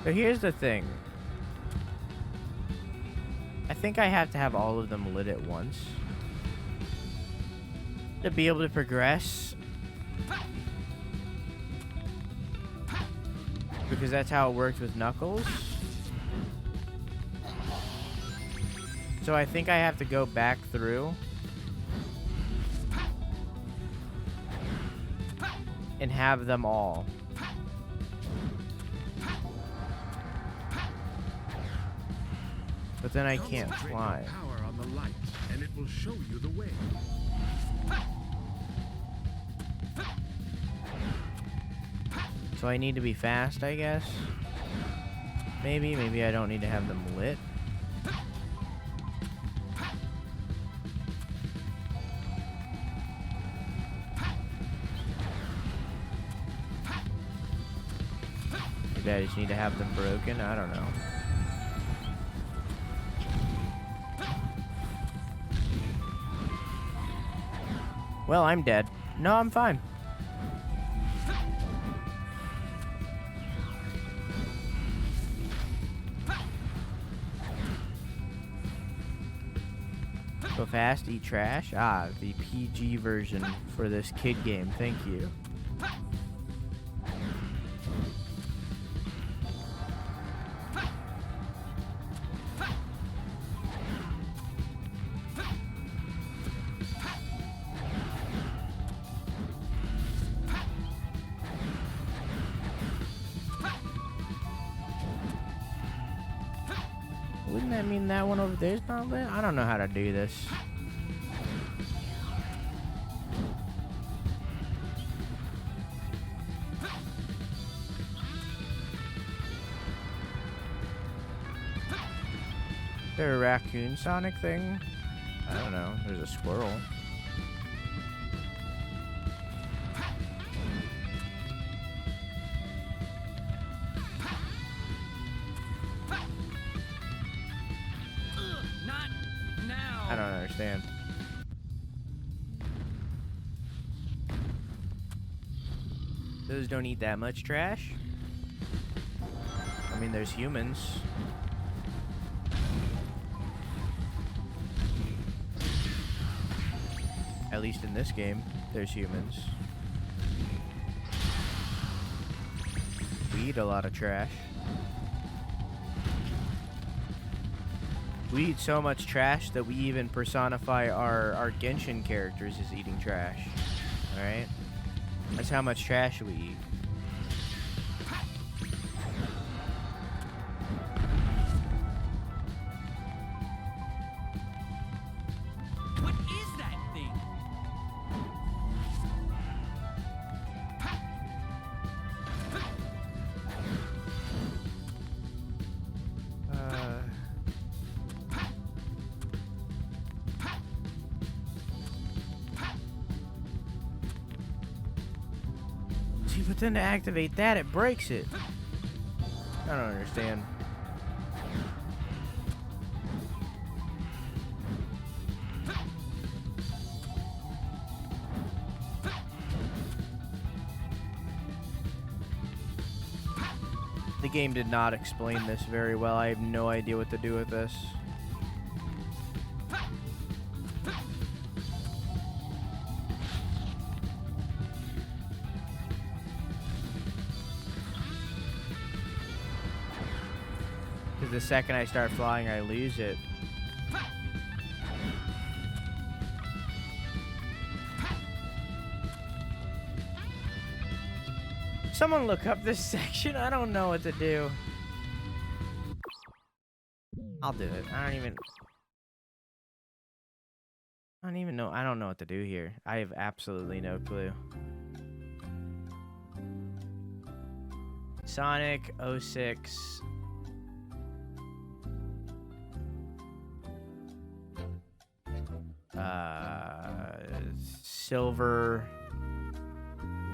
So here's the thing. I think I have to have all of them lit at once to be able to progress, because that's how it worked with Knuckles. So I think I have to go back through and have them all. But then I can't fly. Power on the light, and it will show you the way. So I need to be fast, I guess. Maybe I don't need to have them lit. Maybe I just need to have them broken. I don't know. Well, I'm dead. No, I'm fine. Go fast, eat trash. Ah, the PG version for this kid game. Thank you. Wouldn't that mean that one over there is not lit? I don't know how to do this. Is there a raccoon Sonic thing? I don't know. There's a squirrel. I don't understand. Those don't eat that much trash. I mean, there's humans. At least in this game, there's humans. We eat a lot of trash. We eat so much trash that we even personify our Genshin characters as eating trash. Alright? That's how much trash we eat. What is that thing? See, but then to activate that, it breaks it. I don't understand. The game did not explain this very well. I have no idea what to do with this. Because the second I start flying, I lose it. Someone look up this section. I don't know what to do. I'll do it. I don't even know. I don't know what to do here. I have absolutely no clue. Sonic 06. Silver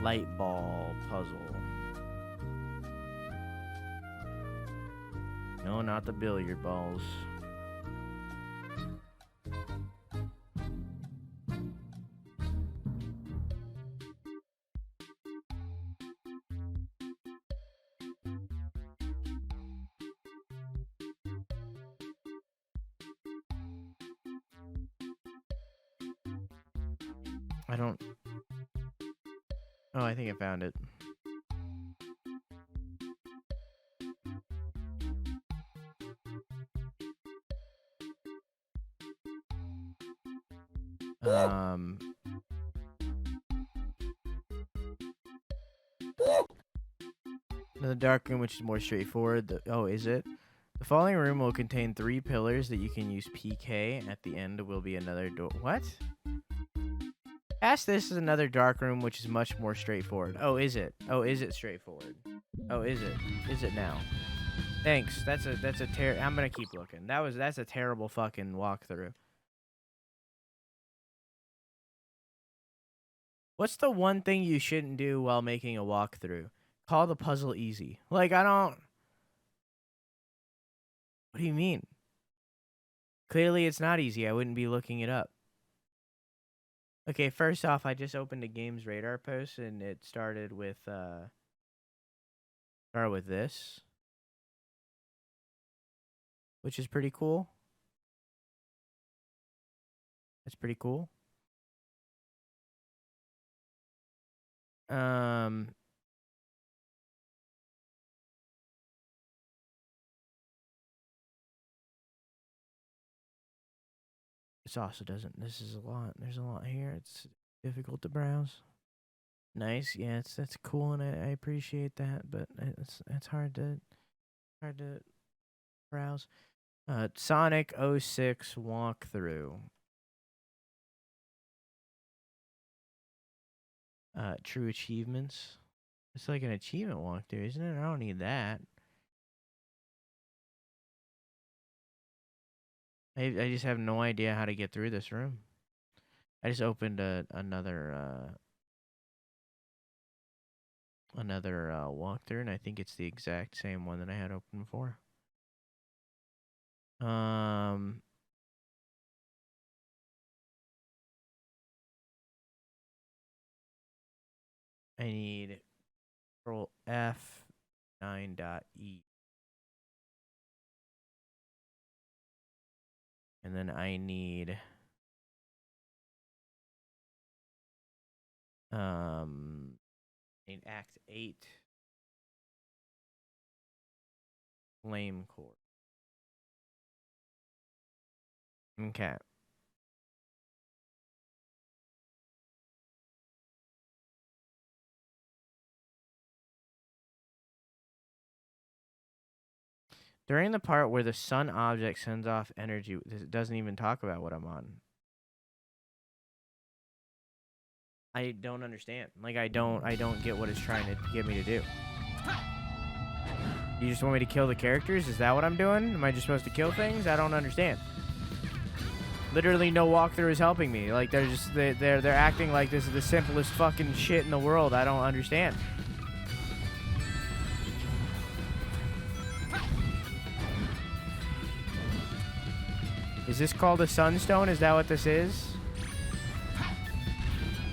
light ball puzzle. No, not the billiard balls. I don't... Oh, I think I found it. The dark room, which is more straightforward. Oh, is it? The following room will contain 3 pillars that you can use PK. At the end will be another door. What? Past this is another dark room, which is much more straightforward. Oh, is it? Oh, is it straightforward? Oh, is it? Is it now? Thanks. That's a I'm gonna keep looking. That's a terrible fucking walkthrough. What's the one thing you shouldn't do while making a walkthrough? Call the puzzle easy. Like, I don't... What do you mean? Clearly it's not easy. I wouldn't be looking it up. Okay, first off, I just opened a game's radar post, and it started with this, which is pretty cool. That's pretty cool. This also doesn't. This is a lot. There's a lot here. It's difficult to browse. Nice. Yeah, that's cool, and I appreciate that. But it's hard to browse. Sonic 06 walkthrough. True achievements. It's like an achievement walkthrough, isn't it? I don't need that. I just have no idea how to get through this room. I just opened another walkthrough, and I think it's the exact same one that I had open before. I need Control F9.E. And then I need in Act 8 Flame Core. Okay. During the part where the sun object sends off energy, it doesn't even talk about what I'm on. I don't understand. Like, I don't get what it's trying to get me to do. You just want me to kill the characters? Is that what I'm doing? Am I just supposed to kill things? I don't understand. Literally no walkthrough is helping me. Like, they're acting like this is the simplest fucking shit in the world. I don't understand. Is this called a sunstone? Is that what this is?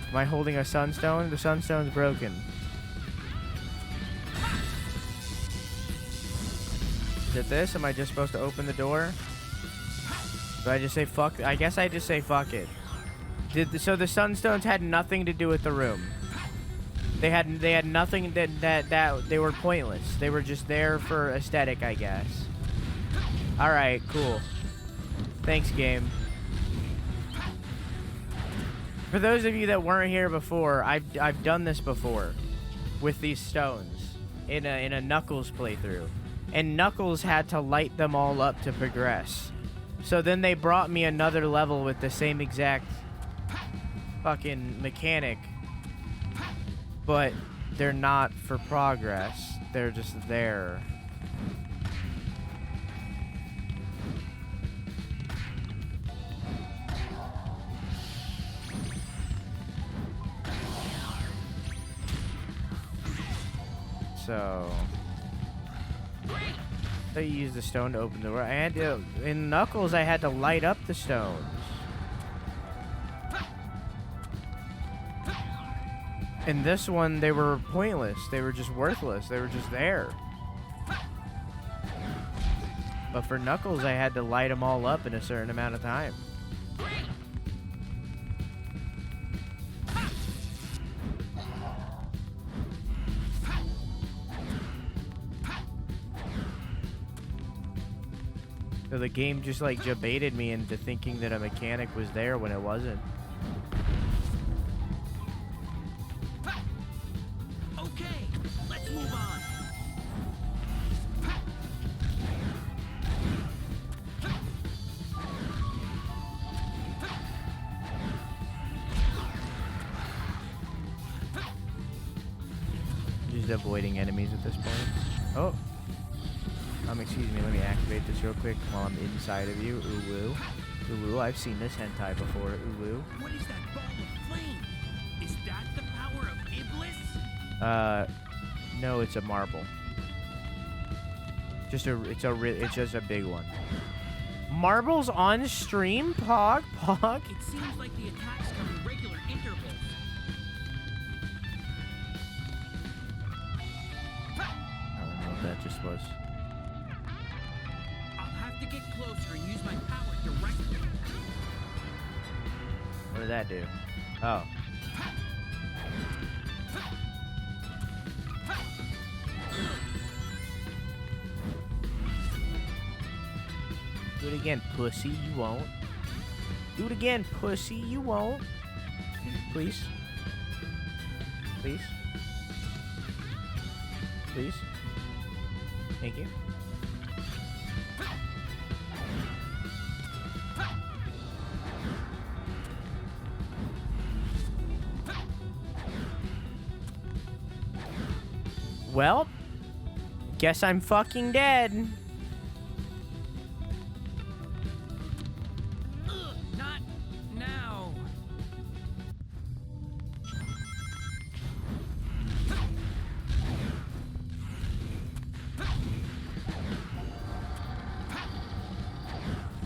Am I holding a sunstone? The sunstone's broken. Is it this? Am I just supposed to open the door? Do I just say fuck? I guess I just say fuck it. So the sunstones had nothing to do with the room. They had nothing that they were pointless. They were just there for aesthetic, I guess. All right, cool. Thanks, game. For those of you that weren't here before, I've done this before with these stones in a Knuckles playthrough, and Knuckles had to light them all up to progress. So then they brought me another level with the same exact fucking mechanic, but they're not for progress. They're just there. So I used the stone to open the door. I had to, in Knuckles, I had to light up the stones. In this one, they were pointless. They were just worthless. They were just there. But for Knuckles, I had to light them all up in a certain amount of time. So the game just like baited me into thinking that a mechanic was there when it wasn't. Okay, let's move on. Just avoiding enemies at this point. Oh. Excuse me, let me activate this real quick while I'm inside of you. Ooh-woo. Ooh-woo, I've seen this hentai before. Ooh-woo. What is that ball of flame? Is that the power of Iblis? No, it's a marble. It's just a big one. Marbles on stream? Pog? It seems like the attacks come in regular intervals. I don't know what that just was. To get closer and use my power directly. What did that do? Oh. Do it again, pussy. You won't. Do it again, pussy. You won't. Please. Please. Please. Thank you. Well, guess I'm fucking dead. Not now.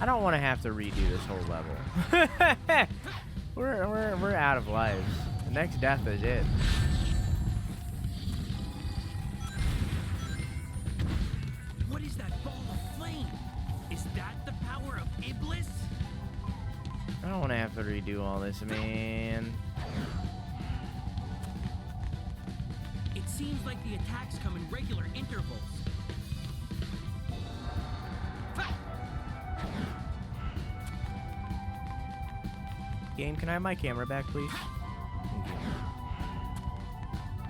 I don't want to have to redo this whole level. we're out of lives. The next death is it. What is that ball of flame? Is that the power of Iblis? I don't want to have to redo all this, man. It seems like the attacks come in regular intervals. Game, can I have my camera back, please? Thank you.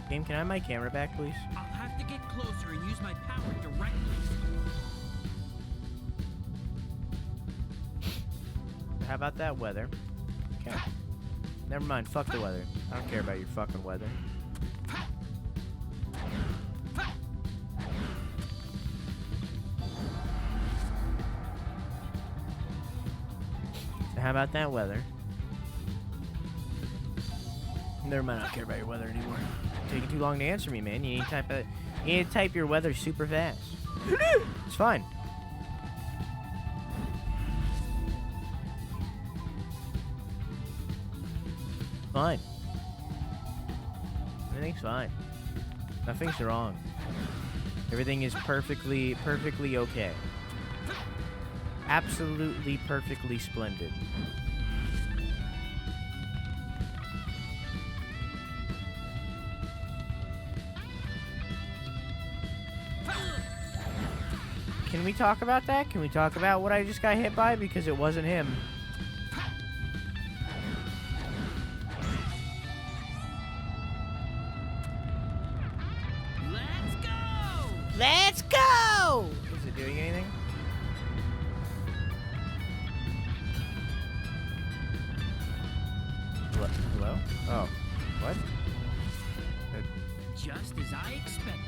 Game, can I have my camera back, please? I'll have to get closer and use my power directly. How about that weather? Okay. Never mind, fuck the weather. I don't care about your fucking weather. So how about that weather? Never mind, I don't care about your weather anymore. Taking too long to answer me, man. You need to type your weather super fast. It's fine. Fine. Everything's fine. Nothing's wrong. Everything is perfectly okay. Absolutely perfectly splendid. Can we talk about that? Can we talk about what I just got hit by? Because it wasn't him. Let's go! Is it doing anything? Hello? Oh. What? Just as I expected.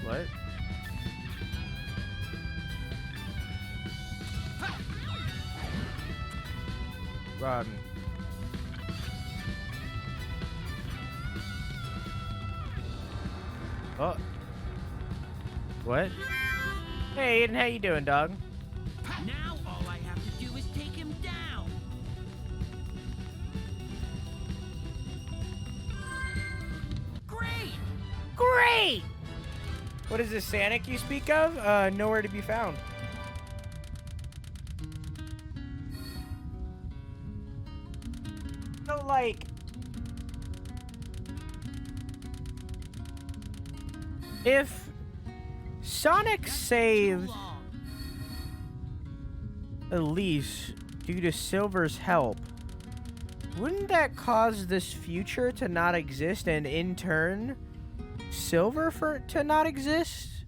What? Run. Oh. What? Hey, Aiden, how you doing, dog? Now all I have to do is take him down. Great! Great! What is this, Sanic you speak of? Nowhere to be found. So, like... If Sonic saves Elise due to Silver's help, wouldn't that cause this future to not exist and in turn Silver to not exist?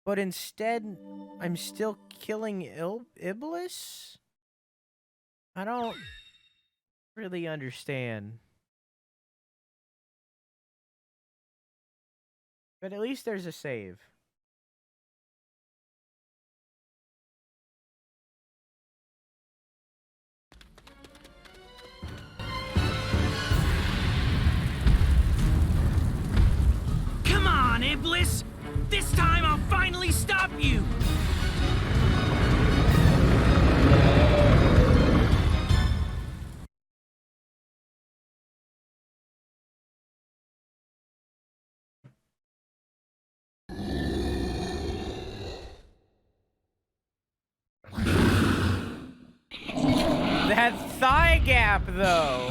But instead, I'm still killing Iblis? I don't really understand. But at least there's a save. Come on, Iblis! This time I'll finally stop you! That thigh gap, though.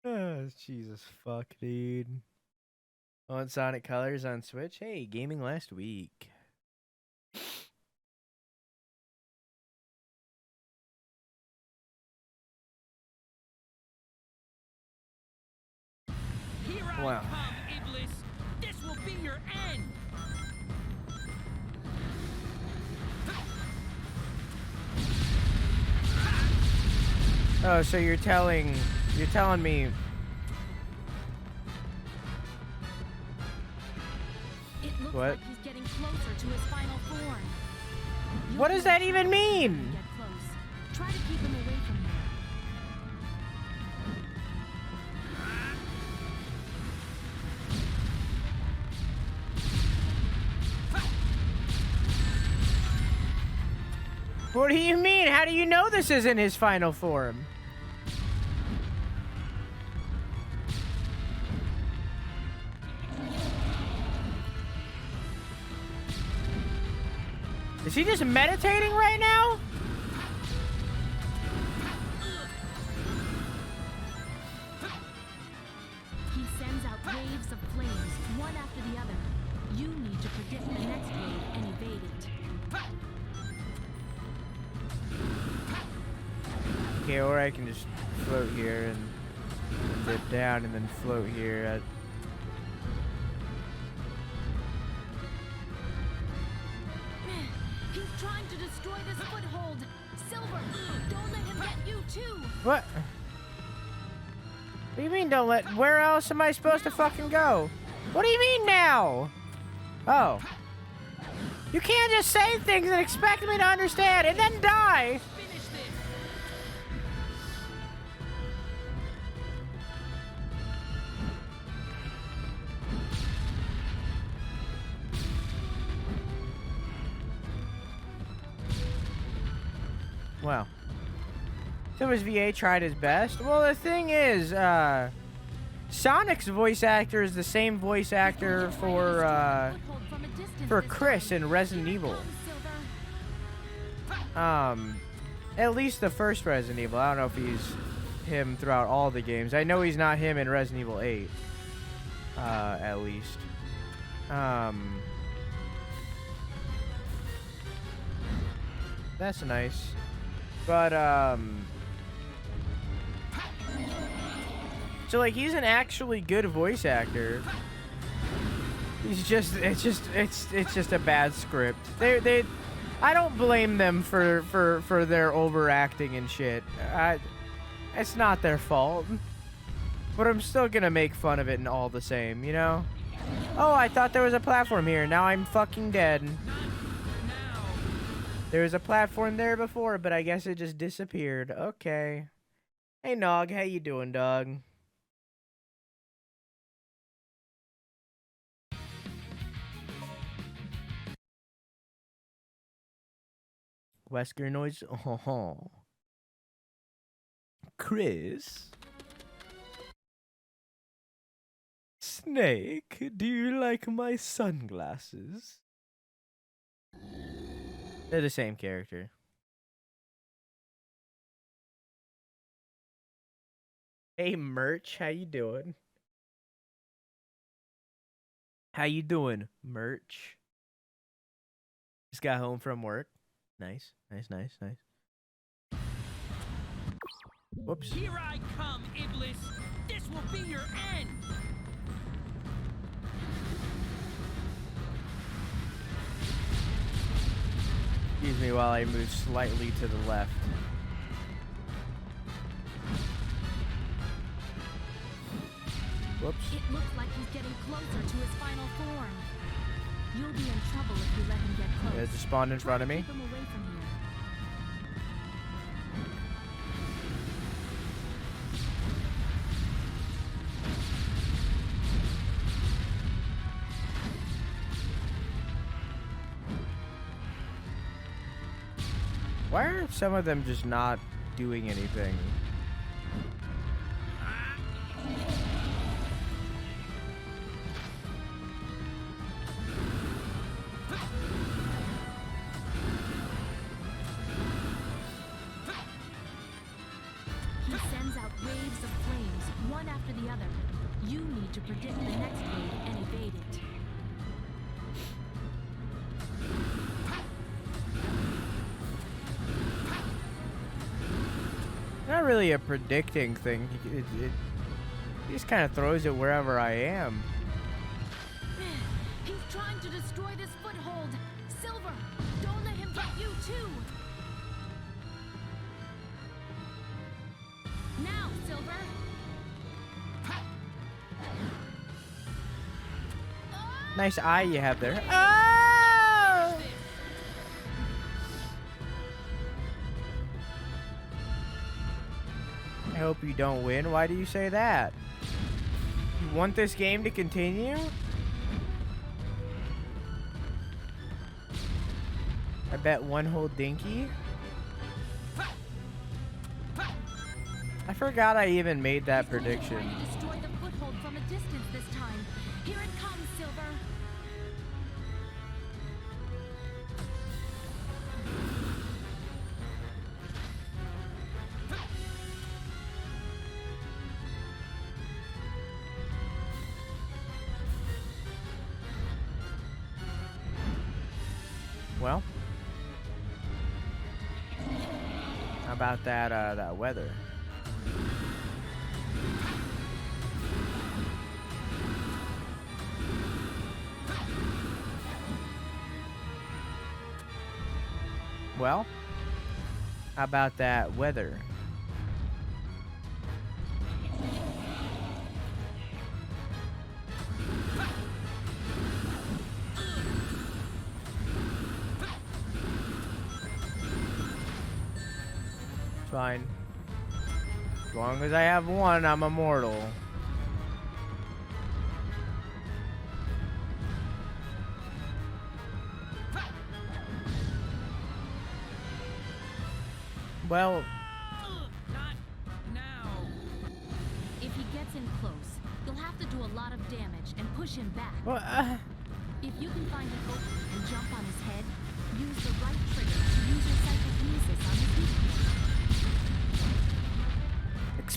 Oh, Jesus fuck, dude. On Sonic Colors on Switch? Hey, gaming last week. Here I Wow. come, Iblis! This will be your end! Oh, so you're telling me It looks What? like he's getting closer to his final form. What does that even mean? Get close. Try to keep him away from there. What do you mean? How do you know this isn't his final form? Is he just meditating right now? waves of flames, one after the other. You need to predict the next wave and evade it. Okay, or I can just float here and dip down and then float here. He's trying to destroy this foothold. Silver, don't let him get you too. What? What do you mean don't let... Where else am I supposed to fucking go? What do you mean now? Oh. You can't just say things and expect me to understand and then die. Wow. Silver's VA tried his best. Well, the thing is, Sonic's voice actor is the same voice actor for Chris in Resident Evil. At least the first Resident Evil. I don't know if he's him throughout all the games. I know he's not him in Resident Evil 8. At least. That's nice. But, so, like, he's an actually good voice actor. He's just, it's just a bad script. I don't blame them for their overacting and shit. It's not their fault. But I'm still gonna make fun of it and all the same, you know? Oh, I thought there was a platform here. Now I'm fucking dead. There was a platform there before, but I guess it just disappeared. Okay. Hey, Nog, how you doing, dog? Wesker noise. Oh. Chris? Snake, do you like my sunglasses? They're the same character. Hey, Merch, how you doing? How you doing, Merch? Just got home from work. Nice. Whoops. Here I come, Iblis. This will be your end. Excuse me while I move slightly to the left. Whoops. It looks like he's getting closer to his final form. You'll be in trouble if you let him get close. There's a spawn in front of me. Keep him away from here. Why are some of them just not doing anything? He sends out waves of flames, one after the other. You need to predict the next wave and evade it. Not really a predicting thing. He just kind of throws it wherever I am. He's trying to destroy this foothold. Silver, don't let him get you too. Now, Silver. Nice eye you have there. Oh! I hope you don't win. Why do you say that? You want this game to continue? I bet one whole dinky. I forgot I even made that prediction. Destroy the foothold from a distance this time. Here it comes, Silver. about that weather? Well, how about that weather? Fine. As long as I have one, I'm immortal. Well, Not now. If he gets in close, you'll have to do a lot of damage and push him back. well If you can find an opening and jump on his head, use the right trigger to use your psychokinesis on his weakness.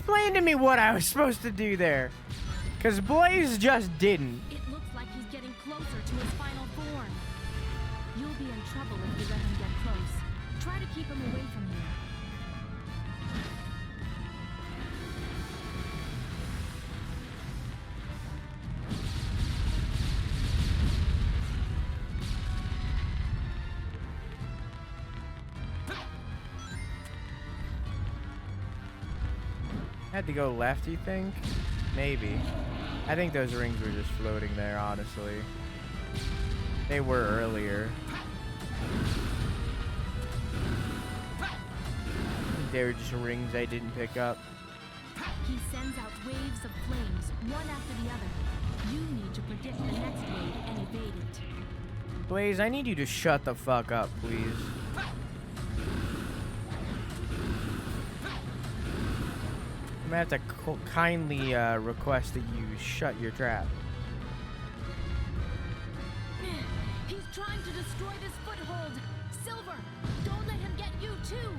explain to me what I was supposed to do there. Because Blaze just didn't. It looks like he's getting closer to his final form. You'll be in trouble if you let him get close. Try to keep him away from here. Had to go left, you think? Maybe. I think those rings were just floating there, honestly. They were earlier. They were just rings I didn't pick up. He sends out waves of flames, one after the other. You need to predict the next wave and evade it. Blaze, I need you to shut the fuck up, please. I'm gonna have to kindly request that you shut your trap. He's trying to destroy this foothold. Silver, don't let him get you too.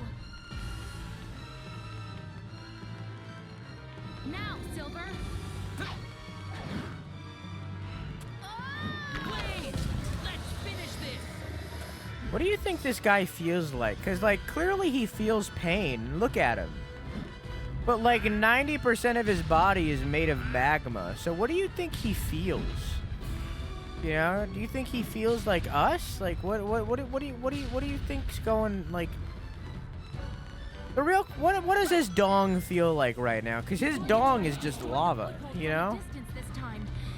Now, Silver. Blaze, let's finish this. What do you think this guy feels like? Because, like, clearly he feels pain. Look at him. But, like, 90% of his body is made of magma. So what do you think he feels? You know? Do you think he feels like us? Like, what do you think's going, like... The real... What does his dong feel like right now? Because his dong is just lava, you know?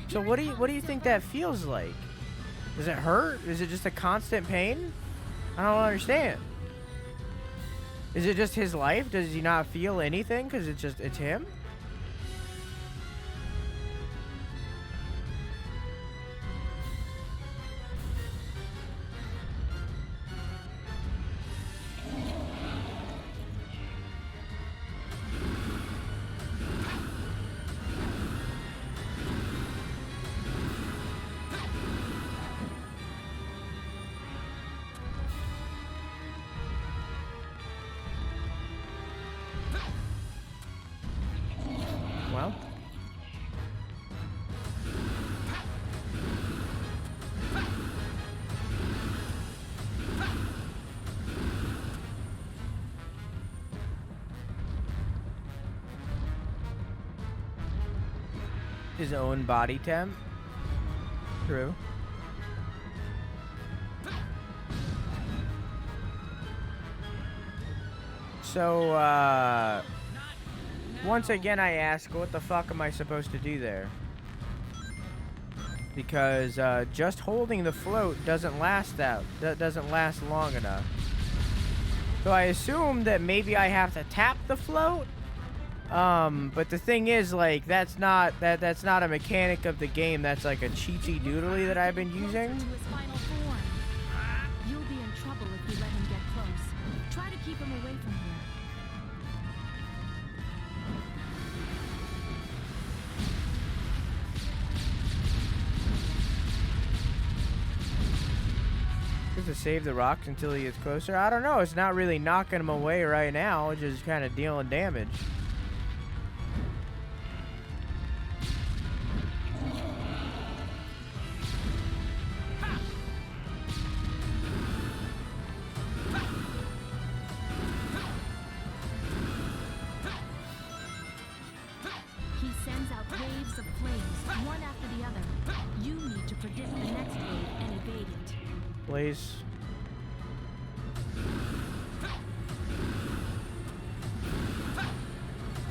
So what do you think that feels like? Does it hurt? Is it just a constant pain? I don't understand. Is it just his life? Does he not feel anything because it's him? Well, his own body temp. True. So, once again, I ask, what the fuck am I supposed to do there? Because just holding the float doesn't last doesn't last long enough. So I assume that maybe I have to tap the float. But the thing is, like, that's not a mechanic of the game. That's like a cheaty doodly that I've been using. You'll be in trouble if you let him get close. Try to keep him away from here. Just to save the rocks until he gets closer. I don't know. It's not really knocking him away right now. It's just kind of dealing damage. waves of flames, one after the other. You need to predict the next wave and evade it. Blaze.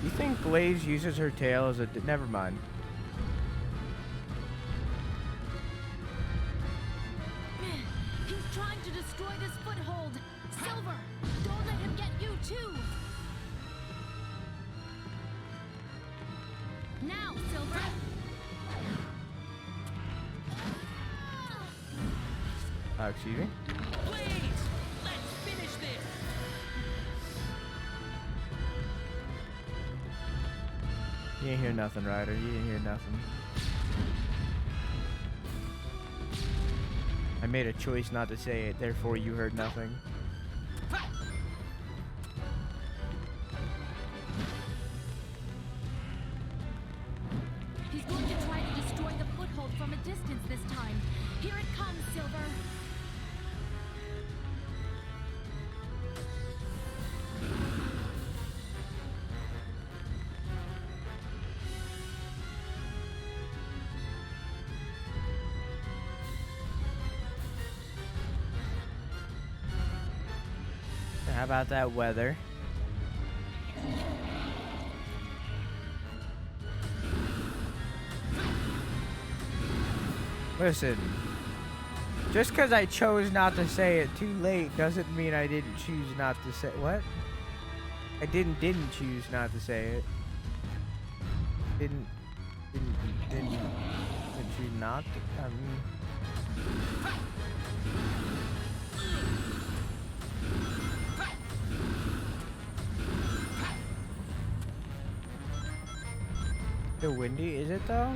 You think Blaze uses her tail as a... Never mind. He's trying to destroy this foothold. Silver, don't let him get you too. Now, Silver. Excuse me? Please, let's finish this. You didn't hear nothing, Ryder. You didn't hear nothing. I made a choice not to say it, therefore you heard nothing. He's going to try to destroy the foothold from a distance this time. Here it comes, Silver. How about that weather? Listen, just because I chose not to say it too late doesn't mean I didn't choose not to say what? I didn't choose not to say it. Didn't choose not to. Still windy, is it though?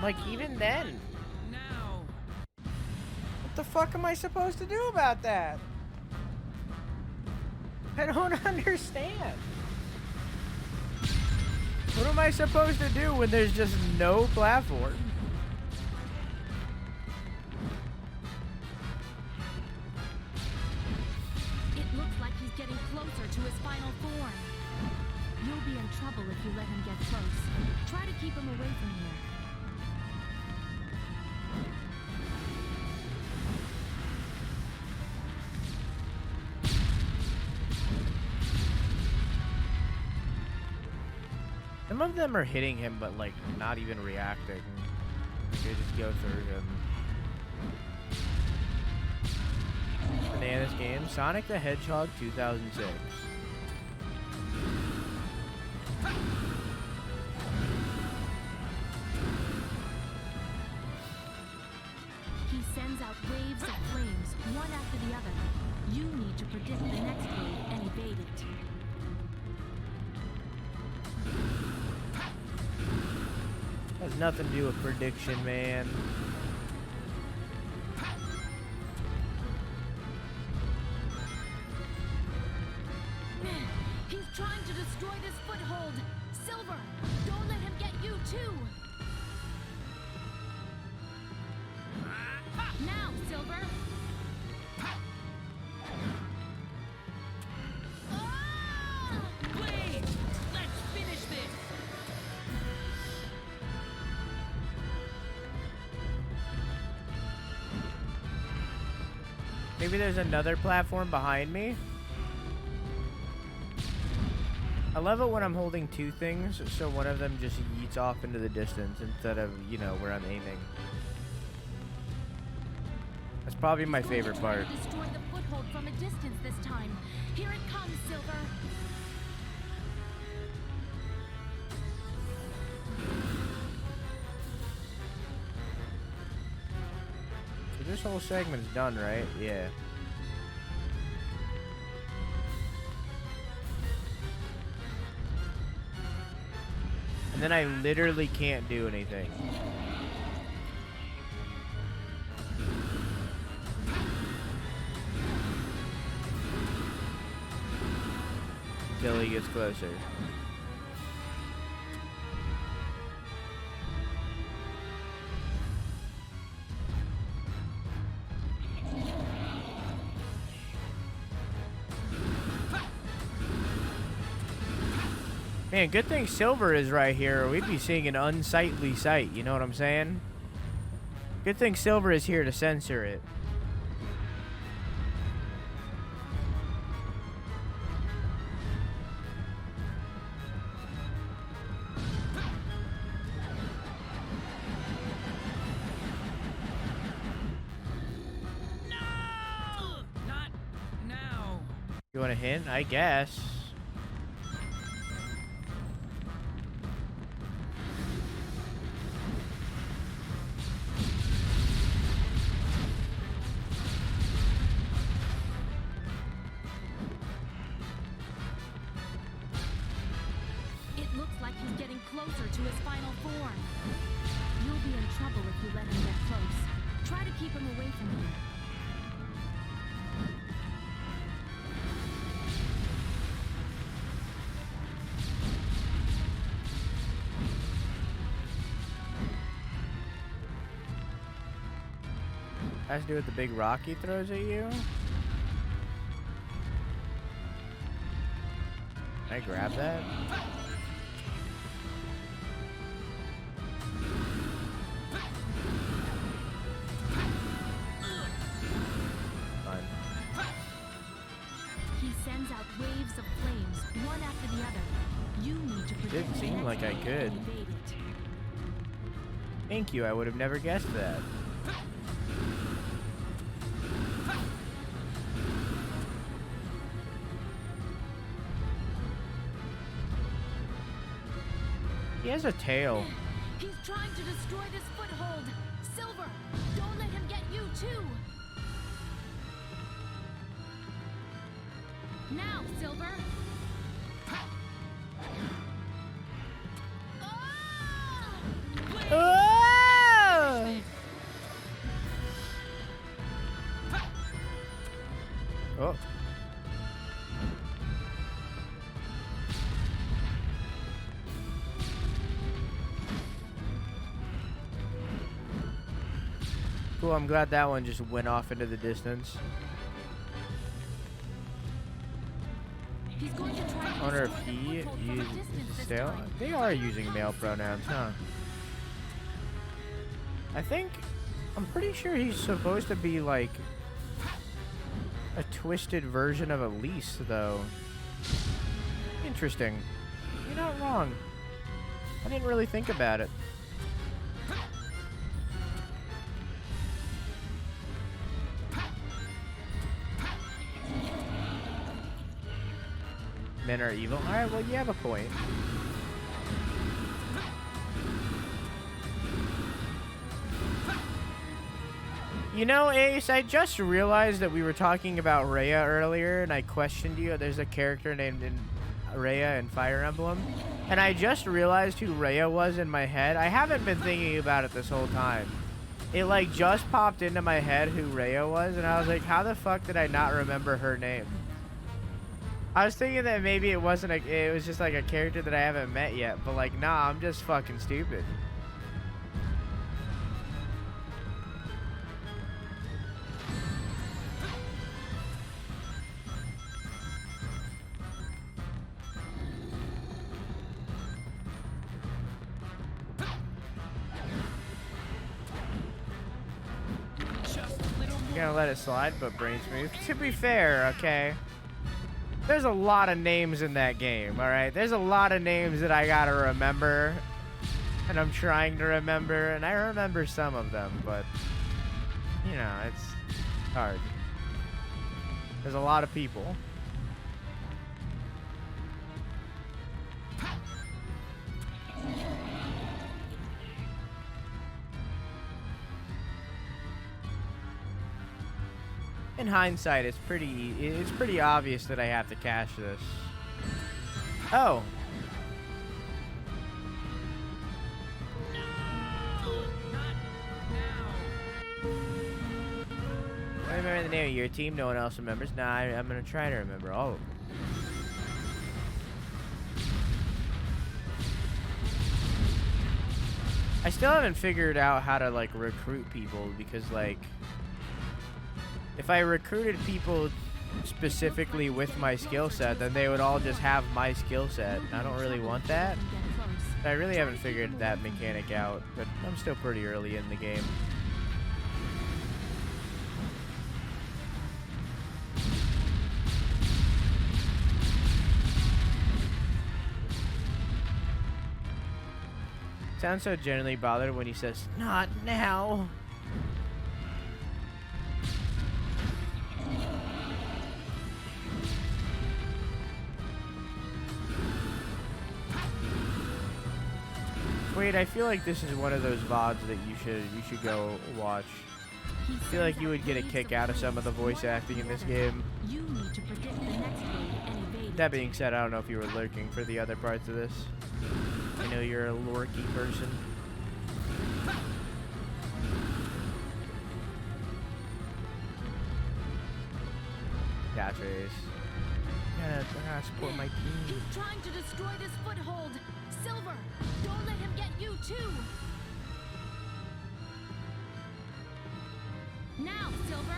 Like even then. Now. What the fuck am I supposed to do about that? I don't understand. What am I supposed to do when there's just no platform? It looks like he's getting closer to his final form. You'll be in trouble if you let him get close. Try to keep him away from here. Some of them are hitting him, but like not even reacting. They just go through him. Bananas game, Sonic the Hedgehog 2006. He sends out waves of flames, one after the other. You need to predict the next wave and evade it. Has nothing to do with prediction, man. He's trying to destroy this foothold. Silver, don't let him get you too. Now, Silver. Please, let's finish this. Maybe there's another platform behind me. I love it when I'm holding two things, so one of them just yeets off into the distance instead of, you know, where I'm aiming. That's probably my favorite part. Destroy the foothold from a distance this time. Here it comes, Silver. So this whole segment's done, right? Yeah. And then I literally can't do anything. Until he gets closer. Man, good thing Silver is right here, or we'd be seeing an unsightly sight, you know what I'm saying? Good thing Silver is here to censor it. Not now. You want a hint? I guess. It looks like he's getting closer to his final form. You'll be in trouble if you let him get close. Try to keep him away from you. Has to do with the big rock he throws at you? Can I grab that? Fine. He sends out waves of flames, one after the other. You need to protect Didn't the seem next like I one could. and evade it. Thank you, I would have never guessed that. He has a tail. He's trying to destroy this foothold. Silver, don't let him get you too. Now, Silver. Oh! Oh. Cool, I'm glad that one just went off into the distance. He's going to try I to wonder if destroy the he foothold from a uses distance this tail. time. They are using male pronouns, huh? I'm pretty sure he's supposed to be like a twisted version of Elise, though. Interesting. You're not wrong. I didn't really think about it. Men are evil? Alright, well, you have a point. You know, Ace, I just realized that we were talking about Rhea earlier, and I questioned you. There's a character named Rhea in Fire Emblem, and I just realized who Rhea was in my head. I haven't been thinking about it this whole time. It, like, just popped into my head who Rhea was, and I was like, how the fuck did I not remember her name? I was thinking that maybe it wasn't it was just like a character that I haven't met yet, but like, nah, I'm just fucking stupid. I'm gonna let it slide, but brain smooth. To be fair, okay? There's a lot of names in that game, alright? There's a lot of names that I gotta remember. And I'm trying to remember, and I remember some of them, but... You know, it's hard. There's a lot of people. In hindsight, it's pretty obvious that I have to cash this. Oh. I remember the name of your team, no one else remembers. Nah, I'm gonna try to remember all of them. I still haven't figured out how to, like, recruit people, because, like, if I recruited people specifically with my skill set, then they would all just have my skill set. I don't really want that. I really haven't figured that mechanic out, but I'm still pretty early in the game. Sounds so genuinely bothered when he says, "Not now." Wait, I feel like this is one of those VODs that you should go watch. I feel like you would get a kick out of some of the voice acting in this game. You need to predict the next wave and evade That being said, I don't know if you were lurking for the other parts of this. I know you're a lurky person. Gotcha. Gotta support my team. He's trying to destroy this foothold. Silver, don't let him get you too. Now, Silver.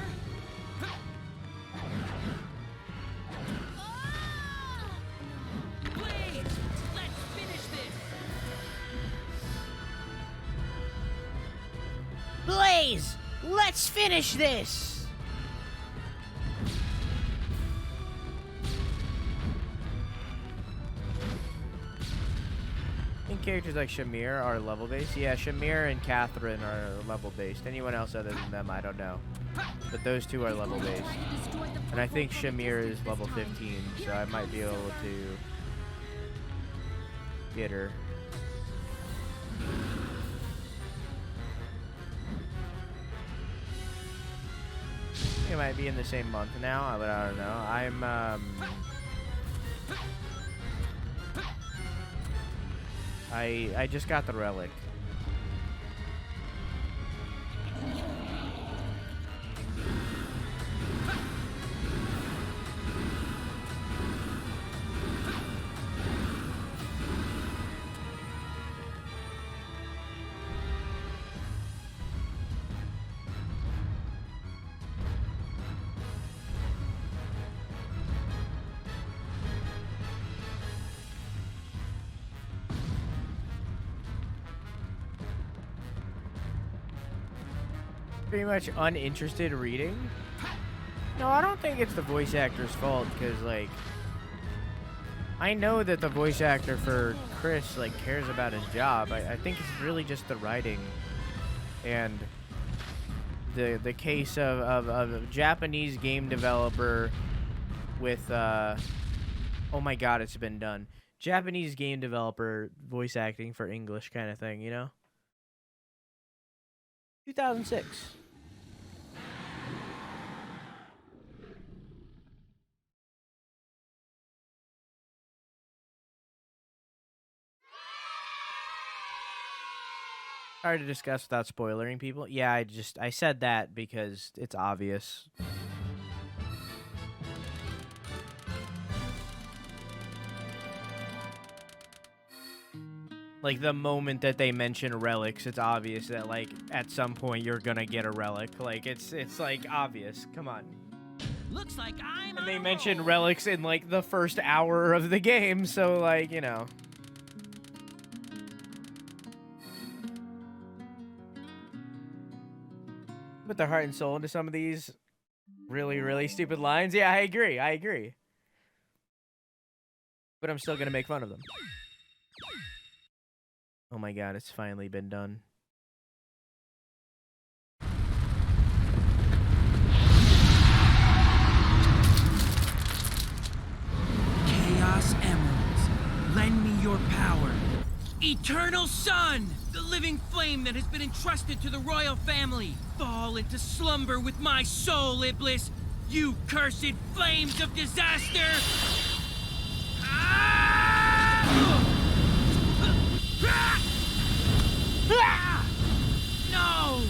Please, let's finish this. Blaze, let's finish this. I think characters like Shamir are level based. Yeah, Shamir and Catherine are level based. Anyone else other than them, I don't know. But those two are level based. And I think Shamir is level 15, so I might be able to get her. It might be in the same month now, but I don't know. I just got the relic. Pretty much uninterested reading. No, I don't think it's the voice actor's fault, because like I know that the voice actor for Chris like cares about his job. I think it's really just the writing and the case of a Japanese game developer with oh my god, it's been done. Japanese game developer voice acting for English kind of thing, you know? 2006. Hard to discuss without spoiling people. Yeah, I said that because it's obvious. Like, the moment that they mention relics, it's obvious that, like, at some point you're gonna get a relic. Like, it's like, obvious. Come on. Looks like I'm And they mention relics in, like, the first hour of the game, so, like, you know. Put their heart and soul into some of these really, really stupid lines. Yeah, I agree. But I'm still gonna make fun of them. Oh my god, it's finally been done. Chaos Emeralds, lend me your power. Eternal Sun, the living flame that has been entrusted to the royal family. Fall into slumber with my soul, Iblis, you cursed flames of disaster! No!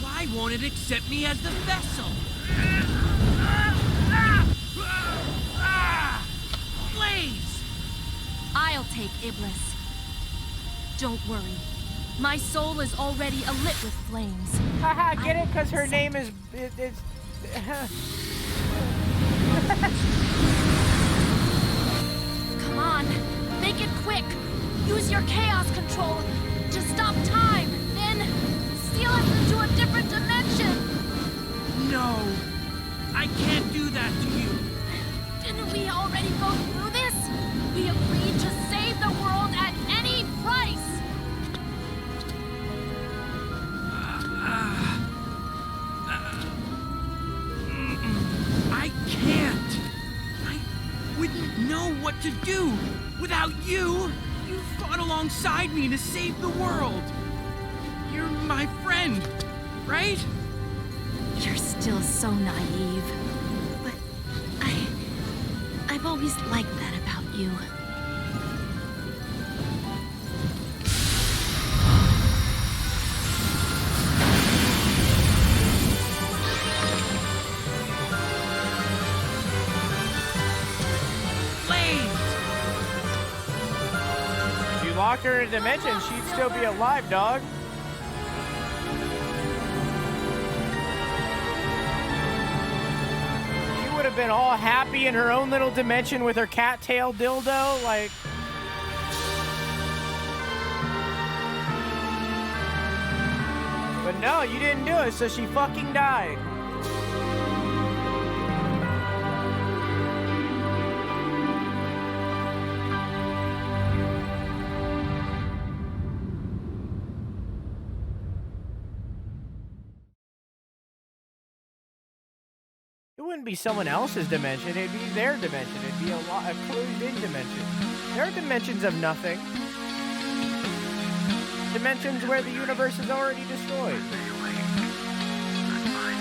Why won't it accept me as the vessel? Blaze! I'll take Iblis. Don't worry. My soul is already alit with flames. Haha, get it? Because her name is... Come on, make it quick. Use your chaos control to stop time. Then steal us into a different dimension. No, I can't do that to you. Didn't we already go through this? We agreed to save the world at any price. I can't. I wouldn't know what to do without you. You fought alongside me to save the world. You're my friend, right? You're still so naive. But I've always liked that about you. If you lock her in a dimension, she'd still be alive, dog. She would have been all happy in her own little dimension with her cattail dildo, like. But no, you didn't do it, so she fucking died. It wouldn't be someone else's dimension, it'd be their dimension. It'd be a closed-in dimension. There are dimensions of nothing. Dimensions where the universe is already destroyed.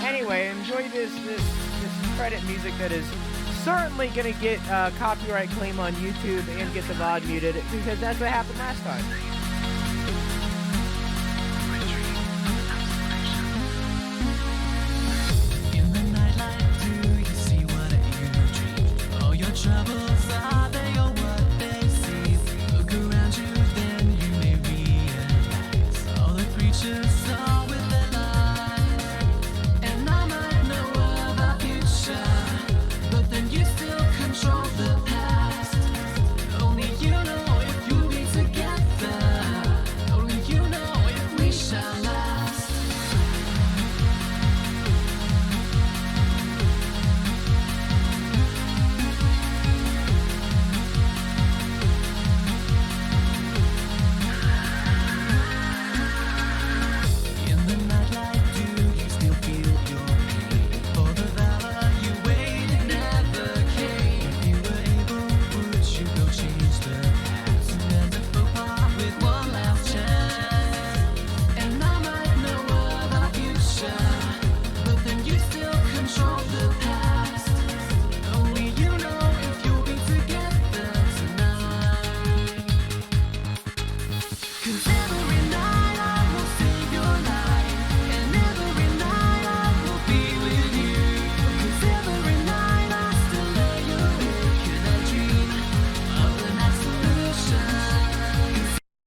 Anyway, enjoy this credit music that is certainly gonna get copyright claim on YouTube and get the VOD muted, because that's what happened last time. Troubles are they or what they see? Look around you, then you may realize all the creatures are with their lives. And I might know of our future, but then you still control the past. Only you know if you'll be together. Only you know if we shall last.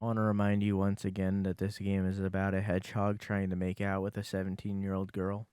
I want to remind you once again that this game is about a hedgehog trying to make out with a 17-year-old girl.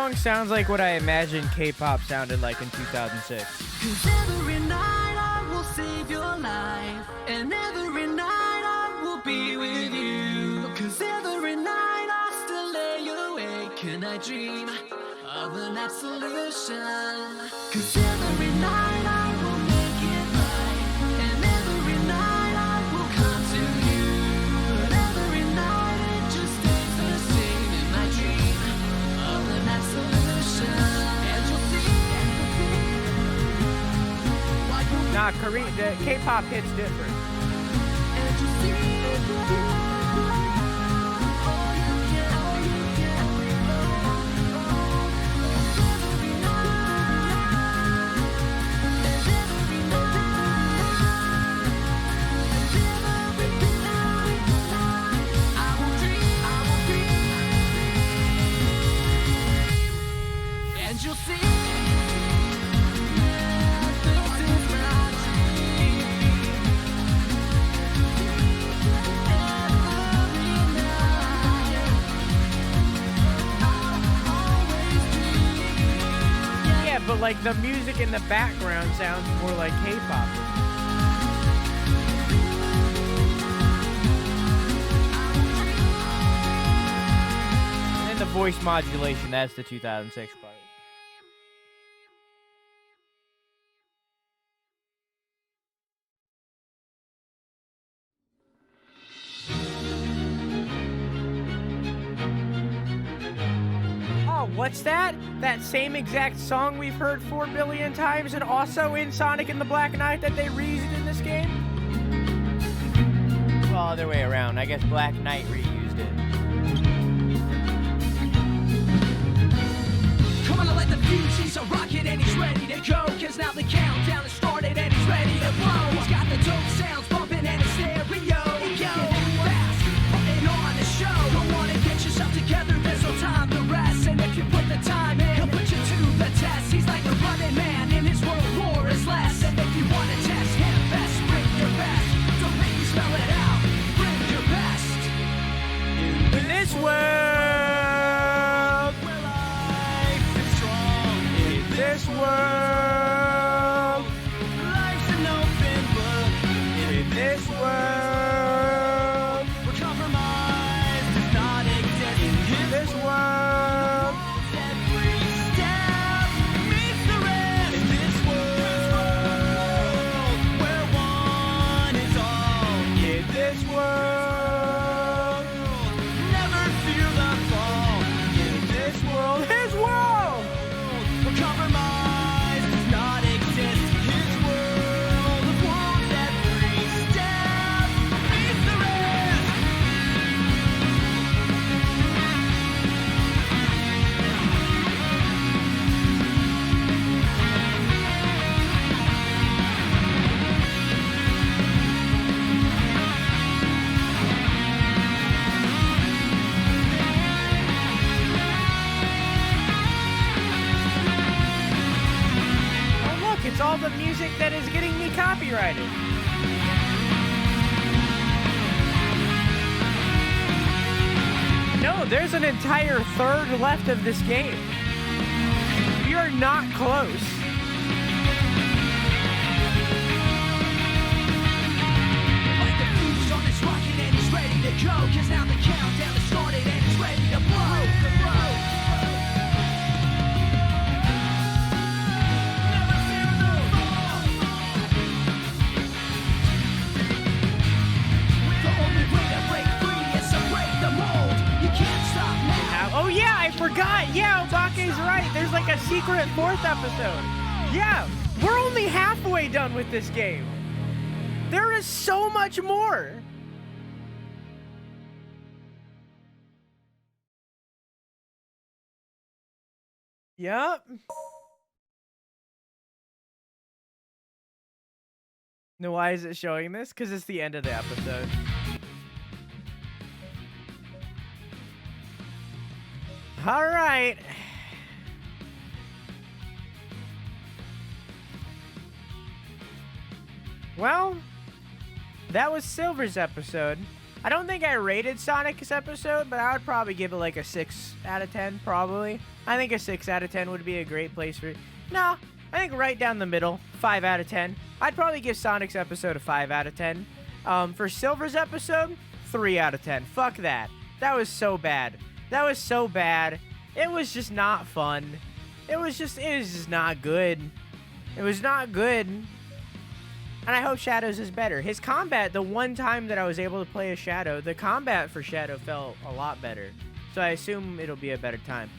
song sounds like what I imagined K-pop sounded like in 2006. 'Cause every night I will save your life, and every night I will be with you. 'Cause every night I still lay awake and I dream of an absolution. 'Cause every night I will make it right, and every night I will come to you. But every night it just stays the same in my dream of an absolution. And you'll see. Nah, the K-pop hits different. And you'll see. Yeah, but like the music in the background sounds more like K-pop. And the voice modulation, that's the 2006 part. Oh, what's that? That same exact song we've heard 4 billion times and also in Sonic and the Black Knight that they reused in this game? Well, other way around. I guess Black Knight reused it. Come on, let the fugees a rocket and he's ready to go. 'Cause now the countdown has started and he's ready to blow. He's got the dope sounds bumping and his stereo. Go fast, putting on the show. Don't wanna get yourself together, there's no time to rest. And if you put the time in, he'll put you to the test. He's like a running man in his world, war is less. And if you wanna test him, best bring your best. Don't make me spell it out, bring your best. In this world, where life is strong. in this world, Life's an open book. in this world, Where compromise does not exist. in this world, Every step meets the rest. In this world, where one is all. in this world, Never fear the fall. in this world, his world. Where compromise does not exist. His world of wounds. Every step meets the rest. Oh look, it's all the music that is getting me copyrighted. No, there's an entire third left of this game. We are not close. Like the fuse on this rocket and he's ready to go. 'Cause now the countdown has started and he's ready to blow. Never fear the fall. The only way to break free is to break the mold. You can't stop now. Oh yeah, I forgot. Yeah, Obake's right. There's like a secret 4th episode. Yeah, we're only halfway done with this game. There is so much more. Yup. Now, why is it showing this? Because it's the end of the episode. All right. Well, that was Silver's episode. I don't think I rated Sonic's episode, but I would probably give it like a 6 out of 10, probably. I think a 6 out of 10 would be a great place for it. No, I think right down the middle, 5 out of 10. I'd probably give Sonic's episode a 5 out of 10. For Silver's episode, 3 out of 10. Fuck that. That was so bad. That was so bad. It was just not fun. It was just not good. It was not good. And I hope Shadow's is better. His combat, the one time that I was able to play a Shadow, the combat for Shadow felt a lot better. So I assume it'll be a better time.